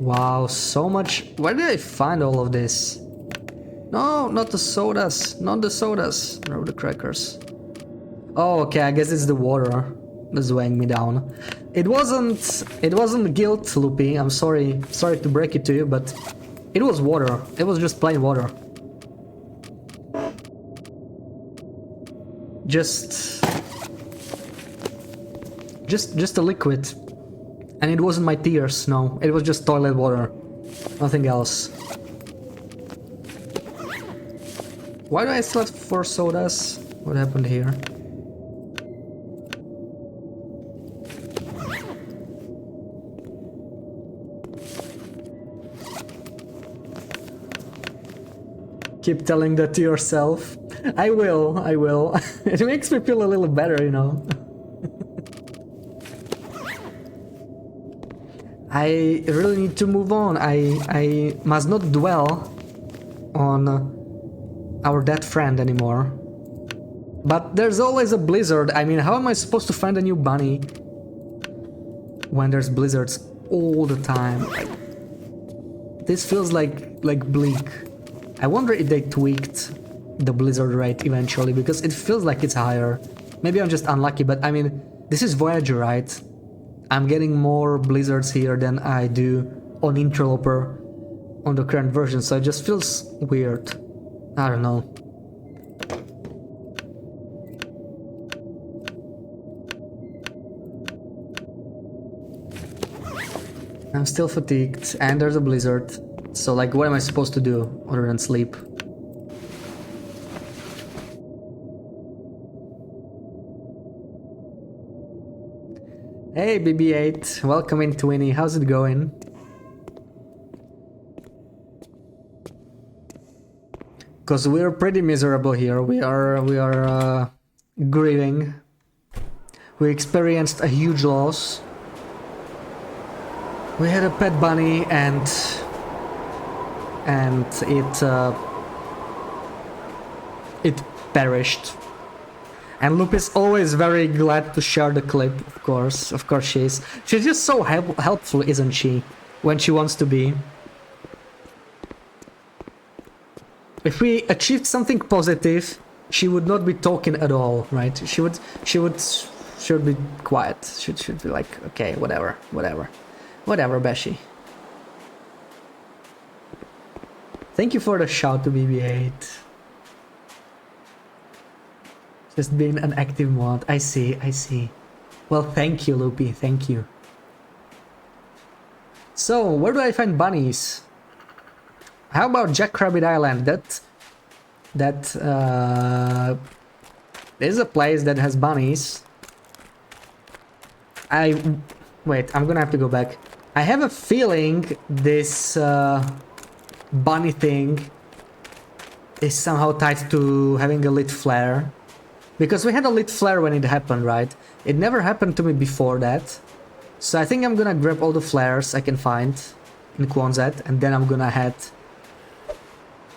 Wow, so much. Where did I find all of this? No, not the sodas. Not the sodas. No, the crackers. Oh, okay, I guess it's the water that's weighing me down. It wasn't guilt, Loopy. I'm sorry to break it to you, but it was water. It was just plain water. Just a liquid. And it wasn't my tears, no. It was just toilet water. Nothing else. Why do I still have 4 sodas? What happened here? Keep telling that to yourself. I will. It makes me feel a little better, you know. I really need to move on. I must not dwell on our dead friend anymore. But there's always a blizzard. I mean, how am I supposed to find a new bunny when there's blizzards all the time? Like, this feels like bleak. I wonder if they tweaked the blizzard rate eventually, because it feels like it's higher. Maybe I'm just unlucky, but I mean, this is Voyager, right? I'm getting more blizzards here than I do on Interloper on the current version, so it just feels weird. I don't know. I'm still fatigued, and there's a blizzard. So, like, what am I supposed to do other than sleep? Hey BB8, welcome in Twinny, how's it going? Cause we're pretty miserable here, we are grieving. We experienced a huge loss. We had a pet bunny and it perished. And Loop is always very glad to share the clip, of course she is. She's just so helpful, isn't she? When she wants to be. If we achieved something positive, she would not be talking at all, right? She would be quiet. Should be like, okay, whatever. Whatever, Beshi. Thank you for the shout to BB8. Just being an active mod. I see, I see. Well, thank you, Loopy, thank you. So, where do I find bunnies? How about Jackrabbit Island? That is a place that has bunnies. Wait, I'm gonna have to go back. I have a feeling this bunny thing is somehow tied to having a lit flare. Because we had a lit flare when it happened, right? It never happened to me before that. So I think I'm gonna grab all the flares I can find in Quonset, and then I'm gonna head.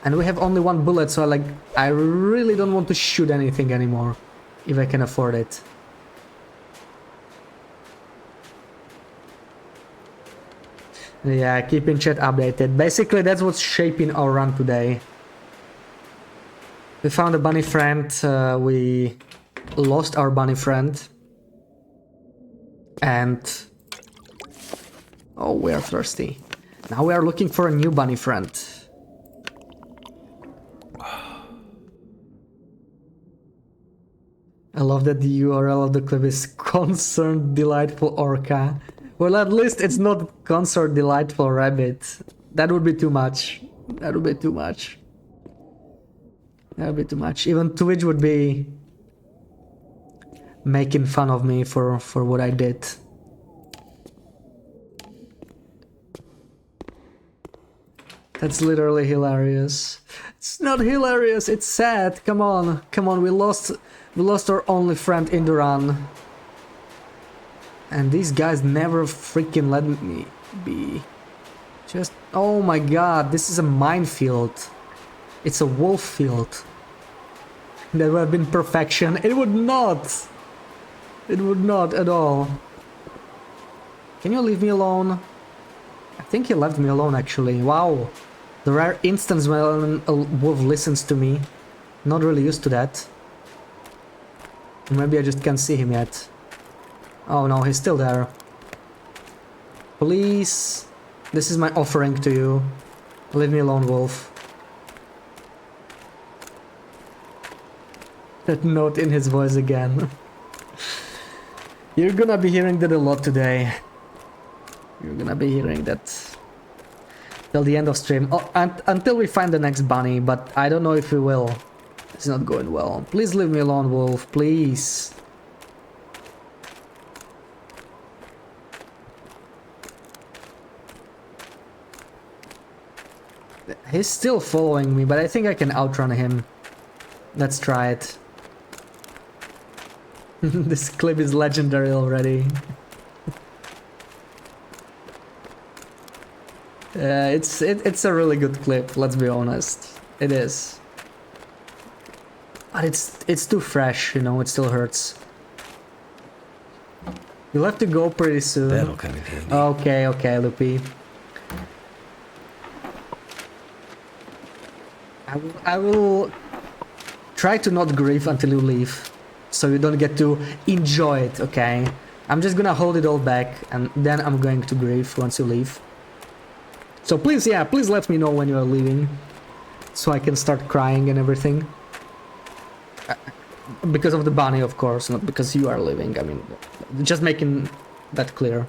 And we have only one bullet, so I really don't want to shoot anything anymore, if I can afford it. Yeah, keeping chat updated. Basically, that's what's shaping our run today. We found a bunny friend, we lost our bunny friend. And... oh, we are thirsty. Now we are looking for a new bunny friend. I love that the URL of the clip is Concerned Delightful Orca. Well, at least it's not Concerned Delightful Rabbit. That would be too much. That would be too much. That would be too much. Even Twitch would be making fun of me for what I did. That's literally hilarious. It's not hilarious, it's sad. Come on, come on, we lost our only friend in the run. And these guys never freaking let me be. Just, oh my god, this is a minefield. It's a wolf field. That would have been perfection. It would not. It would not at all. Can you leave me alone? I think he left me alone actually. Wow. The rare instance when a wolf listens to me. Not really used to that. Maybe I just can't see him yet. Oh no, he's still there. Please. This is my offering to you. Leave me alone, wolf. That note in his voice again. You're gonna be hearing that a lot today. You're gonna be hearing that till the end of stream. Oh, until we find the next bunny, but I don't know if we will. It's not going well. Please leave me alone, wolf, please. He's still following me, but I think I can outrun him. Let's try it. This clip is legendary already. It's a really good clip, let's be honest. It is. But it's too fresh, you know, it still hurts. You'll have to go pretty soon. That'll come in handy. Okay, okay, Loopy. I will try to not grieve until you leave, so you don't get to enjoy it, okay? I'm just gonna hold it all back, and then I'm going to grieve once you leave. So please, yeah, please let me know when you are leaving, so I can start crying and everything. Because of the bunny, of course, not because you are leaving. I mean, just making that clear.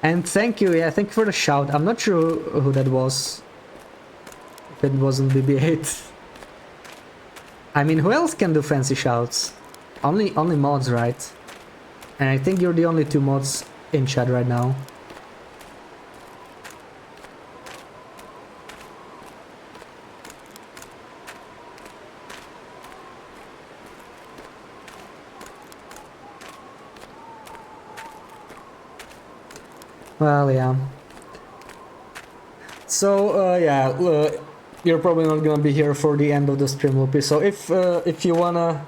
And thank you, yeah, thank you for the shout. I'm not sure who that was. If it wasn't BB8. I mean, who else can do fancy shouts? Only mods, right? And I think you're the only two mods in chat right now. Well, yeah. So, yeah, you're probably not gonna be here for the end of the stream, Loopy. So if you wanna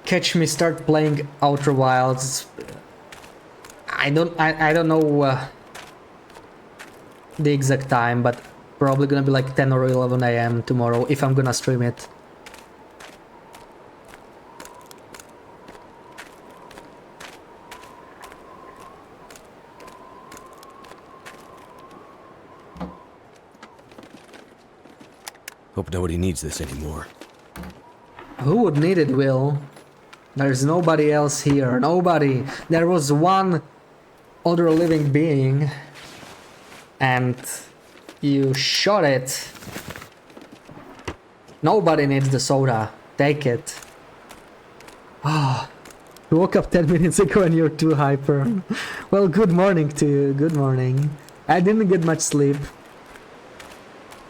catch me start playing Outer Wilds, I don't know the exact time, but probably gonna be like 10 or 11 AM tomorrow if I'm gonna stream it. Hope nobody needs this anymore. Who would need it, Will? There's nobody else here. Nobody. There was one other living being. And you shot it. Nobody needs the soda. Take it. Ah. You woke up 10 minutes ago and you're too hyper. Well, good morning to you. Good morning. I didn't get much sleep.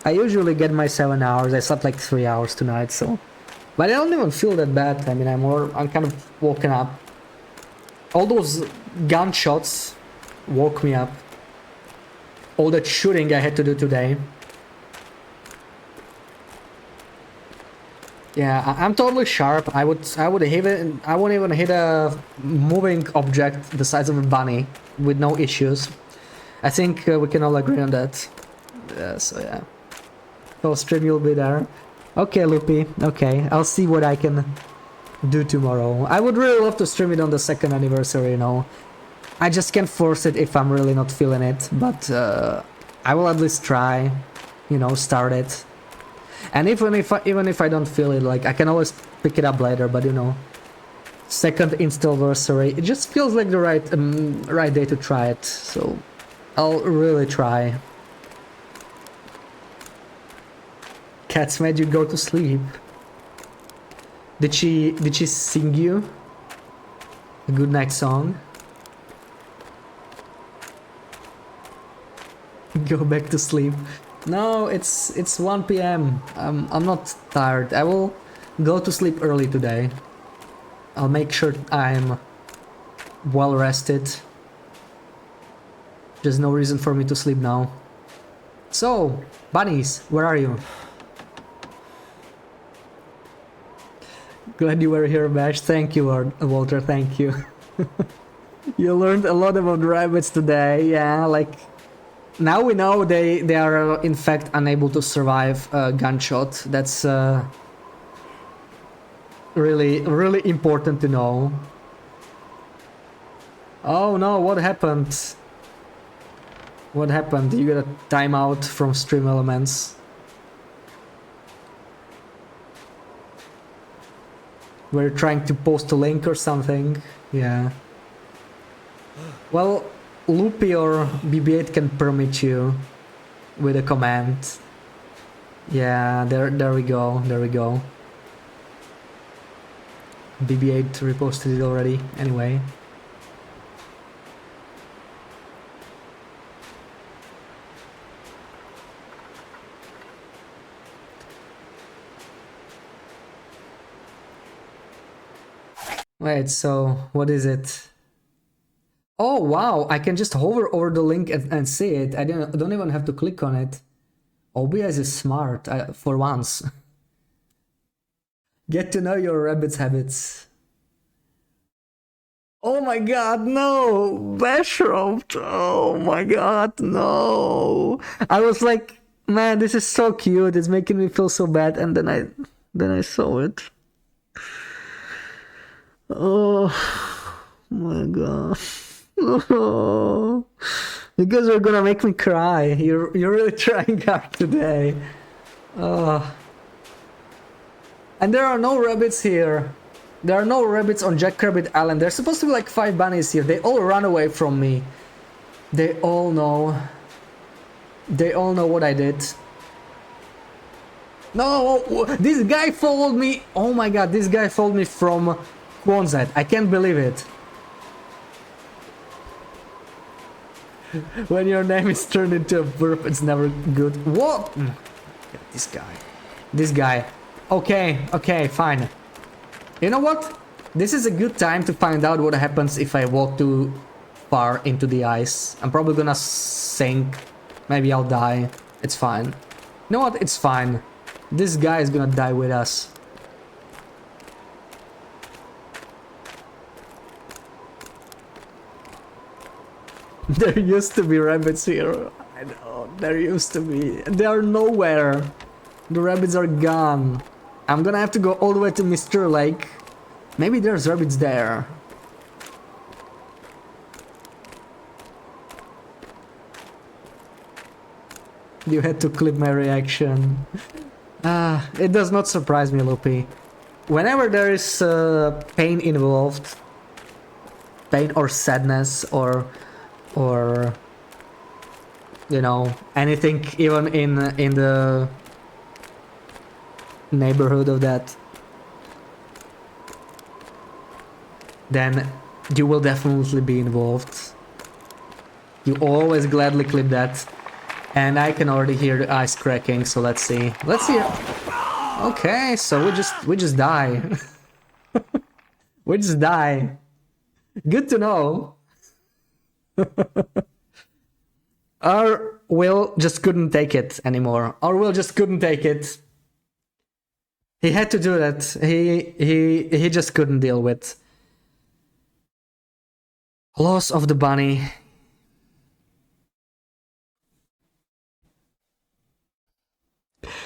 I usually get my 7 hours. I slept like 3 hours tonight, so... But I don't even feel that bad. I mean, I'm kind of woken up. All those gunshots woke me up. All that shooting I had to do today. Yeah, I'm totally sharp. I wouldn't even hit a moving object the size of a bunny with no issues. I think we can all agree on that. Yeah, so yeah. So stream you'll be there. Okay, Loopy. Okay, I'll see what I can do tomorrow. I would really love to stream it on the 2nd anniversary, you know. I just can't force it if I'm really not feeling it, but I will at least try, you know, start it. And even if I don't feel it, like I can always pick it up later. But you know, 2nd installversary, it just feels like the right day to try it. So I'll really try. Cats made you go to sleep. Did she sing you a good night song? Go back to sleep. No, it's 1 p.m. I'm not tired. I will go to sleep early today. I'll make sure I'm well rested. There's no reason for me to sleep now. So, bunnies, where are you? Glad you were here, Bash. Thank you, Walter. Thank you. You learned a lot about rabbits today. Yeah, like now we know they are in fact unable to survive a gunshot. That's really important to know. Oh no! What happened? What happened? You got a timeout from Stream Elements. We're trying to post a link or something. Yeah. Well, Loopy or BB8 can permit you with a command. Yeah, there we go. There we go. BB8 reposted it already. Anyway. Wait, so what is it? Oh wow, I can just hover over the link and see it. I don't even have to click on it. OBS is smart, for once. Get to know your rabbit's habits. Oh my god, no! Bashropt! Oh my god, no! I was like, man, this is so cute. It's making me feel so bad, and then I saw it. Oh my god. Oh, you guys are gonna make me cry. You're really trying hard today. And there are no rabbits here. There are no rabbits on Jackrabbit Island. There's supposed to be like 5 bunnies here. They all run away from me. They all know. They all know what I did. No, this guy followed me. Oh my god, this guy followed me from Quonset. I can't believe it. When your name is turned into a verb, it's never good. What? This guy. This guy. Okay, fine. You know what? This is a good time to find out what happens if I walk too far into the ice. I'm probably gonna sink. Maybe I'll die. It's fine. You know what? It's fine. This guy is gonna die with us. There used to be rabbits here. I know, there used to be. They are nowhere. The rabbits are gone. I'm gonna have to go all the way to Mr. Lake. Maybe there's rabbits there. You had to clip my reaction. It does not surprise me, Loopy. Whenever there is pain involved, pain or sadness or you know, anything even in the neighborhood of that, then you will definitely be involved. You always gladly clip that. And I can already hear the ice cracking, so let's see. Let's see. Okay, so we just die. We just die. Good to know. Our Will just couldn't take it anymore. Our Will just couldn't take it. He had to do that. He just couldn't deal with loss of the bunny.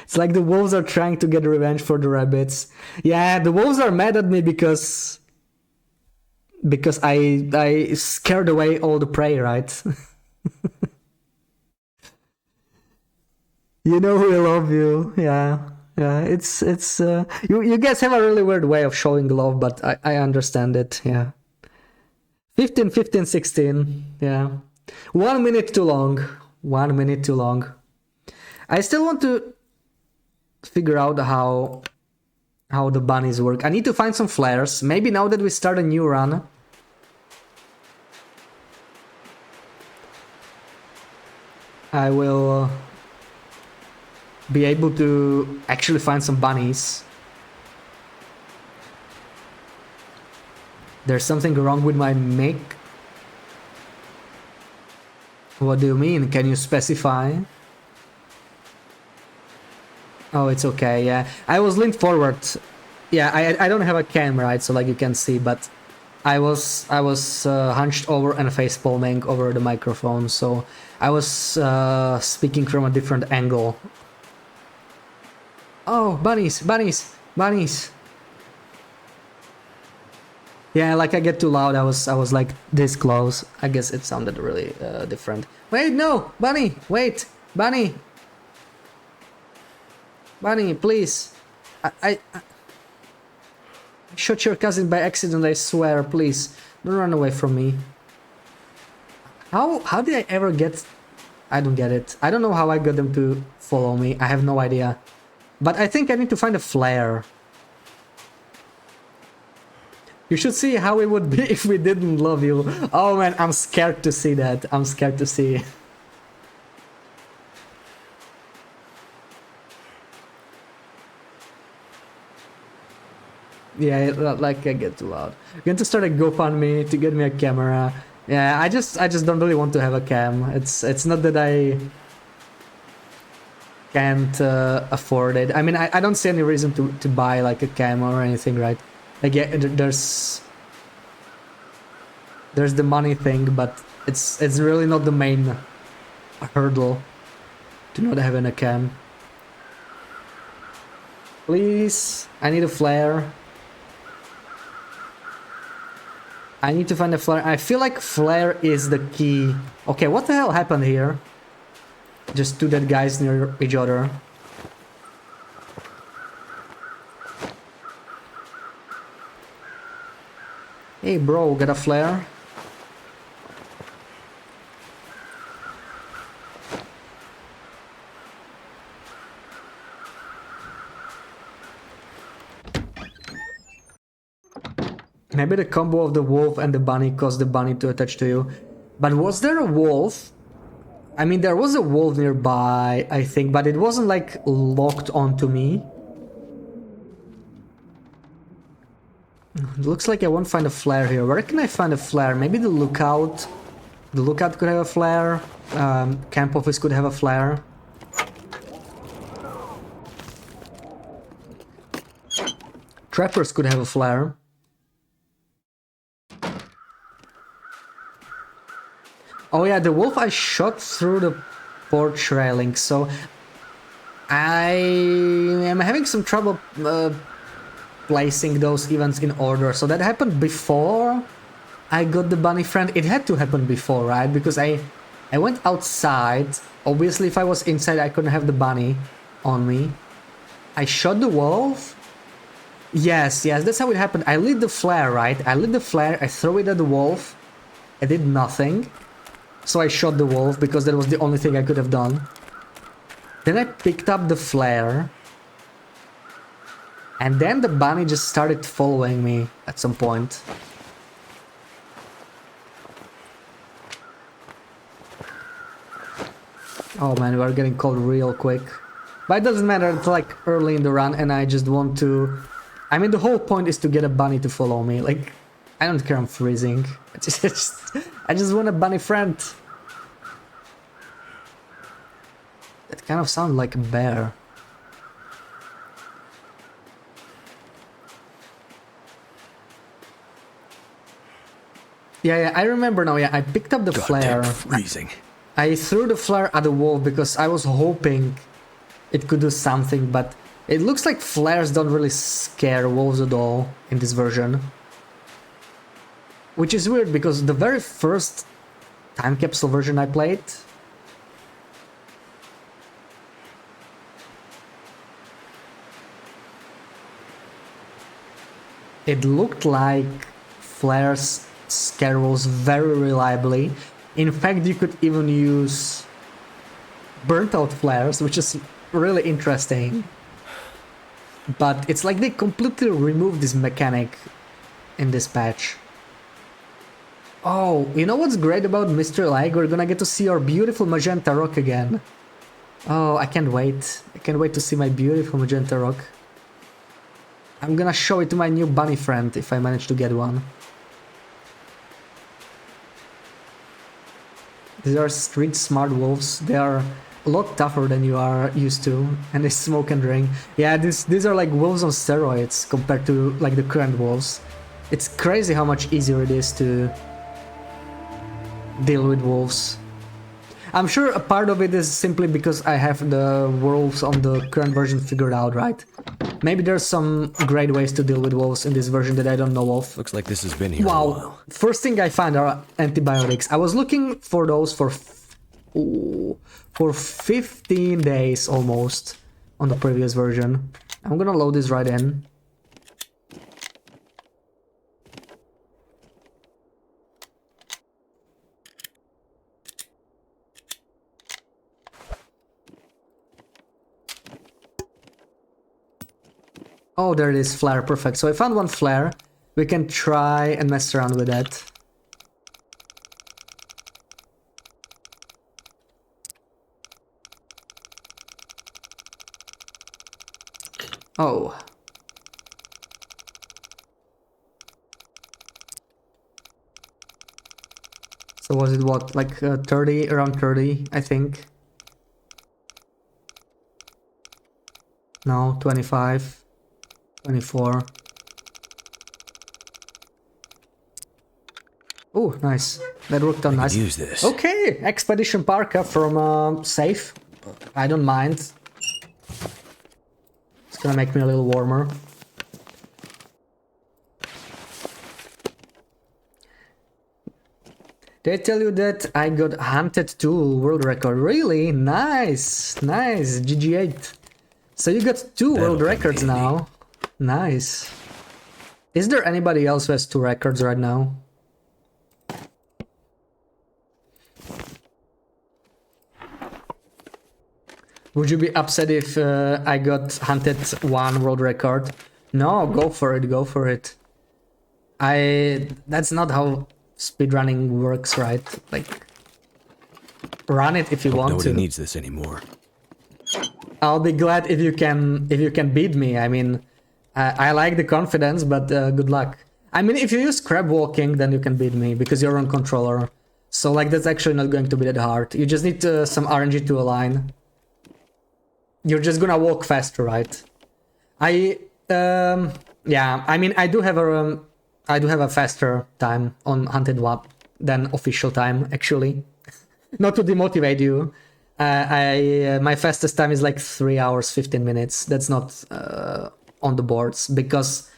It's like the wolves are trying to get revenge for the rabbits. Yeah, the wolves are mad at me because I scared away all the prey, right? You know we love you. Yeah. Yeah, it's you guys have a really weird way of showing love, but I understand it. Yeah. 15, 15, 16. Yeah. 1 minute too long. 1 minute too long. I still want to figure out how the bunnies work. I need to find some flares. Maybe now that we start a new run, I will be able to actually find some bunnies. There's something wrong with my mic. What do you mean? Can you specify? Oh, it's okay, yeah. I was leaned forward. Yeah, I don't have a cam, right, so like you can see, but I was hunched over and face palming over the microphone, so I was speaking from a different angle. Oh, bunnies, bunnies, bunnies. Yeah, like I get too loud, I was like this close. I guess it sounded really different. Wait, no, bunny, wait, bunny. Bunny, please. I shot your cousin by accident, I swear, please. Don't run away from me. How did I ever get... I don't get it. I don't know how I got them to follow me. I have no idea. But I think I need to find a flare. You should see how it would be if we didn't love you. Oh man, I'm scared to see that. I'm scared to see. Yeah, like I get too loud. I'm going to start a GoFundMe to get me a camera. Yeah, I just don't really want to have a cam. It's not that I can't afford it. I mean, I don't see any reason to buy like a cam or anything, right? Like, yeah, there's the money thing, but it's really not the main hurdle to not having a cam. Please, I need a flare. I need to find a flare. I feel like flare is the key. Okay, what the hell happened here? Just two dead guys near each other. Hey bro, got a flare? Maybe the combo of the wolf and the bunny caused the bunny to attach to you. But was there a wolf? I mean, there was a wolf nearby, I think, but it wasn't like locked onto me. It looks like I won't find a flare here. Where can I find a flare? Maybe the lookout. The lookout could have a flare. Camp office could have a flare. Trappers could have a flare. Oh yeah, the wolf I shot through the porch railing, so I am having some trouble placing those events in order. So that happened before I got the bunny friend. It had to happen before, right? Because I went outside. Obviously, if I was inside, I couldn't have the bunny on me. I shot the wolf. Yes, that's how it happened. I lit the flare, right? I lit the flare, I threw it at the wolf. I did nothing. So I shot the wolf because that was the only thing I could have done. Then I picked up the flare. And then the bunny just started following me at some point. Oh man, we are getting cold real quick. But it doesn't matter, it's like early in the run and I just want to... I mean, the whole point is to get a bunny to follow me. Like, I don't care I'm freezing. I just want a bunny friend. That kind of sounds like a bear. Yeah, I remember now, yeah, I picked up the flare. Freezing. I threw the flare at the wolf because I was hoping it could do something, but it looks like flares don't really scare wolves at all in this version. Which is weird because the very first time capsule version I played, it looked like flares scare wolves very reliably. In fact, you could even use burnt out flares, which is really interesting. But it's like they completely removed this mechanic in this patch. Oh, you know what's great about Mr. Lag? We're gonna get to see our beautiful magenta rock again. Oh, I can't wait. I can't wait to see my beautiful magenta rock. I'm gonna show it to my new bunny friend if I manage to get one. These are street smart wolves. They are a lot tougher than you are used to, and they smoke and drink. Yeah, these are like wolves on steroids compared to like the current wolves. It's crazy how much easier it is to deal with wolves. I'm sure a part of it is simply because I have the wolves on the current version figured out, right? Maybe there's some great ways to deal with wolves in this version that I don't know of. Looks like this has been here a while. First thing I found are antibiotics. I was looking for those for 15 days almost on the previous version. I'm gonna load this right in. Oh, there it is, flare, perfect. So I found one flare. We can try and mess around with that. Oh. So was it what, like 30, around 30, I think? No, 25. 24. Oh, nice. That worked out nice. Use this. Okay, Expedition Parka from Safe. I don't mind. It's gonna make me a little warmer. They tell you that I got Hunted 2 world record. Really? Nice. Nice. GG8. So you got 2 world records now. Nice. Is there anybody else who has 2 records right now? Would you be upset if I got Hunted 1 world record? No, go for it, go for it. That's not how speedrunning works, right? Like, run it if you want Nobody to. needs this anymore. I'll be glad if you can beat me. I mean, I like the confidence, but good luck. I mean, if you use crab walking, then you can beat me because you're on controller. So like that's actually not going to be that hard. You just need some RNG to align. You're just gonna walk faster, right? Yeah. I mean, I do have a faster time on Hunted WAP than official time, actually. Not to demotivate you. My fastest time is like 3 hours 15 minutes. That's not on the boards because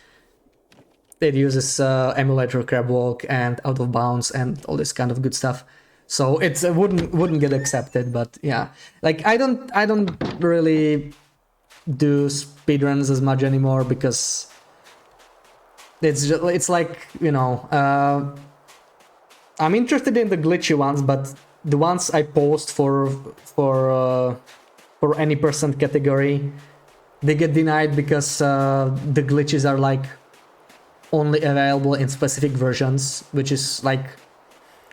it uses emulator crab walk and out of bounds and all this kind of good stuff. So it wouldn't get accepted. But yeah, like I don't really do speedruns as much anymore because it's like, you know, I'm interested in the glitchy ones, but the ones I post for any percent category, they get denied because the glitches are like only available in specific versions, which is like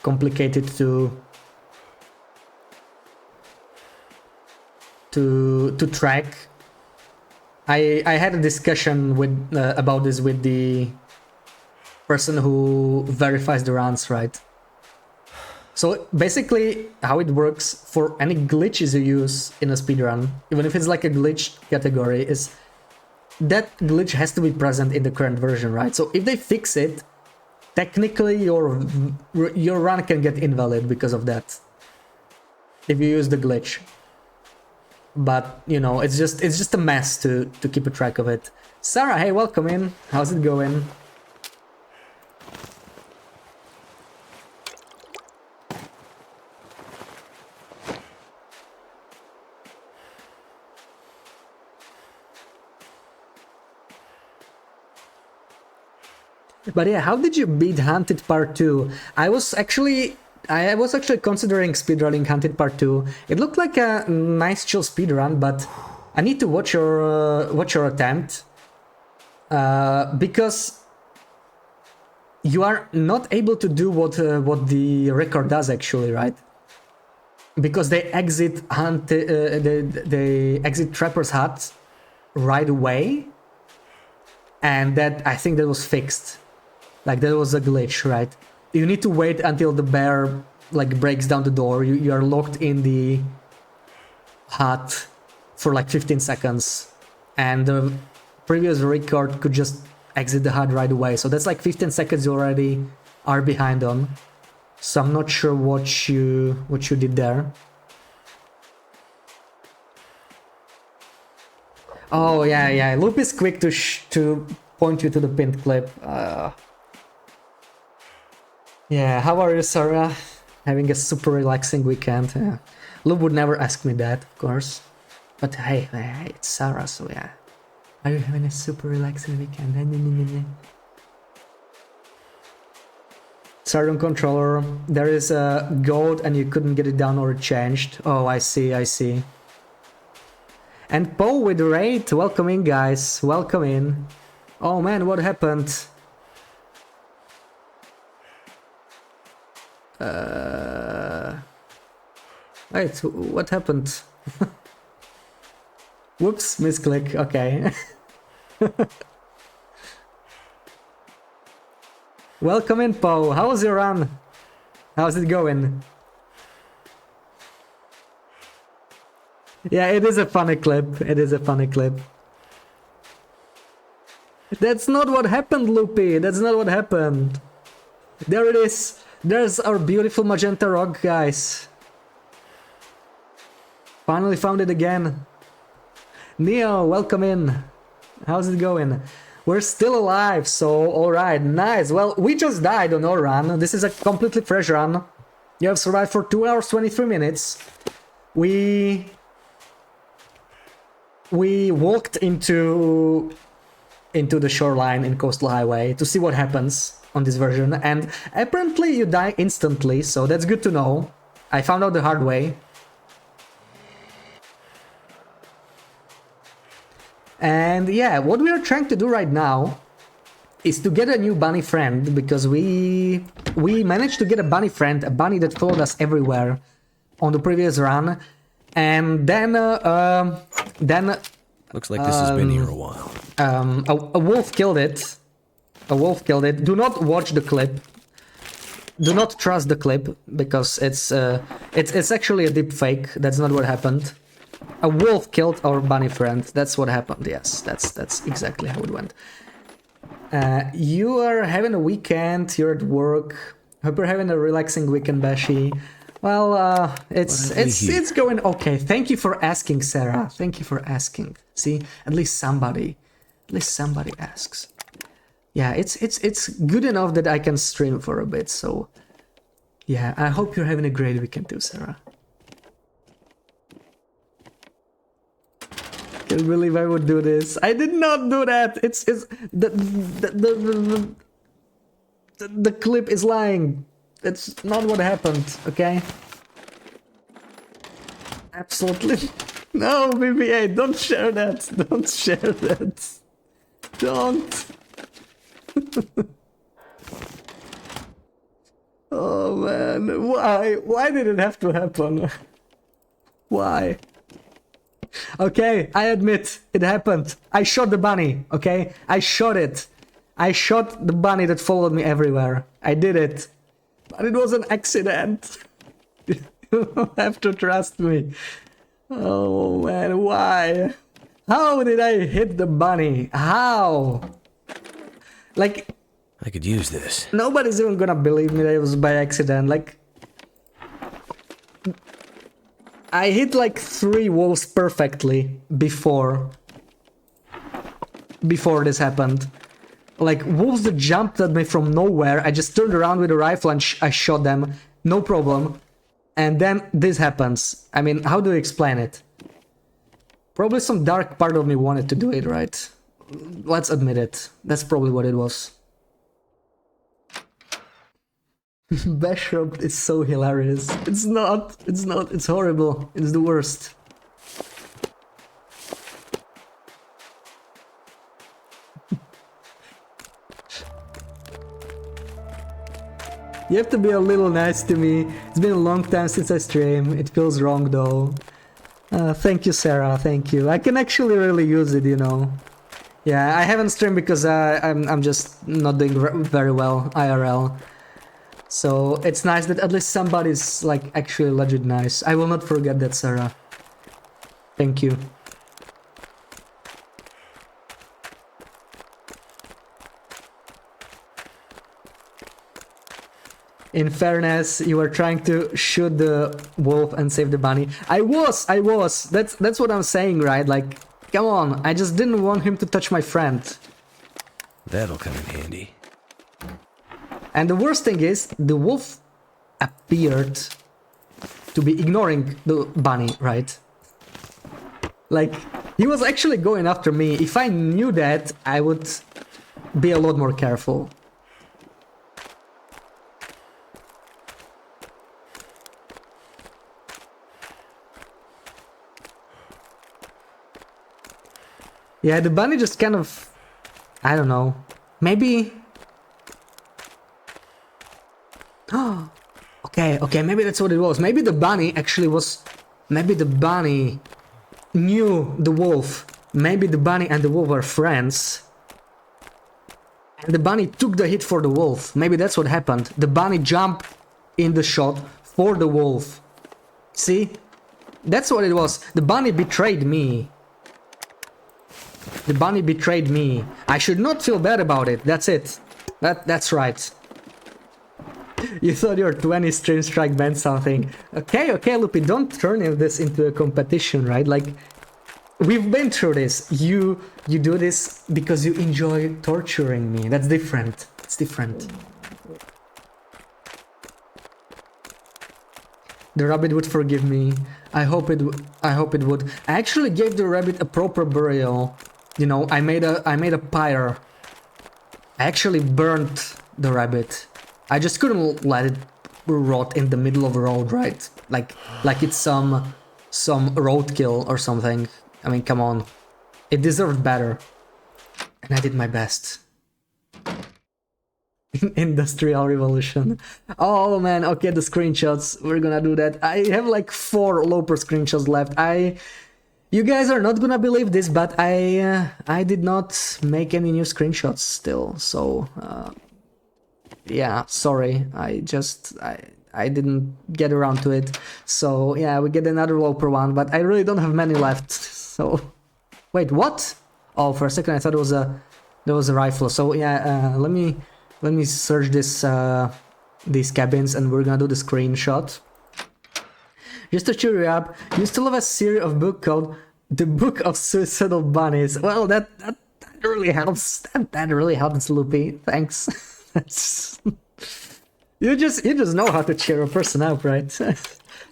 complicated to track. I had a discussion with about this with the person who verifies the runs, right? So basically, how it works for any glitches you use in a speedrun, even if it's like a glitch category, is that glitch has to be present in the current version, right? So if they fix it, technically your run can get invalid because of that. If you use the glitch. But you know, it's just a mess to keep a track of it. Sarah, hey, welcome in. How's it going? But yeah, how did you beat Hunted Part 2? I was actually considering speedrunning Hunted Part 2. It looked like a nice chill speedrun, but I need to watch your attempt. Because you are not able to do what the record does actually, right? Because they exit they exit Trapper's hut right away, and that I think that was fixed. Like that was a glitch, right? You need to wait until the bear like breaks down the door. You are locked in the hut for like 15 seconds, and the previous record could just exit the hut right away. So that's like 15 seconds you already are behind on. So I'm not sure what you did there. Oh yeah. Loop is quick to point you to the pinned clip. Yeah, how are you, Sarah? Having a super relaxing weekend. Yeah. Loop would never ask me that, of course. But hey, it's Sarah, so yeah. Are you having a super relaxing weekend? Sargon controller, there is a gold and you couldn't get it down or it changed. Oh, I see. And Poe with raid, welcome in, guys. Welcome in. Oh man, what happened? Wait, what happened? Whoops, misclick, okay. Welcome in, Poe. How was your run? How's it going? Yeah, it is a funny clip. That's not what happened, Loopy. That's not what happened. There it is. There's our beautiful magenta rock, guys. Finally found it again. Neo, welcome in. How's it going? We're still alive, so alright, nice. Well, we just died on our run. This is a completely fresh run. You have survived for 2 hours 23 minutes. We walked into the shoreline in Coastal Highway to see what happens on this version, and apparently you die instantly, so that's good to know. I found out the hard way. And yeah, what we are trying to do right now is to get a new bunny friend, because we managed to get a bunny friend, a bunny that followed us everywhere on the previous run, and then looks like this has been here a while. A wolf killed it. Do not watch the clip. Do not trust the clip, because it's actually a deep fake. That's not what happened. A wolf killed our bunny friend. That's what happened. Yes, that's exactly how it went. You are having a weekend. You're at work. Hope you're having a relaxing weekend, Bashi. Well, it's going okay. Thank you for asking, Sarah. Thank you for asking. See, at least somebody asks. Yeah, it's good enough that I can stream for a bit. So, yeah, I hope you're having a great weekend too, Sarah. Can't believe I would do this. I did not do that. It's the clip is lying. That's not what happened, okay? Absolutely. No, BBA, don't share that. Don't share that. Don't. Oh man, why? Why did it have to happen? Why? Okay, I admit, it happened. I shot the bunny, okay? I shot it. I shot the bunny that followed me everywhere. I did it. But it was an accident. You have to trust me. Oh man, why? How did I hit the bunny? How? Like, I could use this. nobody's even gonna believe me that it was by accident. Like, I hit like 3 wolves perfectly before this happened. Like, wolves that jumped at me from nowhere, I just turned around with a rifle and I shot them, no problem. And then this happens. I mean, how do you explain it? Probably some dark part of me wanted to do it, right? Let's admit it. That's probably what it was. Bashop is so hilarious. It's not, it's horrible. It's the worst. You have to be a little nice to me. It's been a long time since I stream. It feels wrong though. Thank you, Sarah. Thank you. I can actually really use it, you know. Yeah, I haven't streamed because I'm just not doing very well IRL. So it's nice that at least somebody's like actually legit nice. I will not forget that, Sarah. Thank you. In fairness, you were trying to shoot the wolf and save the bunny. I was. That's what I'm saying, right? Like, come on. I just didn't want him to touch my friend. That'll come in handy. And the worst thing is, the wolf appeared to be ignoring the bunny, right? Like, he was actually going after me. If I knew that, I would be a lot more careful. Yeah, the bunny just kind of... I don't know. Maybe... Oh, okay, maybe that's what it was. Maybe the bunny actually was... Maybe the bunny knew the wolf. Maybe the bunny and the wolf were friends. And the bunny took the hit for the wolf. Maybe that's what happened. The bunny jumped in the shot for the wolf. See? That's what it was. The bunny betrayed me. The bunny betrayed me. I should not feel bad about it. That's it. That's right. You thought your 20 stream strike meant something. Okay, Lupi, don't turn this into a competition, right? Like, we've been through this. You do this because you enjoy torturing me. That's different. It's different. The rabbit would forgive me. I hope it would. I actually gave the rabbit a proper burial. You know, I made a pyre. I actually burnt the rabbit. I just couldn't let it rot in the middle of the road, right? Like it's some roadkill or something. I mean, come on. It deserved better. And I did my best. Industrial Revolution. Oh man, okay, the screenshots. We're gonna do that. I have like 4 Loper screenshots left. You guys are not gonna believe this, but I did not make any new screenshots still. So yeah, sorry. I didn't get around to it. So yeah, we get another Loper one, but I really don't have many left. So wait, what? Oh, for a second I thought there was a rifle. So yeah, let me search these cabins and we're gonna do the screenshot. Just to cheer you up, you still have a series of book called The Book of Suicidal Bunnies. Well, that really helps. That really helps, Loopy. Thanks. You just know how to cheer a person up, right?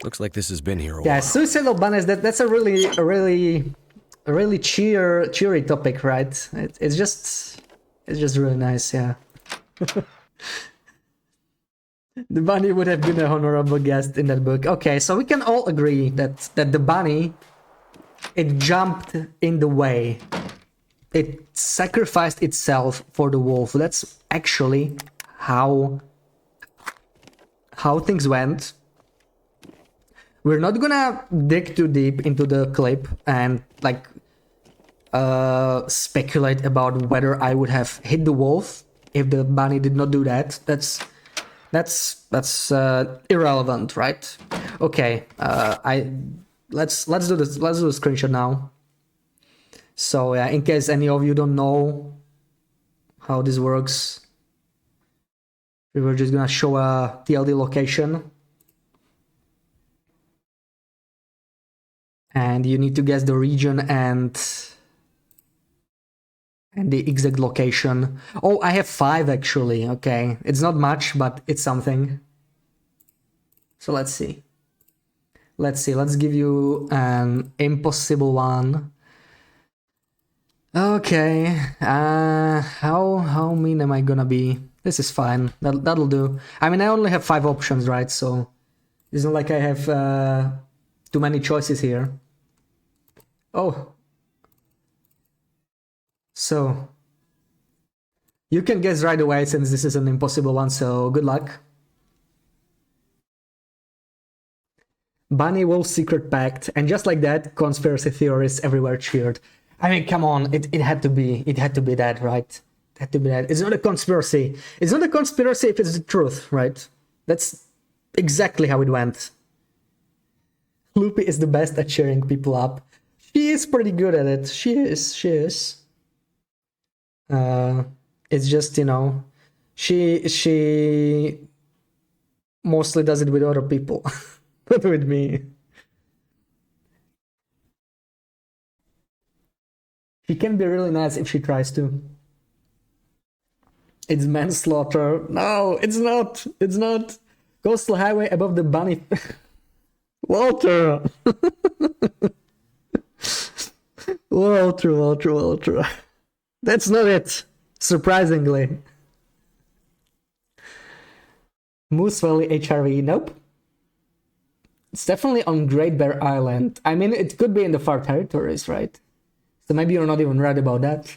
Looks like this has been here a while. Yeah, Suicidal Bunnies. That's a really a really cheery topic, right? It's just really nice, yeah. The bunny would have been a honorable guest in that book. Okay, so we can all agree that the bunny, it jumped in the way. It sacrificed itself for the wolf. That's actually how things went. We're not gonna dig too deep into the clip and like speculate about whether I would have hit the wolf if the bunny did not do that. That's irrelevant, right? Okay, let's do this. Let's do the screenshot now. So in case any of you don't know how this works, we were just gonna show a TLD location, and you need to guess the region and the exact location. Oh, I have 5 actually. Okay, it's not much, but it's something. So let's see. Let's give you an impossible one. Okay, how mean am I gonna be? This is fine. That'll do. I mean, I only have 5 options, right? So it's not like I have too many choices here. Oh, so you can guess right away since this is an impossible one. So good luck. Bunny Wolf Secret Pact, and just like that, conspiracy theorists everywhere cheered. I mean, come on, it had to be that, right? It had to be that. It's not a conspiracy. It's not a conspiracy if it's the truth, right? That's exactly how it went. Loopy is the best at cheering people up. She is pretty good at it. She is. It's just, you know, she mostly does it with other people, not with me. She can be really nice if she tries to. It's manslaughter. No, it's not. It's not. Coastal highway above the bunny. Walter. Walter. That's not it. Surprisingly. Moose Valley HRV. Nope. It's definitely on Great Bear Island. I mean, it could be in the far territories, right? So maybe you're not even right about that.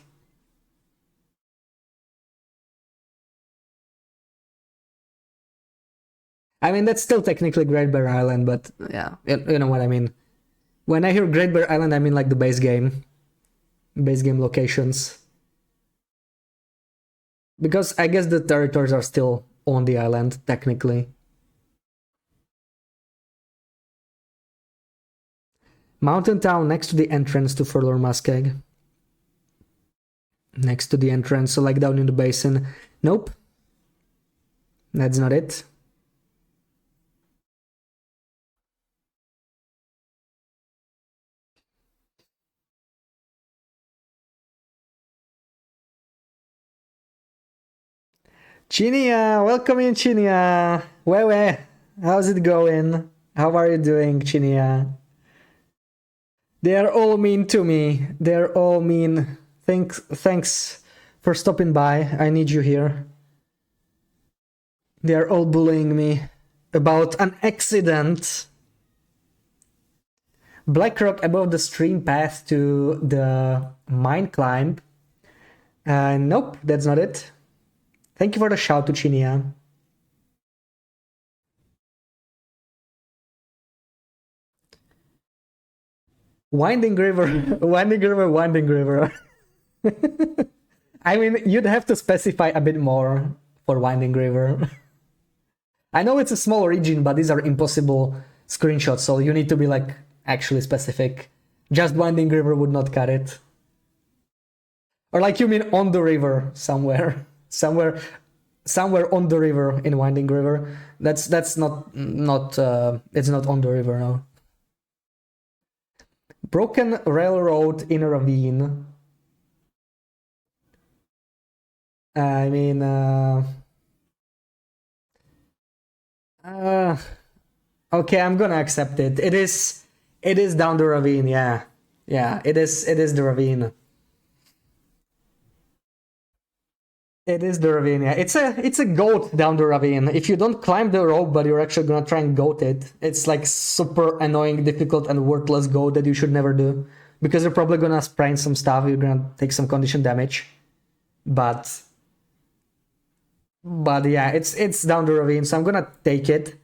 I mean, that's still technically Great Bear Island, but yeah, you know what I mean. When I hear Great Bear Island, I mean like the base game locations. Because I guess the territories are still on the island, technically. Mountain town next to the entrance to Furlor Muskeg. Next to the entrance, so like down in the basin. Nope. That's not it. Chinia, welcome in, Chinia. Wewe, how's it going? How are you doing, Chinia? They are all mean to me. They're all mean. Thanks for stopping by. I need you here. They are all bullying me about an accident. Black rock above the stream path to the mine climb. Nope, that's not it. Thank you for the shout to Chinia. Winding river. Winding river. I mean, you'd have to specify a bit more for Winding River. I know it's a small region, but these are impossible screenshots, so you need to be like actually specific. Just Winding River would not cut it. Or like you mean on the river somewhere. Somewhere on the river in Winding River. That's not it's not on the river, no. Broken railroad in a ravine. I mean, okay, I'm gonna accept it. It is down the ravine, yeah. Yeah, it is the ravine. It is the ravine, yeah. It's a goat down the ravine. If you don't climb the rope, but you're actually gonna try and goat it, it's like super annoying, difficult, and worthless goat that you should never do. Because you're probably gonna sprain some stuff, you're gonna take some condition damage. But yeah, it's down the ravine, so I'm gonna take it.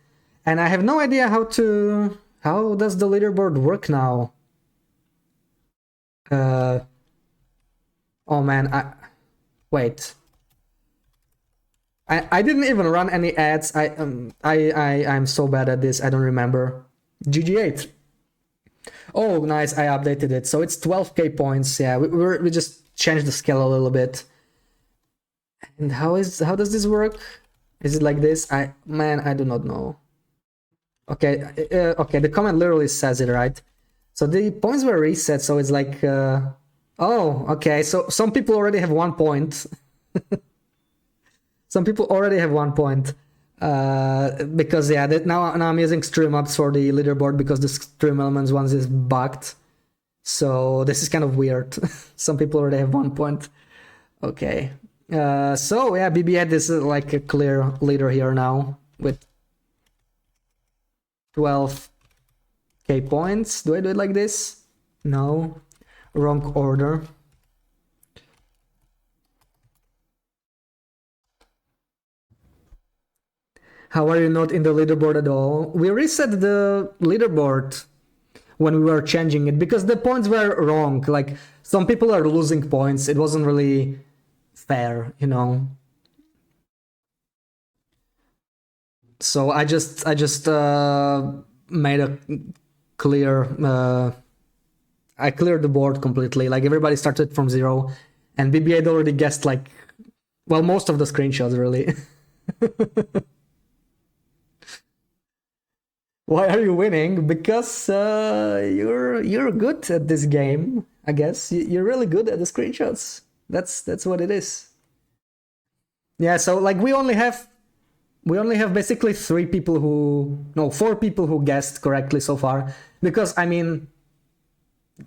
And I have no idea how does the leaderboard work now? Uh oh man, wait. I didn't even run any ads. I'm so bad at this. I don't remember. GG8. Oh, nice. I updated it. So it's 12k points. Yeah, we just changed the scale a little bit. And how does this work? Is it like this? I do not know. Okay, okay. The comment literally says it, right? So the points were reset. So it's like, oh, okay. So some people already have 1 point. Some people already have 1 point. Because yeah, now I'm using stream ups for the leaderboard because the stream elements ones is bugged. So this is kind of weird. Some people already have 1 point. Okay. So yeah, BB is like a clear leader here now with 12k points. Do I do it like this? No. Wrong order. How are you not in the leaderboard at all? We reset the leaderboard when we were changing it because the points were wrong. Like some people are losing points. It wasn't really fair, you know. So I just made a clear. I cleared the board completely. Like everybody started from zero, and BB had already guessed like, well, most of the screenshots really. Why are you winning? Because you're good at this game. I guess you're really good at the screenshots. That's what it is. Yeah. So like we only have basically 3 people who no 4 people who guessed correctly so far. Because I mean,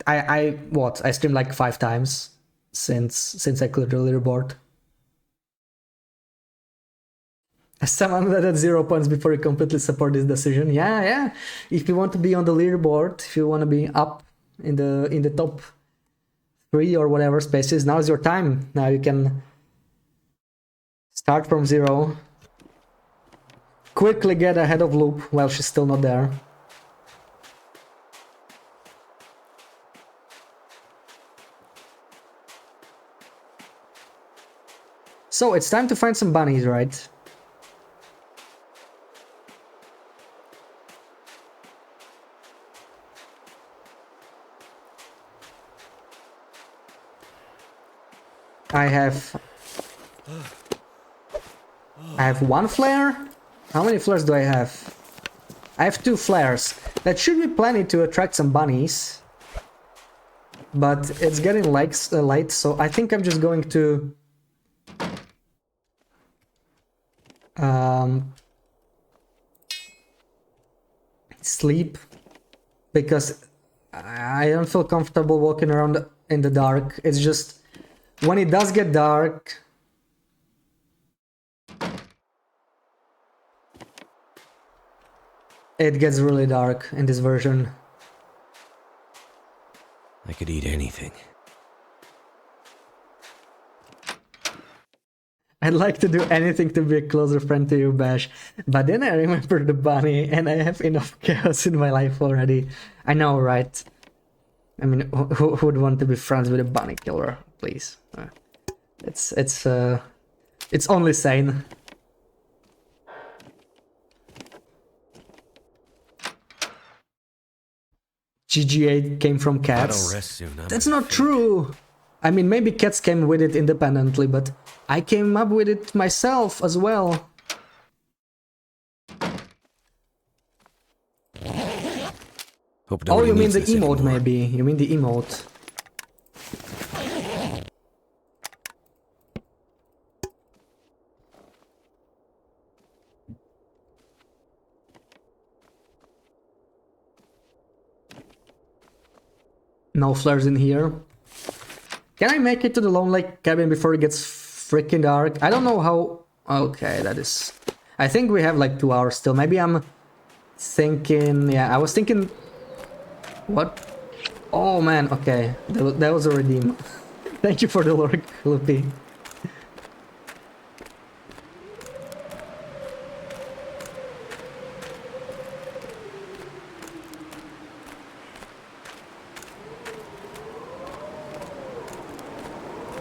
I streamed like 5 times since I cleared the leaderboard. Someone that had 0 points before you completely support this decision. Yeah, yeah. If you want to be on the leaderboard, if you want to be up in the top 3 or whatever spaces, now is your time. Now you can start from 0. Quickly get ahead of Loop while she's still not there. So it's time to find some bunnies, right? I have 1 flare. How many flares do I have? I have 2 flares. That should be plenty to attract some bunnies. But it's getting light, so I think I'm just going to sleep, because I don't feel comfortable walking around in the dark. It's just when it does get dark, it gets really dark in this version. I could eat anything. I'd like to do anything to be a closer friend to you, Bash. But then I remember the bunny, and I have enough chaos in my life already. I know, right? I mean, who would want to be friends with a bunny killer? Please, it's only sane. GG8 came from If I don't cats. rest soon, I'm That's gonna not faint. true. I mean, maybe cats came with it independently, but I came up with it myself as well. Hope Oh, nobody you mean needs the this emote, anymore. maybe. You mean the emote. No flares in here. Can I make it to the Lone Lake cabin before it gets freaking dark? I don't know how... Okay, that is... I think we have like 2 hours still. Maybe I'm thinking... Yeah, I was thinking... What? Oh man, okay. That was a redeem. Thank you for the lurk, Loopy.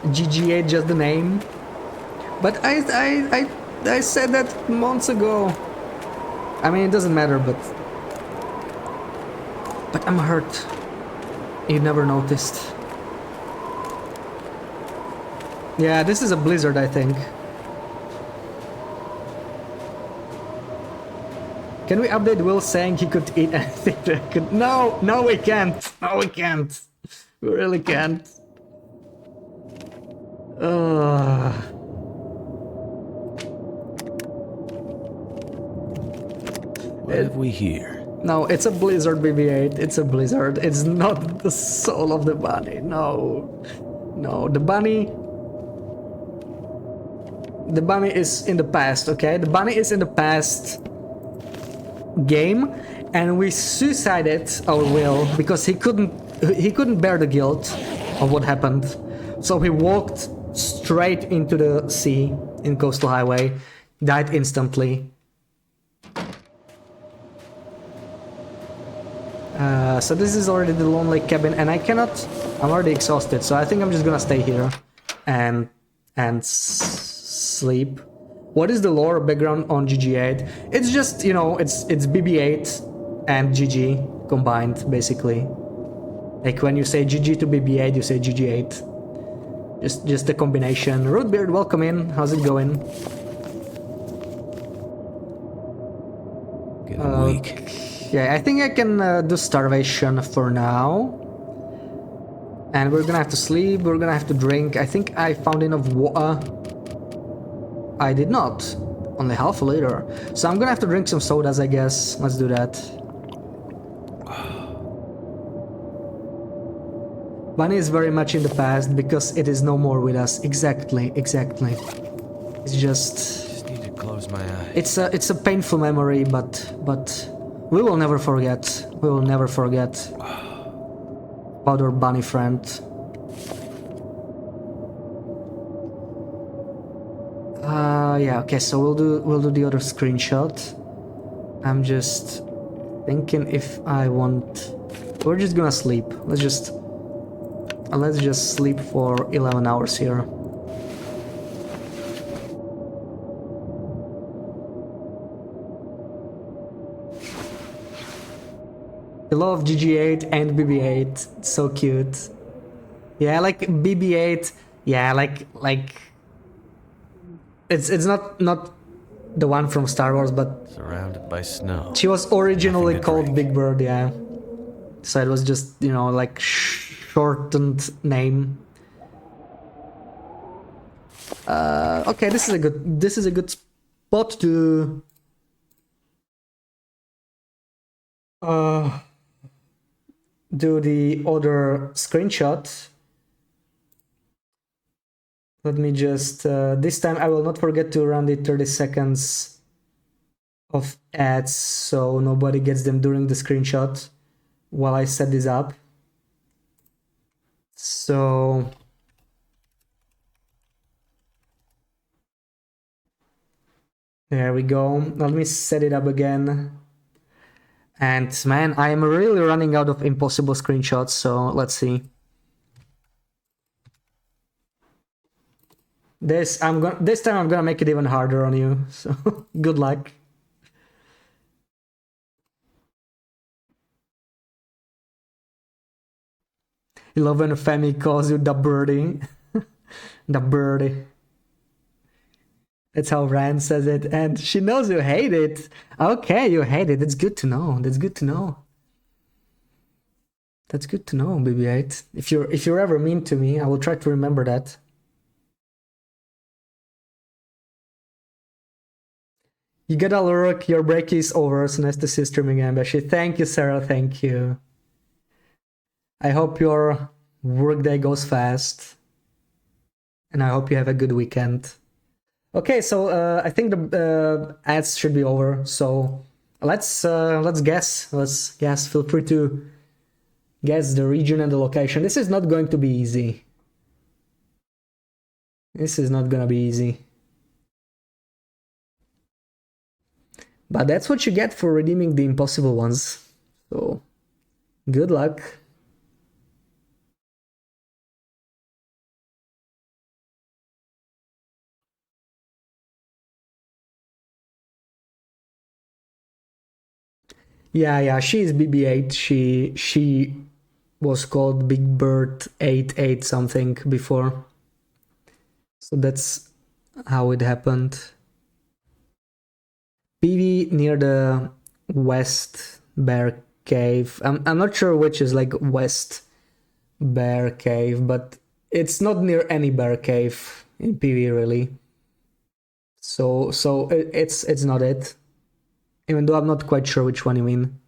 GGA, just the name. But I said that months ago. I mean, it doesn't matter, but I'm hurt. You never noticed. Yeah, this is a blizzard, I think. Can we update Will saying he could eat anything that could... No, no we can't. No, we can't. We really can't. What have we here? No, it's a blizzard, BB-8. It's a blizzard. It's not the soul of the bunny. No. No, the bunny... The bunny is in the past, okay? The bunny is in the past game, and we suicided our Will because he couldn't bear the guilt of what happened. So he walked straight into the sea in Coastal Highway, died instantly. So this is already the Lone Lake cabin, and I'm already exhausted, so I think I'm just gonna stay here and sleep. What is the lore background on GG8? It's just, you know, it's BB8 and GG combined, basically. Like when you say GG to BB8, you say GG8. Just a combination. Rootbeard, welcome in. How's it going? Getting weak. Yeah, I think I can do starvation for now. And we're gonna have to sleep, we're gonna have to drink. I think I found enough water. I did not. Only half a liter. So I'm gonna have to drink some sodas, I guess. Let's do that. Bunny is very much in the past because it is no more with us. Exactly. It's just need to close my eyes. it's a painful memory, but we will never forget. We will never forget about our bunny friend. Yeah, okay, so we'll do the other screenshot. I'm just thinking if I want... We're just gonna sleep. Let's just sleep for 11 hours here. I love GG8 and BB8. It's so cute. Yeah, like BB8. Yeah, like it's not the one from Star Wars, but Surrounded by snow. she was originally Nothing to called drink. Big Bird, yeah. So it was just, you know, like shortened name. Okay, this is a good spot to do the other screenshot. Let me just this time I will not forget to run the 30 seconds of ads so nobody gets them during the screenshot while I set this up. So there we go. Let me set it up again. And man, I am really running out of impossible screenshots, so let's see. This time I'm gonna make it even harder on you, so good luck. You love when a family calls you the birdie. The birdie. That's how Rand says it, and she knows you hate it. Okay, you hate it. That's good to know. That's good to know. That's good to know, BB8. If you're ever mean to me, I will try to remember that. You gotta lurk, your break is over, so nice to see you streaming again, Beshi. Thank you, Sarah, thank you. I hope your workday goes fast, and I hope you have a good weekend. Okay, so I think the ads should be over. So let's guess. Let's guess. Feel free to guess the region and the location. This is not going to be easy. This is not gonna be easy. But that's what you get for redeeming the impossible ones. So good luck. Yeah, she is BB-8. She was called Big Bird 88 something before. So that's how it happened. PV near the West Bear Cave. I'm not sure which is like West Bear Cave, but it's not near any bear cave in PV really. So it's not it. Even though I'm not quite sure which one you mean.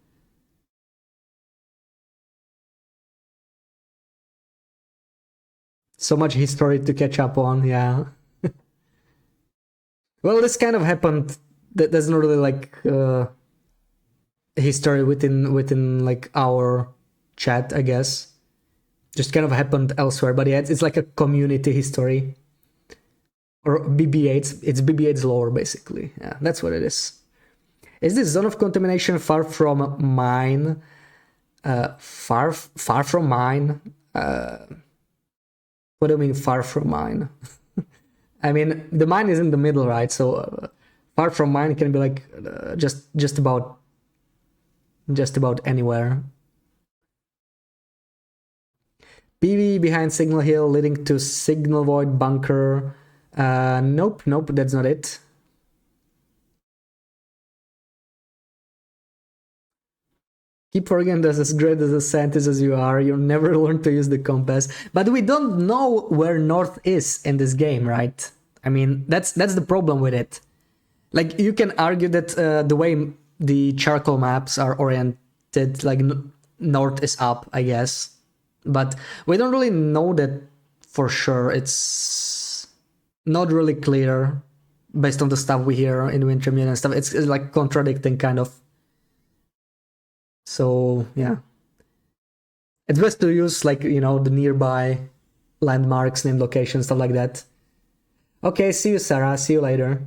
So much history to catch up on, yeah. Well, this kind of happened. There's not really like history within like our chat, I guess. Just kind of happened elsewhere, but yeah, it's like a community history. Or BB-8's, it's BB-8's lore, basically. Yeah, that's what it is. Is this zone of contamination far from mine? Far from mine? What do you mean far from mine? I mean, the mine is in the middle, right? So far from mine can be like just about anywhere. PV behind Signal Hill leading to Signal Void Bunker. Nope, that's not it. Keep forgetting that as great as a scientist as you are, you'll never learn to use the compass. But we don't know where north is in this game, right? I mean, that's the problem with it. Like, you can argue that the way the charcoal maps are oriented, like north is up, I guess. But we don't really know that for sure. It's not really clear based on the stuff we hear in Wintermute and stuff. It's like contradicting kind of. So yeah, it's best to use like, you know, the nearby landmarks, named locations, stuff like that. Okay, see you, Sarah. See you later.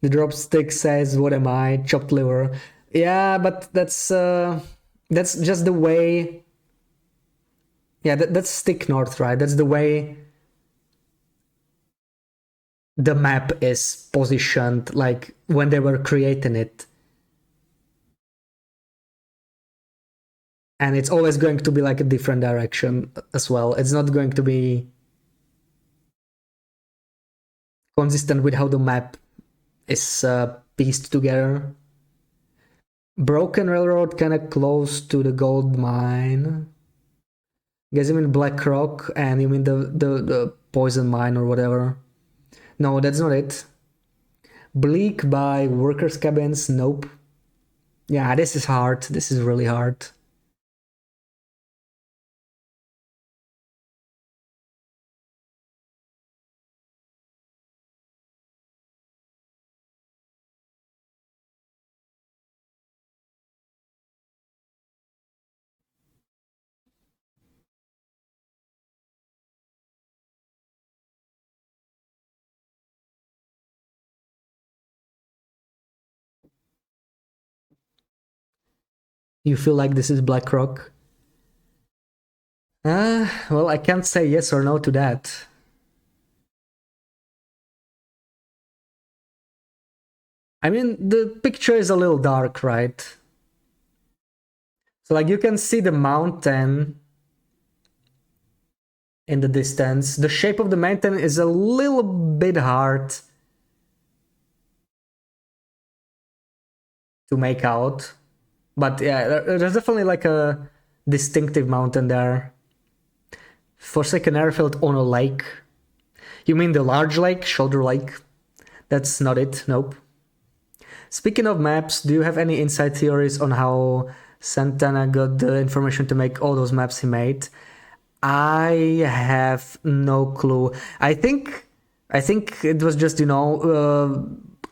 The drop stick says, "What am I? Chopped liver." Yeah, but that's just the way. Yeah, that's stick north, right? That's the way the map is positioned, like when they were creating it. And it's always going to be like a different direction as well. It's not going to be consistent with how the map is pieced together. Broken railroad kind of close to the gold mine. Guess you mean Black Rock, and you mean the poison mine or whatever. No, that's not it. Bleak by workers' cabins. Nope. Yeah, this is hard. This is really hard. You feel like this is Black Rock? Well, I can't say yes or no to that. I mean, the picture is a little dark, right? So, like, you can see the mountain in the distance. The shape of the mountain is a little bit hard to make out. But yeah, there's definitely like a distinctive mountain there. Forsaken airfield on a lake. You mean the large lake, Shoulder Lake? That's not it, nope. Speaking of maps, do you have any inside theories on how Santana got the information to make all those maps he made? I have no clue. I think it was just,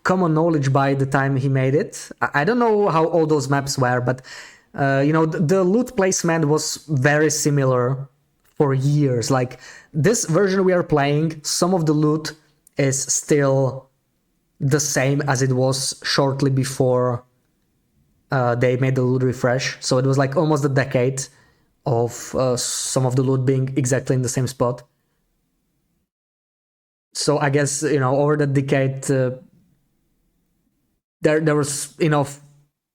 common knowledge by the time he made it. I don't know how all those maps were, but the loot placement was very similar for years. Like this version we are playing, some of the loot is still the same as it was shortly before they made the loot refresh. So it was like almost a decade of some of the loot being exactly in the same spot. So I guess, over the decade, there was enough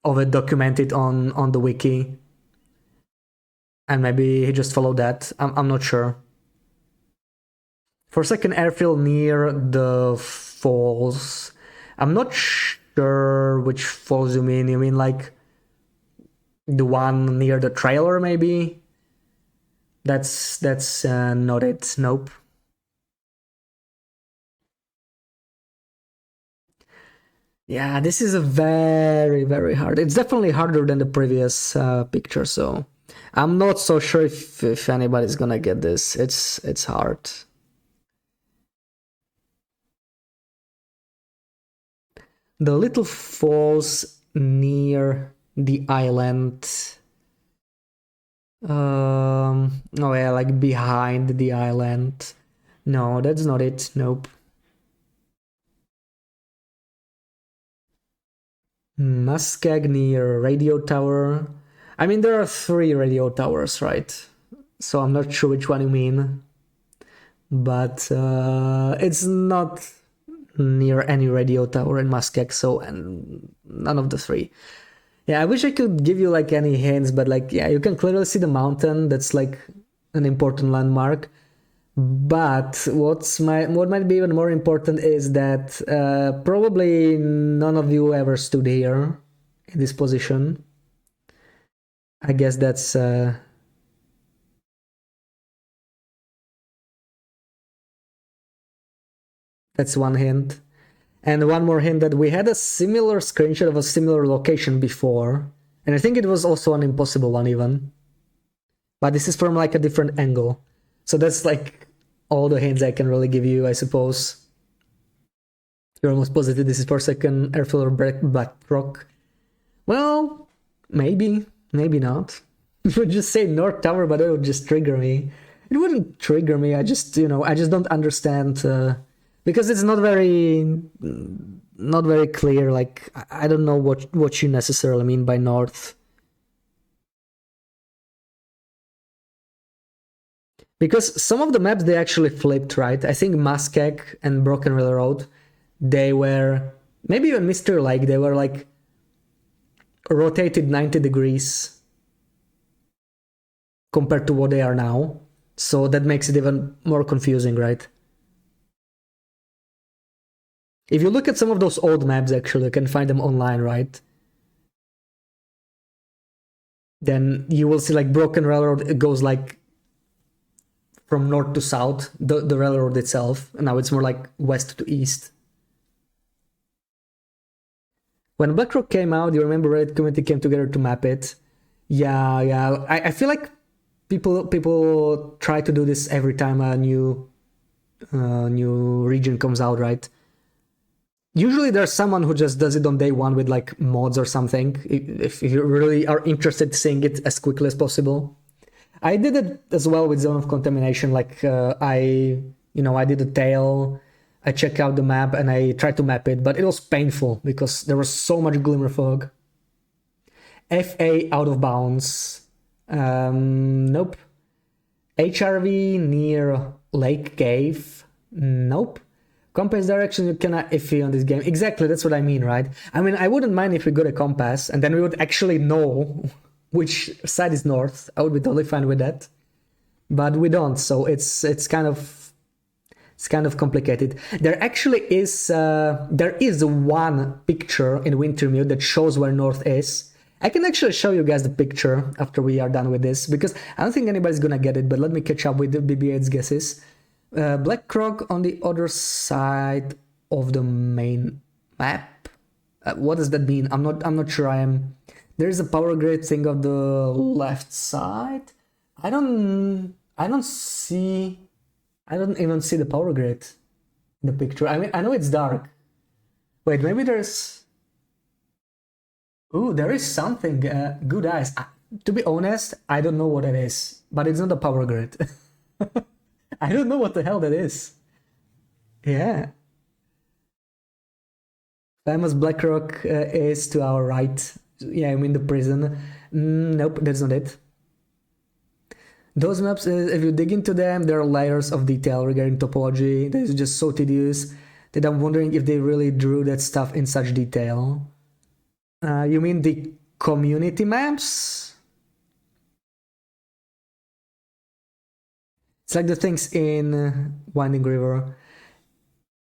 of it documented on the wiki, and maybe he just followed that. I'm not sure. For second airfield near the falls, I'm not sure which falls you mean. You mean like the one near the trailer, maybe? That's not it. Nope. Yeah, this is a very, very hard. It's definitely harder than the previous picture, so I'm not so sure if anybody's gonna get this. It's hard. The little falls near the island. Oh yeah, like behind the island. No, that's not it. Nope. Muskeg near radio tower. I mean, there are 3 radio towers, right? So I'm not sure which one you mean. But it's not near any radio tower in Muskeg, so and none of the 3. Yeah, I wish I could give you like any hints, but like, yeah, you can clearly see the mountain. That's like an important landmark. But what might be even more important is that probably none of you ever stood here in this position. I guess that's one hint. And one more hint, that we had a similar screenshot of a similar location before. And I think it was also an impossible one even. But this is from like a different angle. So that's like all the hints I can really give you, I suppose. You're almost positive this is for second airfield or Black Rock. Well, maybe, maybe not. You would just say North Tower, but it would just trigger me. It wouldn't trigger me, I just don't understand... because it's not very clear. Like, I don't know what you necessarily mean by north. Because some of the maps, they actually flipped, right? I think Muskeg and Broken Railroad, they were, maybe even Mystery Lake, they were like rotated 90 degrees compared to what they are now. So that makes it even more confusing, right? If you look at some of those old maps, actually, you can find them online, right? Then you will see like Broken Railroad, it goes like from north to south, the railroad itself, and now it's more like west to east. When Blackrock came out, you remember Reddit community came together to map it. Yeah. I feel like people try to do this every time a new region comes out, right? Usually there's someone who just does it on day one with like mods or something, if you really are interested in seeing it as quickly as possible. I did it as well with Zone of Contamination. Like I did a tail, I check out the map and I tried to map it, but it was painful because there was so much glimmer fog. FA out of bounds. Nope. HRV near Lake Cave. Nope. Compass direction, you cannot iffy on this game. Exactly, that's what I mean, right? I mean, I wouldn't mind if we got a compass and then we would actually know which side is north. I would be totally fine with that. But we don't, so it's kind of complicated. There actually is one picture in Wintermute that shows where north is. I can actually show you guys the picture after we are done with this, because I don't think anybody's gonna get it, but let me catch up with the BB-8's guesses. Black Croc on the other side. of the main map. What does that mean? I'm not sure. There's a power grid thing on the left side. I don't even see the power grid in the picture. I mean, I know it's dark. Wait, maybe there's... Ooh, there is something. Good eyes. To be honest, I don't know what it is, but it's not a power grid. I don't know what the hell that is. Yeah. Famous Blackrock is to our right. Yeah, I mean the prison. Nope, that's not it. Those maps, if you dig into them, there are layers of detail regarding topology. That is just so tedious that I'm wondering if they really drew that stuff in such detail. You mean the community maps? It's like the things in Winding River.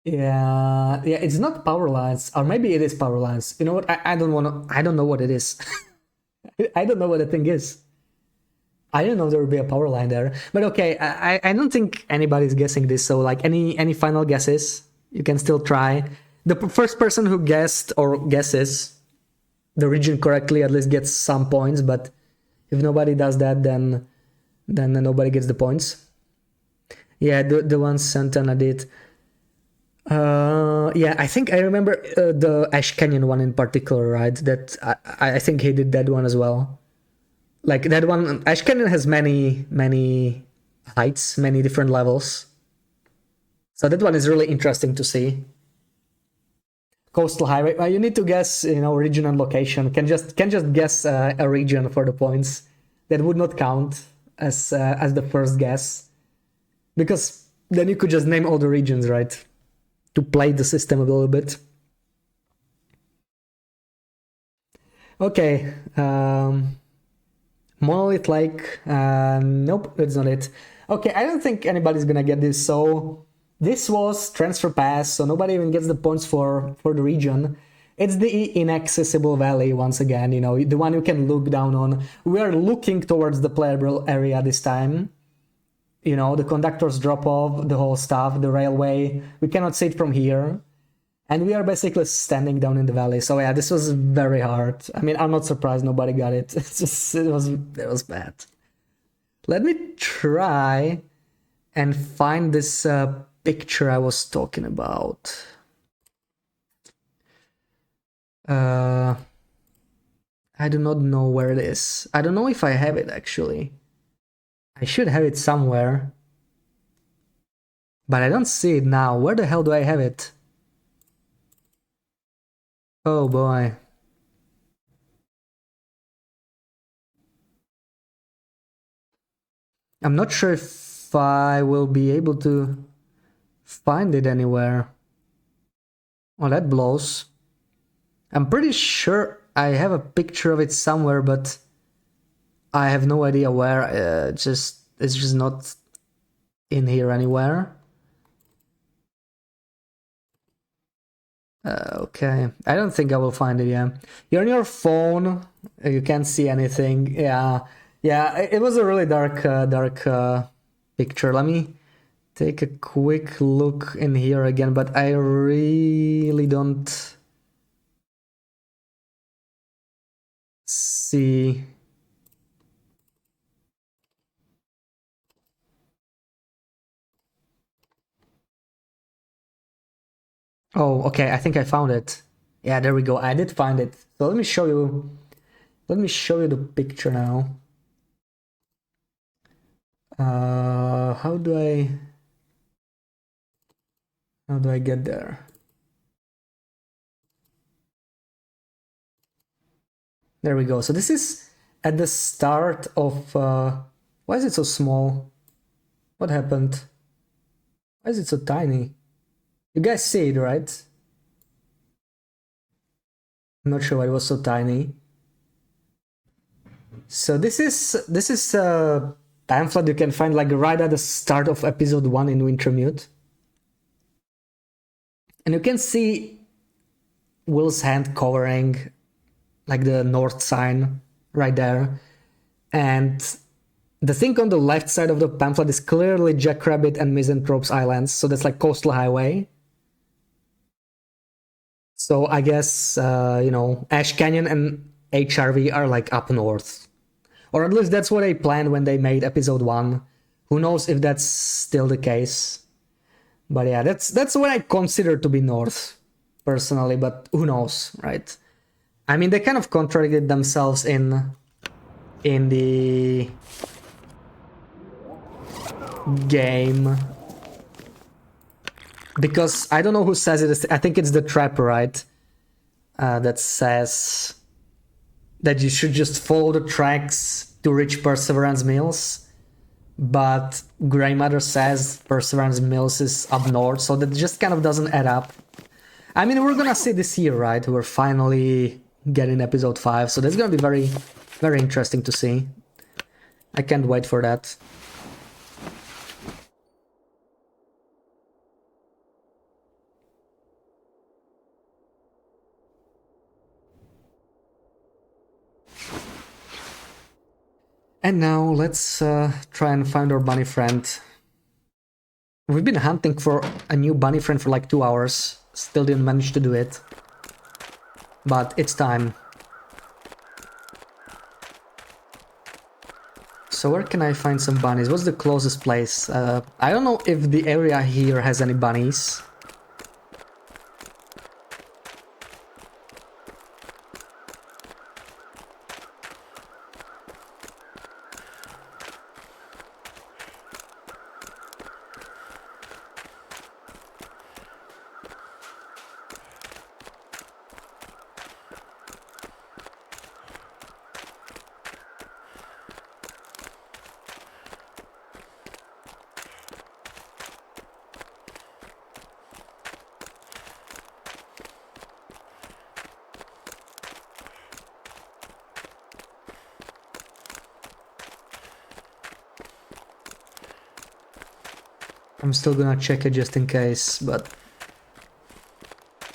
Yeah, it's not power lines, or maybe it is power lines. You know what? I don't know what it is. I don't know what the thing is. I didn't know there would be a power line there. But okay, I don't think anybody's guessing this. So like any final guesses, you can still try. The first person who guessed or guesses the region correctly at least gets some points. But if nobody does that, then nobody gets the points. Yeah, the one Santana did. Yeah, I think I remember the Ash Canyon one in particular, right? That I think he did that one as well. Like that one, Ash Canyon has many heights, many different levels. So that one is really interesting to see. Coastal Highway. You need to guess, region and location. Can just guess a region for the points. That would not count as the first guess, because then you could just name all the regions, right? To play the system a little bit. Okay. Monolith Lake. Nope, that's not it. Okay, I don't think anybody's gonna get this. So this was Transfer Pass, so nobody even gets the points for the region. It's the inaccessible valley once again, the one you can look down on. We are looking towards the playable area this time. The conductors drop off, the whole stuff, the railway. We cannot see it from here. And we are basically standing down in the valley. So yeah, this was very hard. I mean, I'm not surprised nobody got it. It was bad. Let me try and find this picture I was talking about. I do not know where it is. I don't know if I have it actually. I should have it somewhere. But I don't see it now. Where the hell do I have it? Oh boy. I'm not sure if I will be able to find it anywhere. Oh, that blows. I'm pretty sure I have a picture of it somewhere, but I have no idea where. It's just not in here anywhere. Okay, I don't think I will find it. Yeah, you're on your phone. You can't see anything. Yeah. It was a really dark picture. Let me take a quick look in here again, but I really don't see. Oh, okay, I think I found it. Yeah, there we go. I did find it. So let me show you the picture now. How do I get there? There we go. So this is at the start of why is it so small? What happened? Why is it so tiny? You guys see it, right? I'm not sure why it was so tiny. So this is a pamphlet you can find like right at the start of episode 1 in Wintermute. And you can see Will's hand covering like the north sign right there. And the thing on the left side of the pamphlet is clearly Jackrabbit and Misanthrope's Islands. So that's like Coastal Highway. So I guess, you know, Ash Canyon and HRV are like up north. Or at least that's what they planned when they made episode 1. Who knows if that's still the case. But yeah, that's what I consider to be north, personally, but who knows, right? I mean, they kind of contradicted themselves in the game. Because I don't know who says it. I think it's the trapper, right? That says that you should just follow the tracks to reach Perseverance Mills. But Greymatter says Perseverance Mills is up north, so that just kind of doesn't add up. I mean, we're gonna see this year, right? We're finally getting episode 5, so that's gonna be very, very interesting to see. I can't wait for that. And now let's try and find our bunny friend. We've been hunting for a new bunny friend for like 2 hours. Still didn't manage to do it. But it's time. So where can I find some bunnies? What's the closest place? I don't know if the area here has any bunnies. I'm still gonna check it just in case, but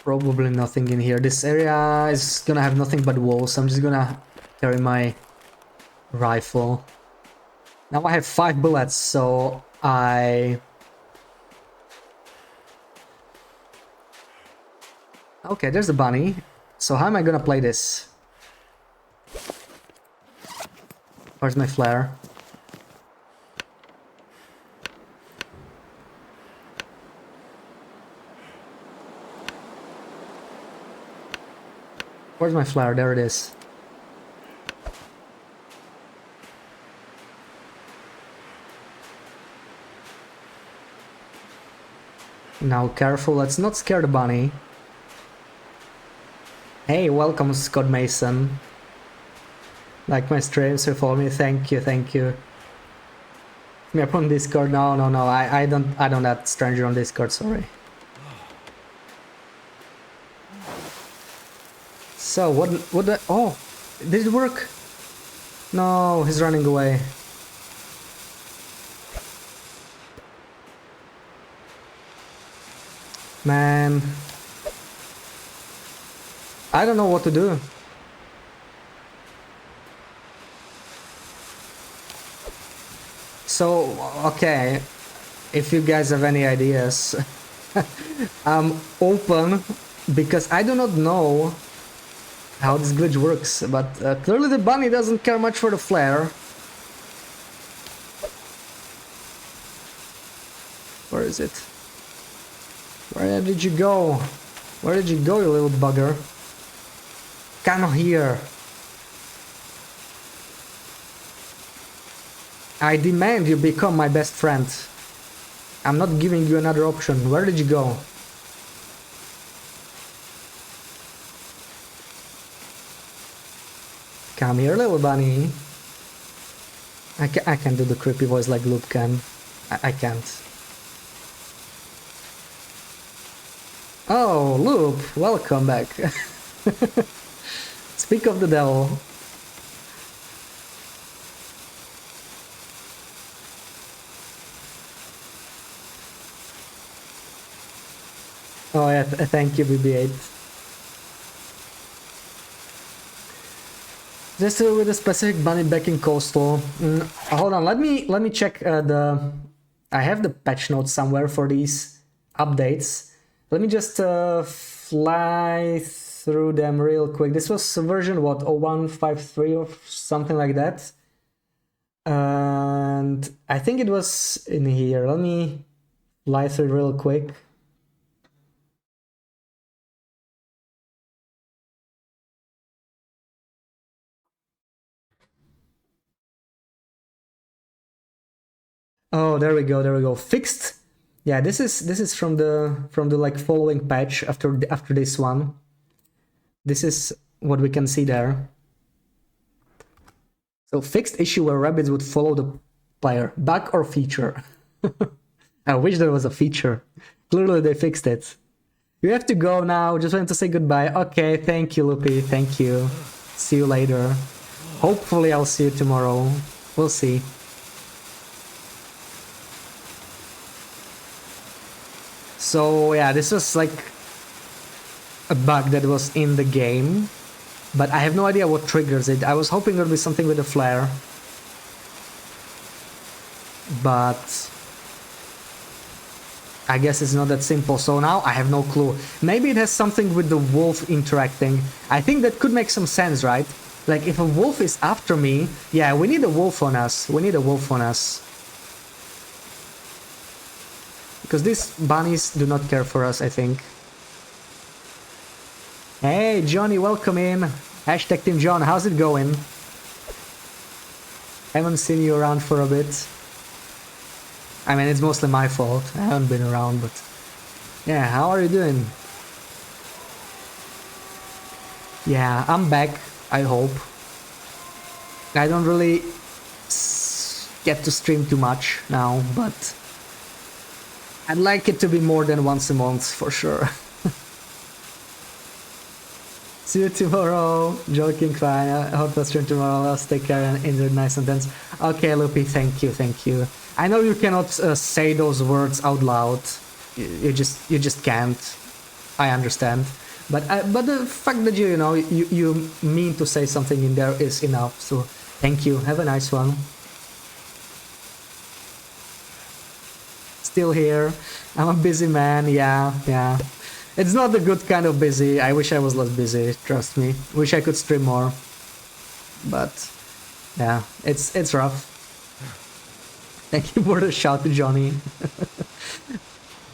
probably nothing in here. This area is gonna have nothing but walls. I'm just gonna carry my rifle. Now I have 5 bullets, so Okay, there's a bunny. So how am I gonna play this? Where's my flare? Where's my flare? There it is. Now careful, let's not scare the bunny. Hey, welcome Scott Mason. Like my streams, so follow me. Thank you, thank you. Me up on Discord? No, I don't add stranger on Discord, sorry. So oh, did it work? No, he's running away. Man, I don't know what to do. So, okay, if you guys have any ideas, I'm open, because I do not know how this glitch works, but clearly the bunny doesn't care much for the flare. Where is it? Where did you go? Where did you go, you little bugger? Come here. I demand you become my best friend. I'm not giving you another option. Where did you go? Come here, little bunny. I can't do the creepy voice like Loop can. I can't. Oh, Loop, welcome back. Speak of the devil. Oh yeah, thank you, BB8. Just with a specific bunny back in Coastal. Hold on, let me check the... I have the patch notes somewhere for these updates. Let me just fly through them real quick. This was version what, 0153 or something like that. And I think it was in here. Let me fly through it real quick. Oh, there we go, there we go. Fixed. Yeah, this is from the like following patch after this one. This is what we can see there. So fixed issue where rabbits would follow the player. Bug or feature? I wish there was a feature. Clearly they fixed it. You have to go now. Just wanted to say goodbye. Okay, thank you, Loopy. Thank you. See you later. Hopefully I'll see you tomorrow. We'll see. So yeah, this was like a bug that was in the game, but I have no idea what triggers it. I was hoping there would be something with a flare, but I guess it's not that simple. So now I have no clue. Maybe it has something with the wolf interacting. I think that could make some sense, right? Like if a wolf is after me, yeah, we need a wolf on us. We need a wolf on us. Because these bunnies do not care for us, I think. Hey, Johnny, welcome in. Hashtag Team John, how's it going? Haven't seen you around for a bit. I mean, it's mostly my fault. I haven't been around, but... Yeah, how are you doing? Yeah, I'm back, I hope. I don't really get to stream too much now, but... I'd like it to be more than once a month, for sure. See you tomorrow. Joking, fine. I hope to stream tomorrow. Let's take care and enjoy nice sentence. Okay, Loopy, thank you, thank you. I know you cannot say those words out loud. You just can't. I understand. But the fact that you know you mean to say something in there is enough. So thank you. Have a nice one. Still here. I'm a busy man. Yeah. It's not the good kind of busy. I wish I was less busy. Trust me. Wish I could stream more. But yeah, it's rough. Thank you for the shout to Johnny.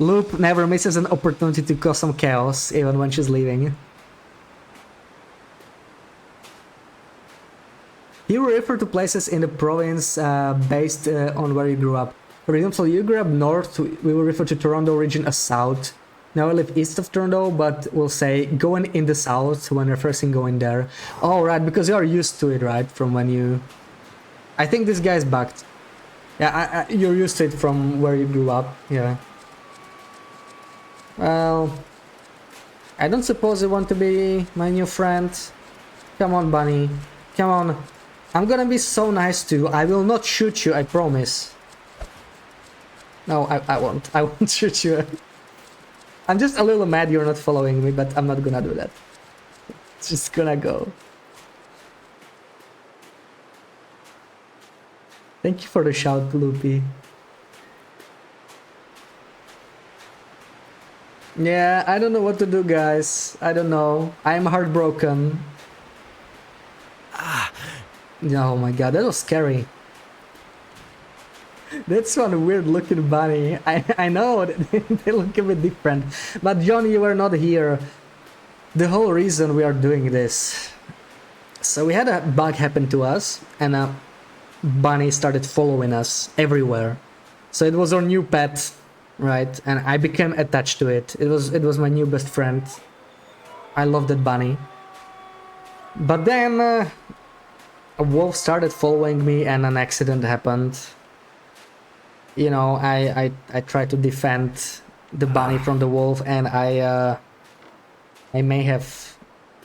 Loop never misses an opportunity to cause some chaos, even when she's leaving. You refer to places in the province based on where you grew up. For example, you grew up north, we will refer to Toronto region as south. Now I live east of Toronto, but we'll say going in the south when referencing going there. Oh, right, because you are used to it, right? From when you... I think this guy's bugged. Yeah, you're used to it from where you grew up, yeah. Well... I don't suppose you want to be my new friend. Come on, bunny. Come on. I'm gonna be so nice to you. I will not shoot you, I promise. No, I won't. I won't shoot you. I'm just a little mad you're not following me, but I'm not gonna do that. It's just gonna go. Thank you for the shout, Loopy. Yeah, I don't know what to do, guys. I don't know. I'm heartbroken. Oh my god, that was scary. That's one weird looking bunny. I know, they look a bit different. But John, you were not here. The whole reason we are doing this. So we had a bug happen to us, and a bunny started following us everywhere. So it was our new pet, right? And I became attached to it. It was my new best friend. I love that bunny. But then a wolf started following me, and an accident happened. You know, I tried to defend the bunny from the wolf, and I may have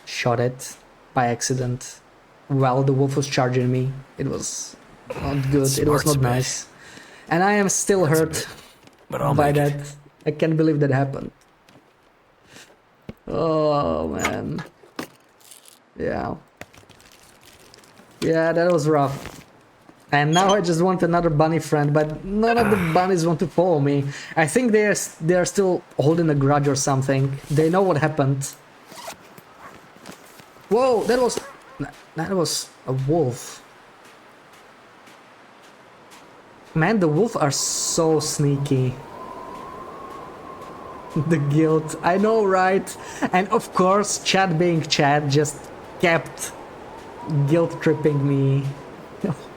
shot it by accident while the wolf was charging me. It was not good. It was not nice, and I am still hurt by that. I can't believe that happened. Oh man, yeah, that was rough. And now I just want another bunny friend, but none of the bunnies want to follow me. I think they're still holding a grudge or something. They know what happened. Whoa, that was a wolf. Man, the wolves are so sneaky. The guilt, I know, right? And of course, Chad being Chad just kept guilt tripping me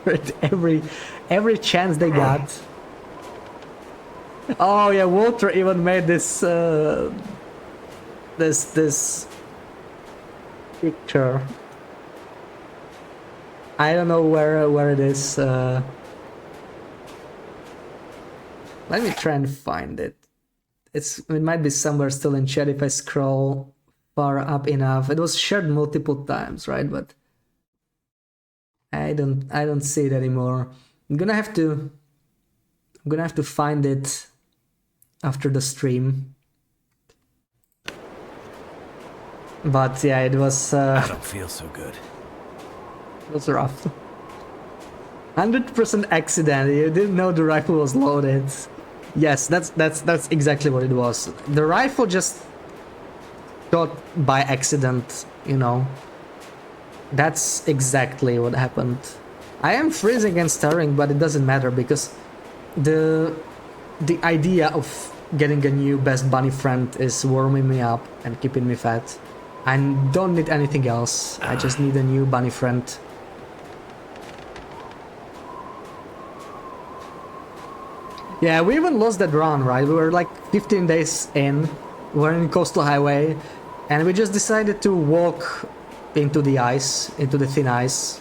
at every chance they got. Oh yeah, Walter even made this this picture. I don't know where it is. Let me try and find it. It might be somewhere still in chat if I scroll far up enough. It was shared multiple times, right? But I don't see it anymore. I'm gonna have to find it after the stream. But yeah, it was I don't feel so good. it was rough. 100% accident. You didn't know the rifle was loaded. Yes, that's exactly what it was. The rifle just shot by accident, you know. That's exactly what happened. I am freezing and starving, but it doesn't matter because the idea of getting a new best bunny friend is warming me up and keeping me fat. I don't need anything else. I just need a new bunny friend. Yeah, we even lost that run, right? We were like 15 days in, we're in Coastal Highway, and we just decided to walk into the ice, into the thin ice,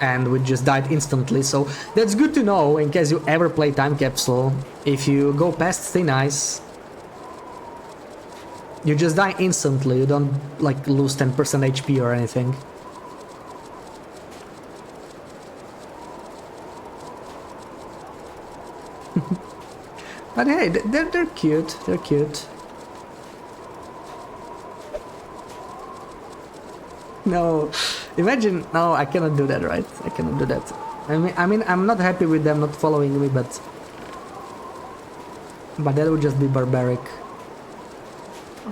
and we just died instantly. So that's good to know in case you ever play Time Capsule. If you go past thin ice, you just die instantly. You don't like lose 10% HP or anything. But hey, they're cute. They're cute. No, imagine. No, I cannot do that, right? I cannot do that. I mean, I'm not happy with them not following me, but that would just be barbaric.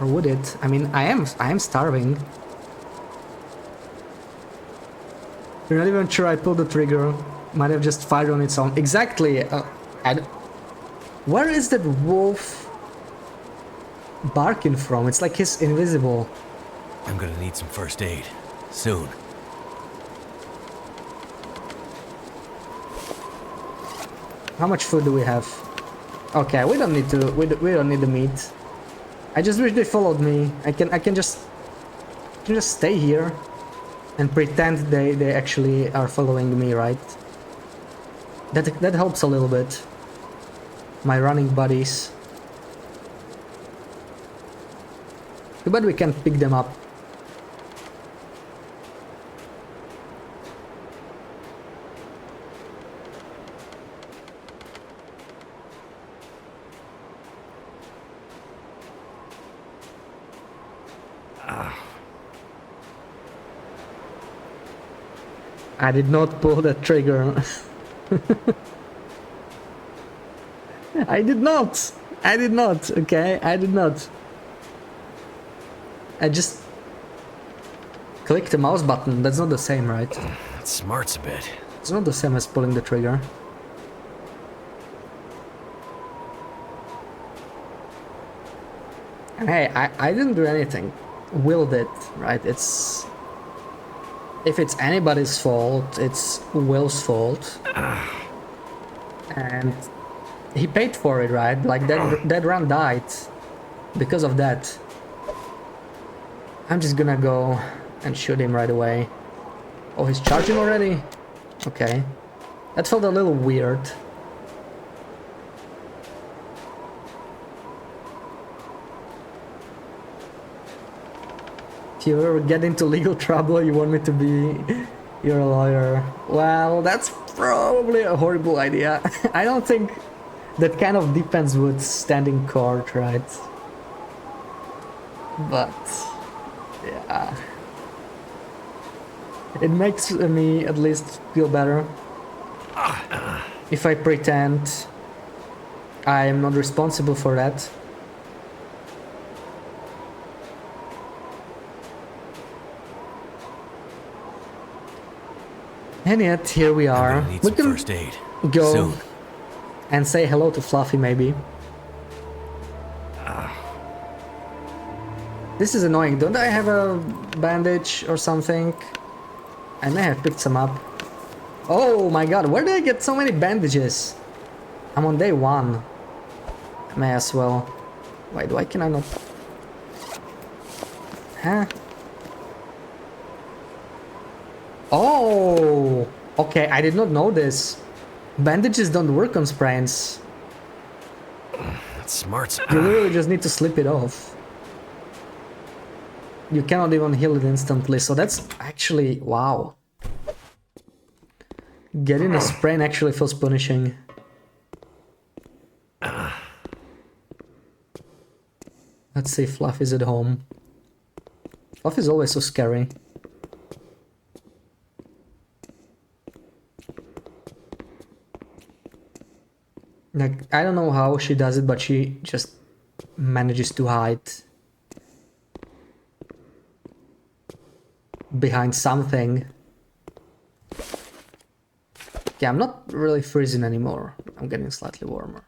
Or would it? I mean, I am starving. You're not even sure I pulled the trigger. Might have just fired on its own. Exactly. Where is that wolf barking from? It's like he's invisible. I'm gonna need some first aid. Soon. How much food do we have? Okay, we don't need to. We don't need the meat. I just wish they followed me. I can just stay here and pretend they actually are following me, right? That helps a little bit. My running buddies. Too bad we can't pick them up. I did not pull the trigger. I did not. I did not. Okay, I did not. I just clicked the mouse button. That's not the same, right? That smarts a bit. It's not the same as pulling the trigger. And hey, I didn't do anything. Will did, right? It's... If it's anybody's fault, it's Will's fault. And he paid for it, right? Like that run died because of that. I'm just gonna go and shoot him right away. Oh, he's charging already? Okay. That felt a little weird. If you ever get into legal trouble, you want me to be your lawyer. Well, that's probably a horrible idea. I don't think that kind of defense would stand in court, right? But yeah, it makes me at least feel better. If I pretend I am not responsible for that. And yet, here we I'm are. gonna need We some can first aid. go Soon. and say hello to Fluffy, maybe. This is annoying. Don't I have a bandage or something? I may have picked some up. Oh my god, where did I get so many bandages? I'm on day 1. May as well. Wait, why can I not? Huh? Oh! Okay, I did not know this. Bandages don't work on sprains. That's smart. You literally just need to slip it off. You cannot even heal it instantly, so that's actually... wow. Getting a sprain actually feels punishing. Let's see if Fluffy's at home. Fluffy's always so scary. Like, I don't know how she does it, but she just manages to hide behind something. Yeah, I'm not really freezing anymore. I'm getting slightly warmer.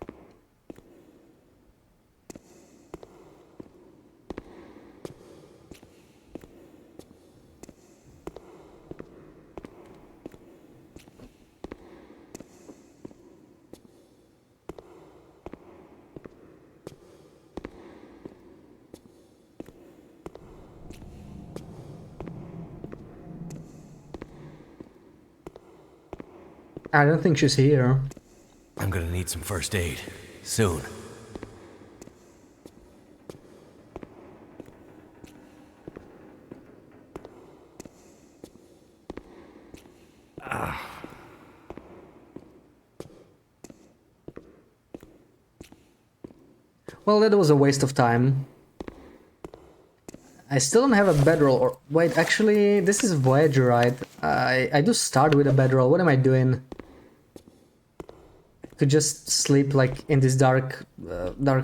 I don't think she's here. I'm gonna need some first aid. Soon. Well, that was a waste of time. I still don't have a bedroll, or... wait, actually, this is Voyager, right? I do start with a bedroll. What am I doing? I could just sleep, like, in this dark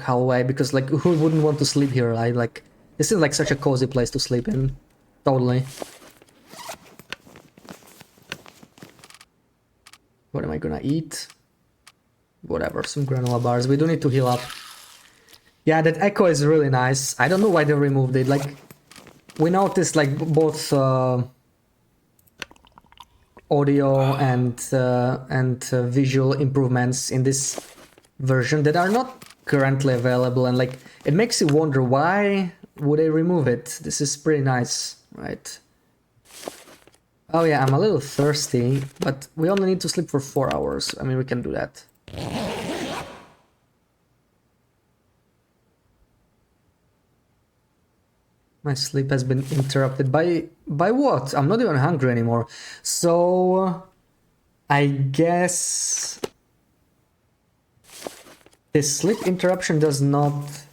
hallway, because, like, who wouldn't want to sleep here? This is, like, such a cozy place to sleep in. Totally. What am I gonna eat? Whatever, some granola bars. We do need to heal up. Yeah, that echo is really nice. I don't know why they removed it. Like, we noticed like both audio and visual improvements in this version that are not currently available, and like it makes you wonder why would they remove it. This is pretty nice, right? Oh yeah, I'm a little thirsty, but we only need to sleep for 4 hours. I mean, we can do that. My sleep has been interrupted by what? I'm not even hungry anymore. So I guess this sleep interruption does not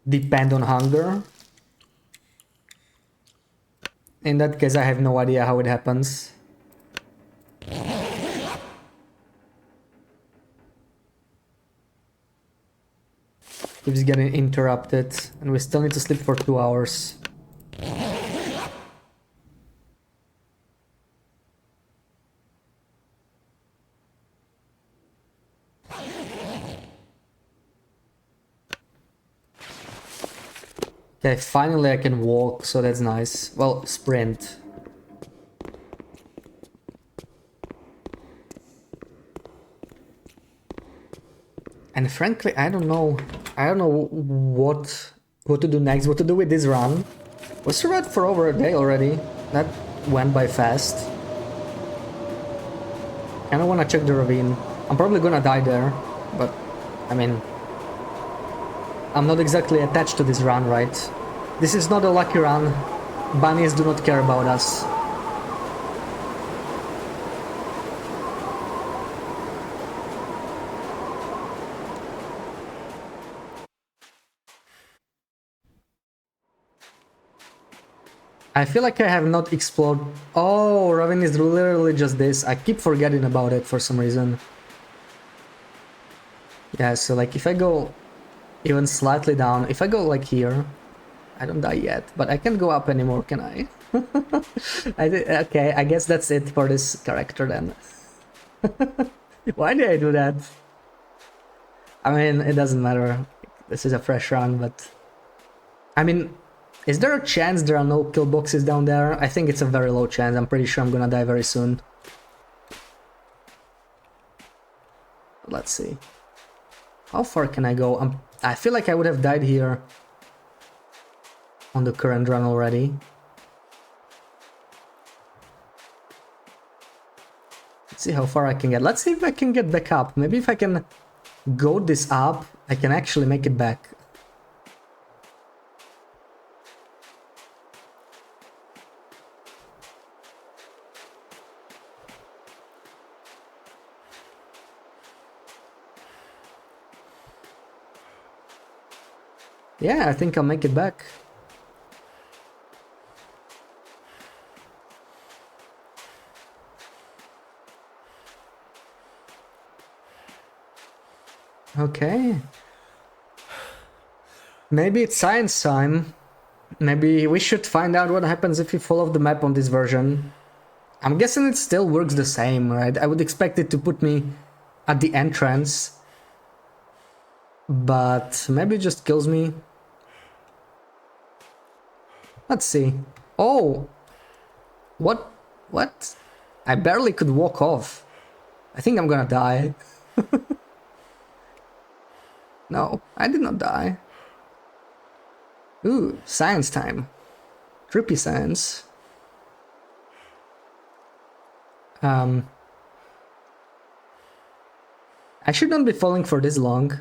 depend on hunger. In that case, I have no idea how it happens. Keeps getting interrupted, and we still need to sleep for 2 hours. Okay, finally I can walk, so that's nice. Well, sprint. And frankly, I don't know what to do next, what to do with this run. We survived for over a day already. That went by fast. Kinda wanna check the ravine. I'm probably gonna die there, but I mean, I'm not exactly attached to this run, right? This is not a lucky run. Bunnies do not care about us. I feel like I have not explored. Oh, Raven is literally just this. I keep forgetting about it for some reason. Yeah, so like if I go even slightly down, if I go like here, I don't die yet, but I can't go up anymore, can I? Okay, I guess that's it for this character then. Why did I do that? I mean, it doesn't matter. This is a fresh run, but... I mean, is there a chance there are no kill boxes down there? I think it's a very low chance. I'm pretty sure I'm gonna die very soon. Let's see. How far can I go? I feel like I would have died here on the current run already. Let's see how far I can get. Let's see if I can get back up. Maybe if I can go this up, I can actually make it back. Yeah, I think I'll make it back. Okay. Maybe it's science time. Maybe we should find out what happens if you follow the map on this version. I'm guessing it still works the same, right? I would expect it to put me at the entrance. But maybe it just kills me. Let's see. Oh! What? What? I barely could walk off. I think I'm gonna die. No, I did not die. Ooh, science time. Trippy science. I should not be falling for this long.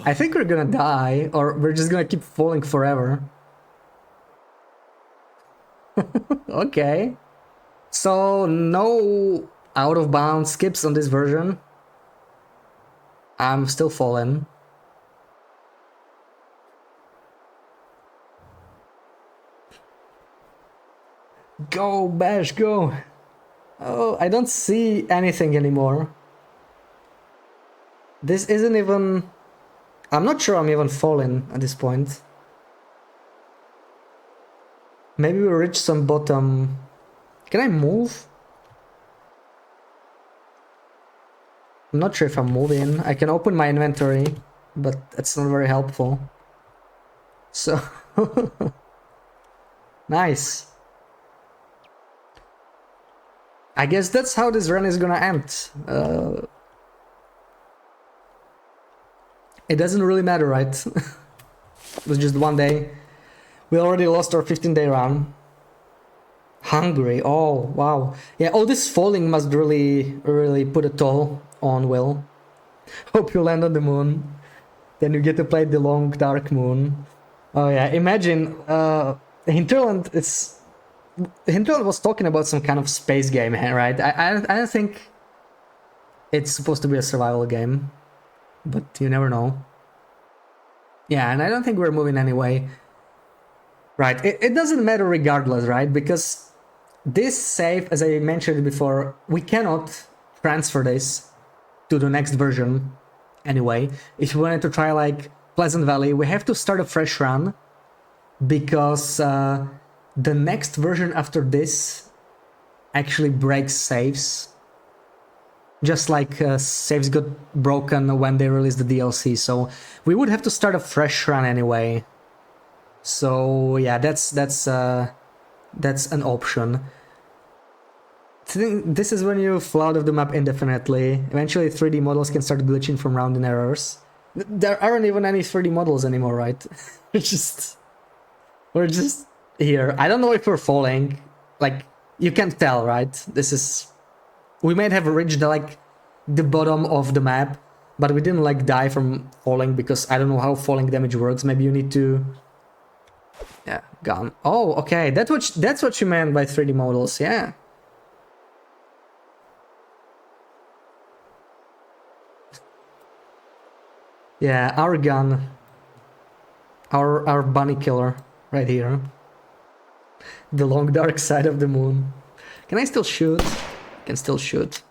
I think we're gonna die, or we're just gonna keep falling forever. Okay. So, no out of bounds skips on this version. I'm still falling. Go, Bash, go! Oh, I don't see anything anymore. This isn't even... I'm not sure I'm even falling at this point. Maybe we reach some bottom. Can I move? I'm not sure if I'm moving. I can open my inventory, but that's not very helpful. So... Nice. I guess that's how this run is gonna end. It doesn't really matter, right? It was just one day. We already lost our 15-day run. Hungry, oh wow. Yeah, all this falling must really put a toll on Will. Hope you land on the moon. Then you get to play the long dark moon. Oh yeah, imagine Hinterland is... Hinterland was talking about some kind of space game, right? I don't think it's supposed to be a survival game, but you never know. Yeah, and I don't think we're moving anyway. Right, it doesn't matter regardless, right? Because this save, as I mentioned before, we cannot transfer this to the next version anyway. If we wanted to try like Pleasant Valley, we have to start a fresh run because the next version after this actually breaks saves. Just like saves got broken when they released the DLC, so we would have to start a fresh run anyway. So yeah, that's an option. This is when you flood of the map indefinitely. Eventually 3D models can start glitching from rounding errors. There aren't even any 3D models anymore, right? we're just here. I don't know if we're falling. Like, you can't tell, right? This is... We might have reached like the bottom of the map, but we didn't like die from falling because I don't know how falling damage works. Maybe you need to... Yeah, gone. Oh, okay. That's what you meant by 3D models. Yeah. Yeah, our gun. Our bunny killer right here. The long dark side of the moon. Can I still shoot? I can still shoot.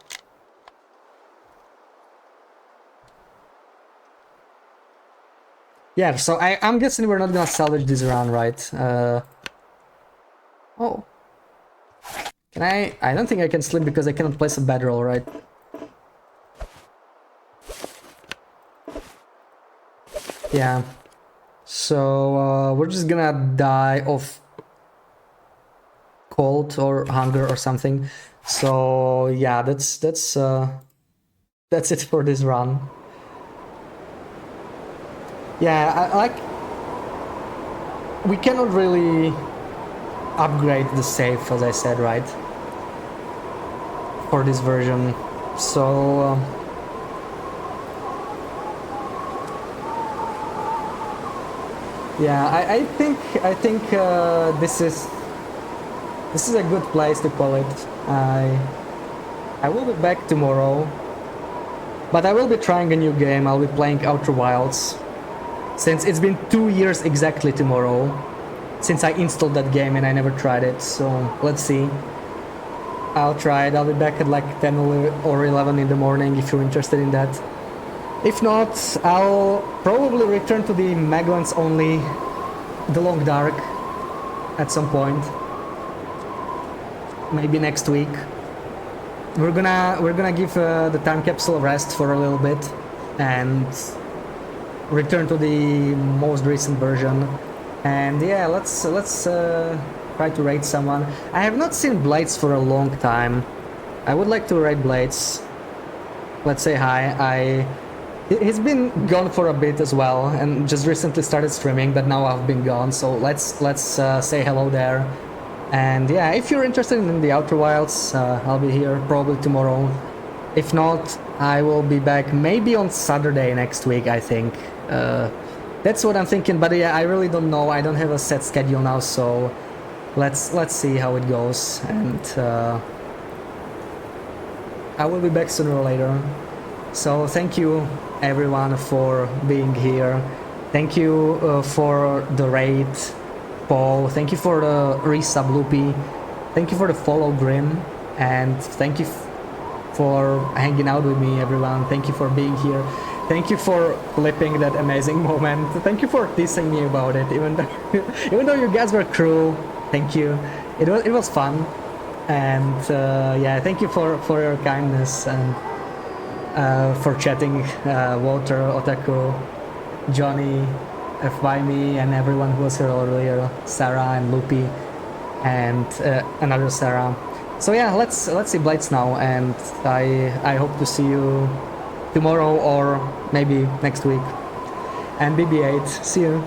Yeah, so I'm guessing we're not gonna salvage this round, right? Oh. Can I don't think I can sleep because I cannot place a bedroll, right? Yeah. So we're just gonna die of cold or hunger or something. So yeah, that's it for this run. Yeah, like we cannot really upgrade the safe, as I said, right? For this version. So yeah, I think this is a good place to call it. I will be back tomorrow, but I will be trying a new game. I'll be playing Outer Wilds, since it's been 2 years exactly tomorrow since I installed that game and I never tried it. So let's see. I'll try it. I'll be back at like 10 or 11 in the morning if you're interested in that. If not, I'll probably return to the Maglands only, the Long Dark, at some point. Maybe next week. We're gonna give the time capsule a rest for a little bit and return to the most recent version. And yeah, let's try to raid someone. I have not seen Blades for a long time. I would like to raid Blades. Let's say hi. He's been gone for a bit as well, and just recently started streaming, but now I've been gone, so let's say hello there. And yeah, if you're interested in the Outer Wilds, I'll be here probably tomorrow. If not, I will be back maybe on Saturday next week, I think. That's what I'm thinking, but yeah, I really don't know. I don't have a set schedule now, so let's see how it goes. And I will be back sooner or later. So thank you everyone for being here. Thank you for the raid, Paul. Thank you for the resub, Loopy. Thank you for the follow, Grim. And thank you for hanging out with me, everyone. Thank you for being here. Thank you for clipping that amazing moment. Thank you for teasing me about it, even though you guys were cruel. Thank you. It was fun. And yeah, thank you for your kindness and for chatting, Walter, Otaku, Johnny, FYME, and everyone who was here earlier, Sarah and Loopy, and another Sarah. So yeah, let's see Blades now, and I hope to see you tomorrow or maybe next week. And BB8, see you.